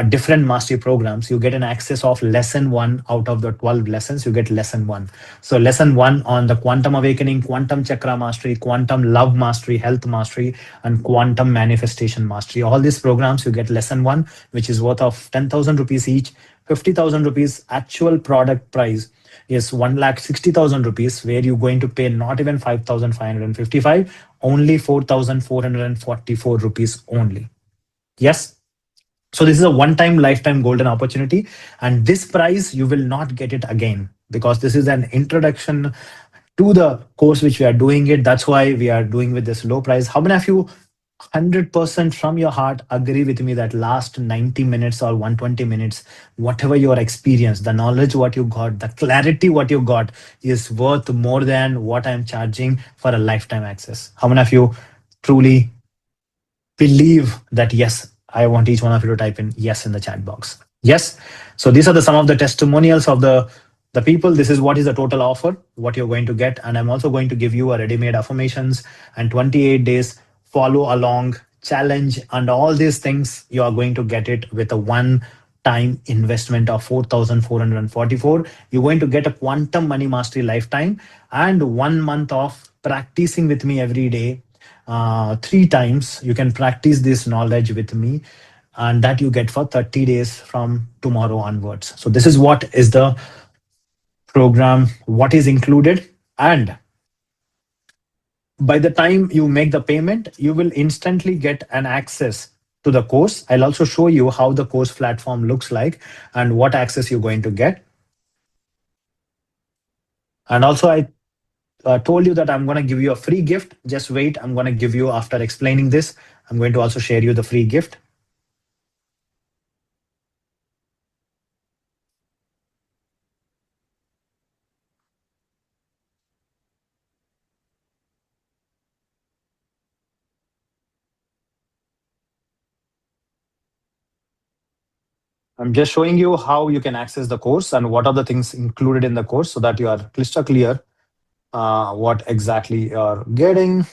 Speaker 1: different mastery programs. You get an access of lesson 1 out of the 12 lessons. You get lesson 1. So lesson 1 on the quantum awakening, quantum chakra mastery, quantum love mastery, health mastery, and quantum manifestation mastery. All these programs, you get lesson 1, which is worth of 10,000 rupees each. 50,000 rupees actual product price is 1,60,000 rupees, where you're going to pay not even 5,555, only 4,444 rupees only. Yes. So this is a one-time lifetime golden opportunity, and this price you will not get it again, because this is an introduction to the course which we are doing it. That's why we are doing with this low price. How many of you 100% from your heart agree with me that last 90 minutes or 120 minutes, whatever your experience, the knowledge what you got, the clarity what you got is worth more than what I'm charging for a lifetime access? How many of you truly believe that? Yes, I want each one of you to type in yes in the chat box. Yes. So these are some of the testimonials of the people. This is what is the total offer, what you're going to get. And I'm also going to give you a ready-made affirmations and 28 days follow along challenge, and all these things. You are going to get it with a one-time investment of 4,444. You're going to get a quantum money mastery lifetime and 1 month of practicing with me every day. 3 times you can practice this knowledge with me, and that you get for 30 days from tomorrow onwards. So this is what is the program, what is included. And by the time you make the payment, you will instantly get an access to the course. I'll also show you how the course platform looks like and what access you're going to get. And also I told you that I'm going to give you a free gift. Just wait, I'm going to give you, after explaining this, I'm going to also share you the free gift. I'm just showing you how you can access the course and what are the things included in the course, so that you are crystal clear what exactly you are getting.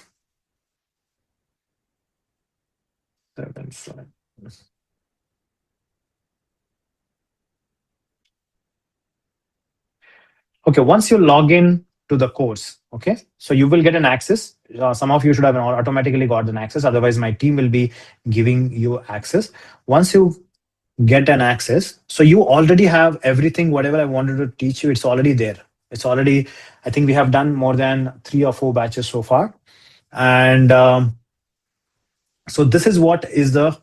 Speaker 1: 7. Okay, once you log in to the course, okay, so you will get an access. Some of you should have automatically got an access. Otherwise, my team will be giving you access. Once you get an access, so you already have everything, whatever I wanted to teach you, it's already there. It's already, I think we have done more than 3 or 4 batches so far. And so this is what is the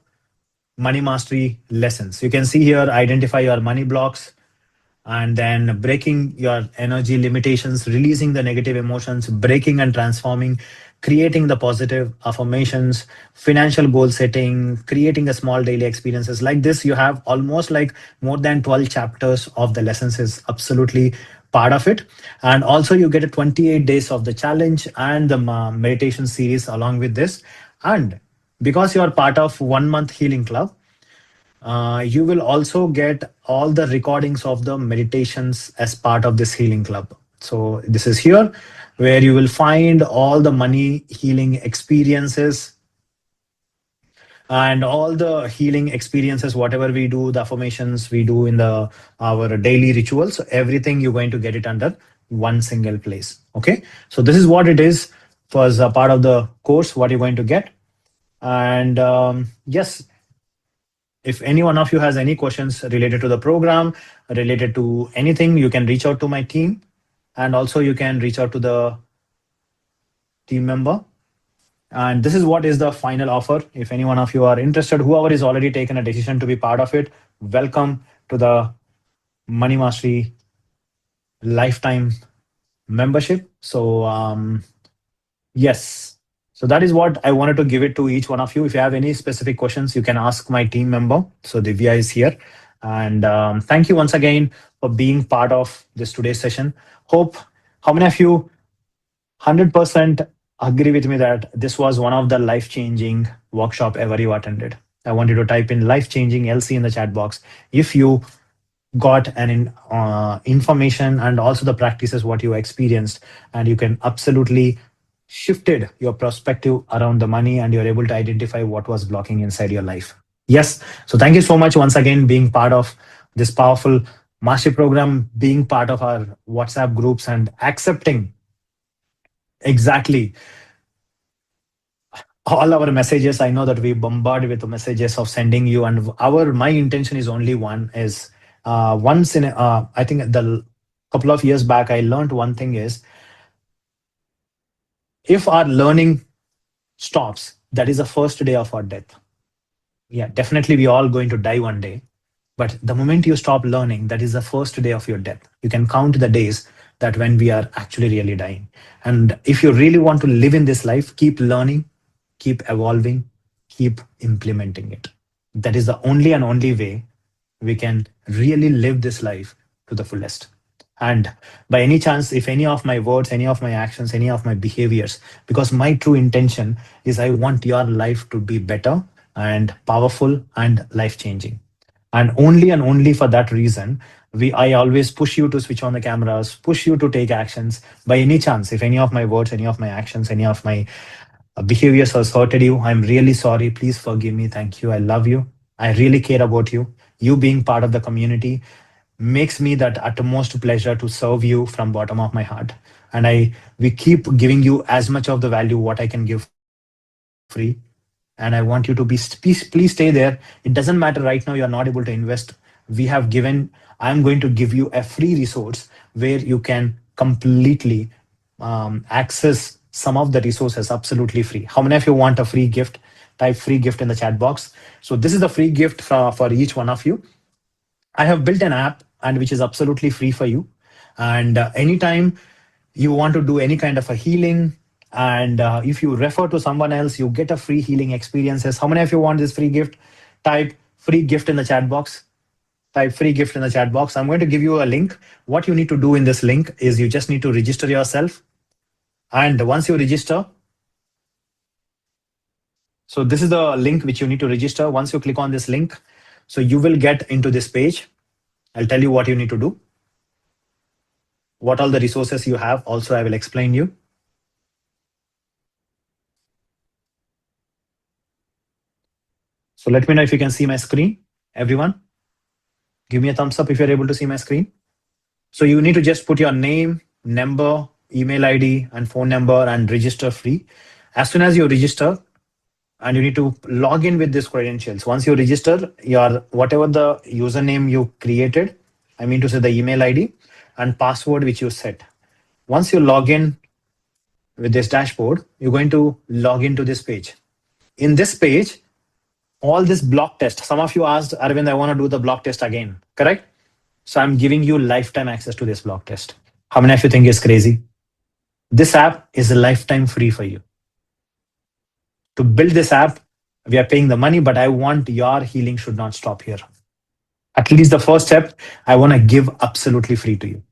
Speaker 1: money mastery lessons. You can see here, identify your money blocks, and then breaking your energy limitations, releasing the negative emotions, breaking and transforming, creating the positive affirmations, financial goal setting, creating a small daily experiences. Like this, you have almost like more than 12 chapters of the lessons is absolutely part of it. And also you get a 28 days of the challenge and the meditation series along with this. And because you are part of 1 month healing club, you will also get all the recordings of the meditations as part of this healing club. So this is here where you will find all the money healing experiences and all the healing experiences, whatever we do, the affirmations we do in our daily rituals. So everything you're going to get it under one single place. Okay. So this is what it is for a part of the course, what you're going to get. And yes, if any one of you has any questions related to the program, related to anything, you can reach out to my team. and also you can reach out to the team member. And this is what is the final offer. If any one of you are interested, whoever is already taken a decision to be part of it, welcome to the Money Mastery lifetime membership. So yes, so that is what I wanted to give it to each one of you. If you have any specific questions, you can ask my team member. So Divya is here. And thank you once again for being part of this today's session. Hope, how many of you 100% agree with me that this was one of the life-changing workshop ever you attended? I want you to type in life-changing LC in the chat box if you got an information and also the practices what you experienced, and you can absolutely shifted your perspective around the money and you're able to identify what was blocking inside your life. Yes. So thank you so much once again being part of this powerful mastery program, being part of our WhatsApp groups and accepting exactly all our messages. I know that we bombard with the messages of sending you, and my intention is only one is once in I think the couple of years back I learned one thing is, if our learning stops, that is the first day of our death. Yeah, definitely we all going to die one day, but the moment you stop learning, that is the first day of your death. You can count the days that when we are actually really dying. And if you really want to live in this life, keep learning, keep evolving, keep implementing it. That is the only and only way we can really live this life to the fullest. And by any chance, if any of my words, any of my actions, any of my behaviors, because my true intention is I want your life to be better and powerful and life-changing. And only for that reason, I always push you to switch on the cameras, push you to take actions. By any chance, if any of my words, any of my actions, any of my behaviors has hurted you, I'm really sorry. Please forgive me. Thank you. I love you. I really care about you. You being part of the community makes me that utmost pleasure to serve you from bottom of my heart. And we keep giving you as much of the value what I can give free. And I want you to please stay there. It doesn't matter right now you're not able to invest. I'm going to give you a free resource where you can completely access some of the resources absolutely free. How many of you want a free gift? Type free gift in the chat box. So this is the free gift for each one of you. I have built an app and which is absolutely free for you. And anytime you want to do any kind of a healing, and if you refer to someone else, you get a free healing experiences. How many of you want this free gift? Type free gift in the chat box. Type free gift in the chat box. I'm going to give you a link. What you need to do in this link is you just need to register yourself. And once you register, so this is the link which you need to register. Once you click on this link, so you will get into this page. I'll tell you what you need to do. What all the resources you have, also I will explain you. So let me know if you can see my screen, everyone. Give me a thumbs up if you're able to see my screen. So you need to just put your name, number, email ID, and phone number and register free. As soon as you register, and you need to log in with these credentials. Once you register, whatever the username you created, I mean to say the email ID and password which you set. Once you log in with this dashboard, you're going to log into this page. In this page, all this block test. Some of you asked, Arvind, I want to do the block test again, correct? So I'm giving you lifetime access to this block test. How many of you think it's crazy? This app is a lifetime free for you. To build this app, we are paying the money, but I want your healing should not stop here. At least the first step, I want to give absolutely free to you.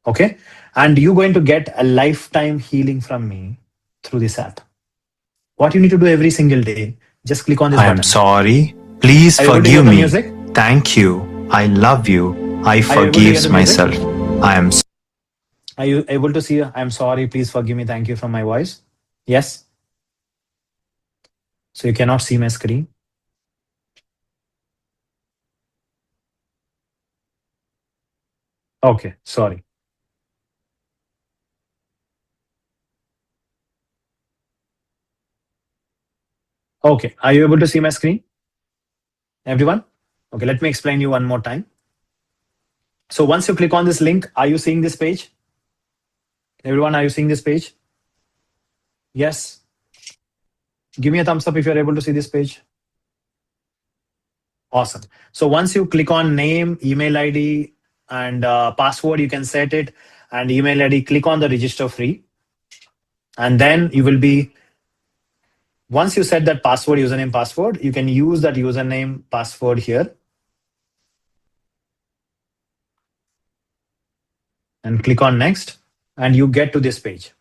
Speaker 1: Okay? And you're going to get a lifetime healing from me through this app. What you need to do every single day, just click on this button.
Speaker 2: I am sorry. Please forgive me.
Speaker 1: Music?
Speaker 2: Thank you. I love you. I forgive myself.
Speaker 1: Are you able to see? I'm sorry. Please forgive me. Thank you from my voice. Yes? So you cannot see my screen. Okay, sorry. Okay, are you able to see my screen? Everyone? Okay, let me explain you one more time. So once you click on this link, are you seeing this page? Everyone, are you seeing this page? Yes. Give me a thumbs up if you're able to see this page. Awesome. So once you click on name, email ID, and password, you can set it, and email ID, click on the register free. And then you will be, once you set that password, username, password, you can use that username, password here. And click on next, and you get to this page.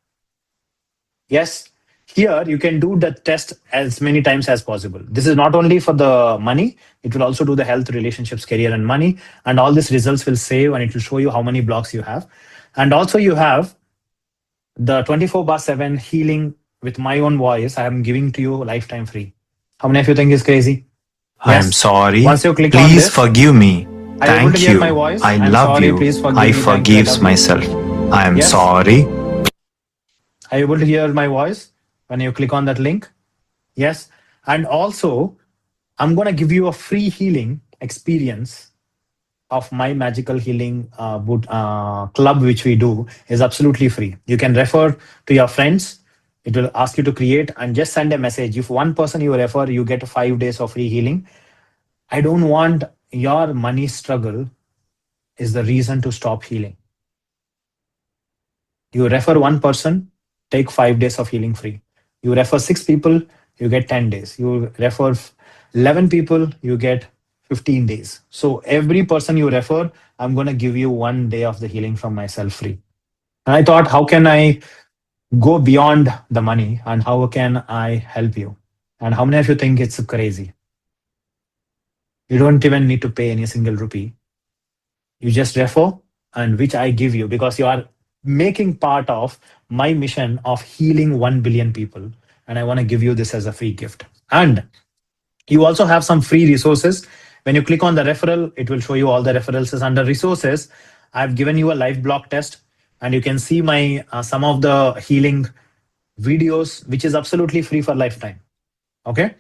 Speaker 1: Yes. Here, you can do the test as many times as possible. This is not only for the money, it will also do the health, relationships, career, and money. And all these results will save, and it will show you how many blocks you have. And also you have the 24/7 healing with my own voice. I am giving to you lifetime free. How many of you think is crazy?
Speaker 2: I am sorry.
Speaker 1: Once you click on
Speaker 2: Please
Speaker 1: this,
Speaker 2: forgive me.
Speaker 1: are you able to
Speaker 2: Thank
Speaker 1: hear
Speaker 2: you.
Speaker 1: my voice?
Speaker 2: I
Speaker 1: I'm
Speaker 2: love
Speaker 1: sorry,
Speaker 2: you.
Speaker 1: please forgive
Speaker 2: I
Speaker 1: me. Thank you, I
Speaker 2: forgives
Speaker 1: love you.
Speaker 2: myself. I am
Speaker 1: Yes?
Speaker 2: sorry.
Speaker 1: Are you able to hear my voice when you click on that link? Yes. And also, I'm going to give you a free healing experience of my magical healing club, which we do is absolutely free. You can refer to your friends. It will ask you to create and just send a message. If one person you refer, you get 5 days of free healing. I don't want your money struggle is the reason to stop healing. You refer one person, take 5 days of healing free. You refer 6 people, you get 10 days. You refer 11 people, you get 15 days. So every person you refer, I'm going to give you 1 day of the healing from myself free. And I thought, how can I go beyond the money and how can I help you? And how many of you think it's crazy? You don't even need to pay any single rupee. You just refer, and which I give you because you are making part of my mission of healing 1 billion people. And I want to give you this as a free gift. And you also have some free resources. When you click on the referral, it will show you all the referrals. Under resources, I've given you a live blog test, and you can see my some of the healing videos, which is absolutely free for lifetime. Okay.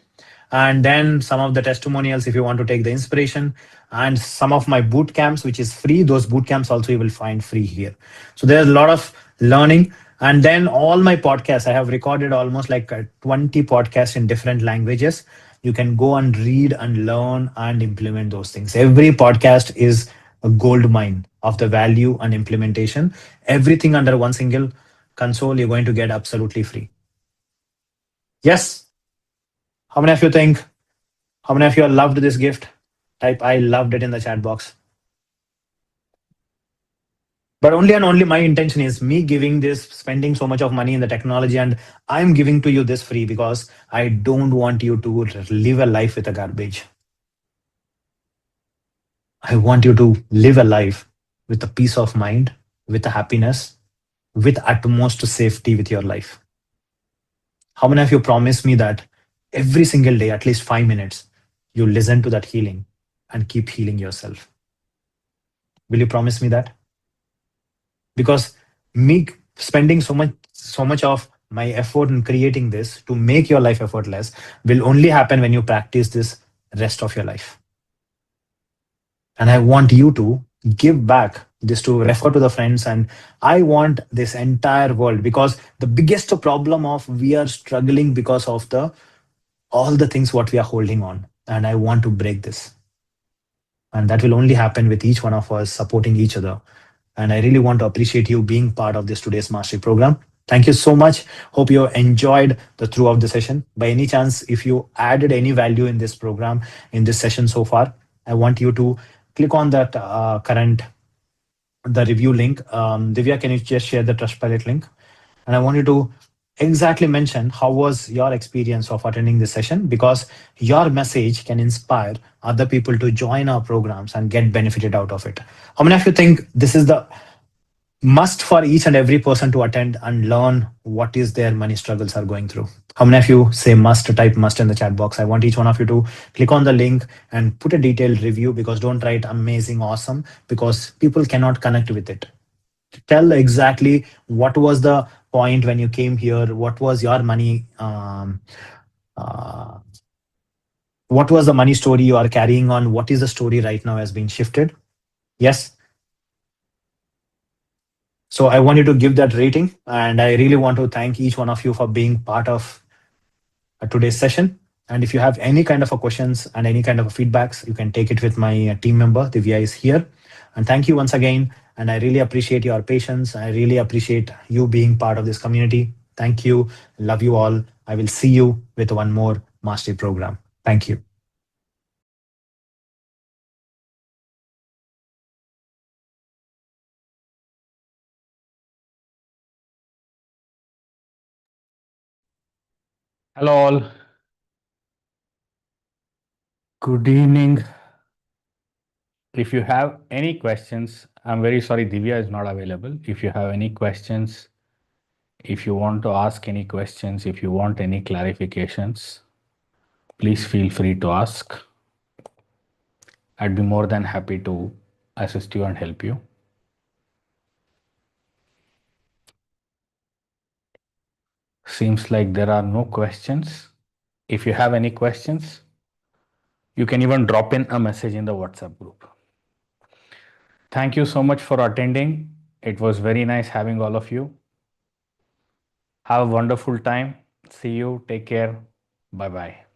Speaker 1: And then some of the testimonials if you want to take the inspiration, and some of my boot camps, which is free. Those boot camps also you will find free here. So there's a lot of learning. And then all my podcasts, I have recorded almost like 20 podcasts in different languages. You can go and read and learn and implement those things. Every podcast is a gold mine of the value and implementation. Everything under one single console, you're going to get absolutely free. Yes. How many of you think? How many of you loved this gift? Type I loved it in the chat box. But only and only my intention is me giving this, spending so much of money in the technology, and I'm giving to you this free because I don't want you to live a life with a garbage. I want you to live a life with a peace of mind, with a happiness, with utmost safety with your life. How many of you promise me that every single day, at least 5 minutes, you listen to that healing and keep healing yourself? Will you promise me that? Because me spending so much of my effort in creating this to make your life effortless will only happen when you practice this rest of your life. And I want you to give back this, to refer to the friends, and I want this entire world, because the biggest problem of we are struggling because of all the things what we are holding on, and I want to break this. And that will only happen with each one of us supporting each other. And I really want to appreciate you being part of this today's mastery program. Thank you so much. Hope you enjoyed throughout the session. By any chance, if you added any value in this program, in this session so far, I want you to click on that the review link. Divya, can you just share the Trustpilot link? And I want you to exactly mention how was your experience of attending this session, because your message can inspire other people to join our programs and get benefited out of it. How many of you think this is the must for each and every person to attend and learn what is their money struggles are going through? How many of you say must? Type must in the chat box. I want each one of you to click on the link and put a detailed review, because don't write amazing, awesome, because people cannot connect with it. Tell exactly what was the point when you came here, what was your money, what was the money story you are carrying on, what is the story right now has been shifted. Yes. So I want you to give that rating, and I really want to thank each one of you for being part of today's session. And if you have any kind of a questions and any kind of feedbacks, you can take it with my team member. Divya is here. And thank you once again. And I really appreciate your patience. I really appreciate you being part of this community. Thank you. Love you all. I will see you with one more mastery program. Thank you.
Speaker 17: Hello all. Good evening. If you have any questions, I'm very sorry Divya is not available. If you have any questions, if you want to ask any questions, if you want any clarifications, please feel free to ask. I'd be more than happy to assist you and help you. Seems like there are no questions. If you have any questions, you can even drop in a message in the WhatsApp group. Thank you so much for attending. It was very nice having all of you. Have a wonderful time. See you. Take care. Bye-bye.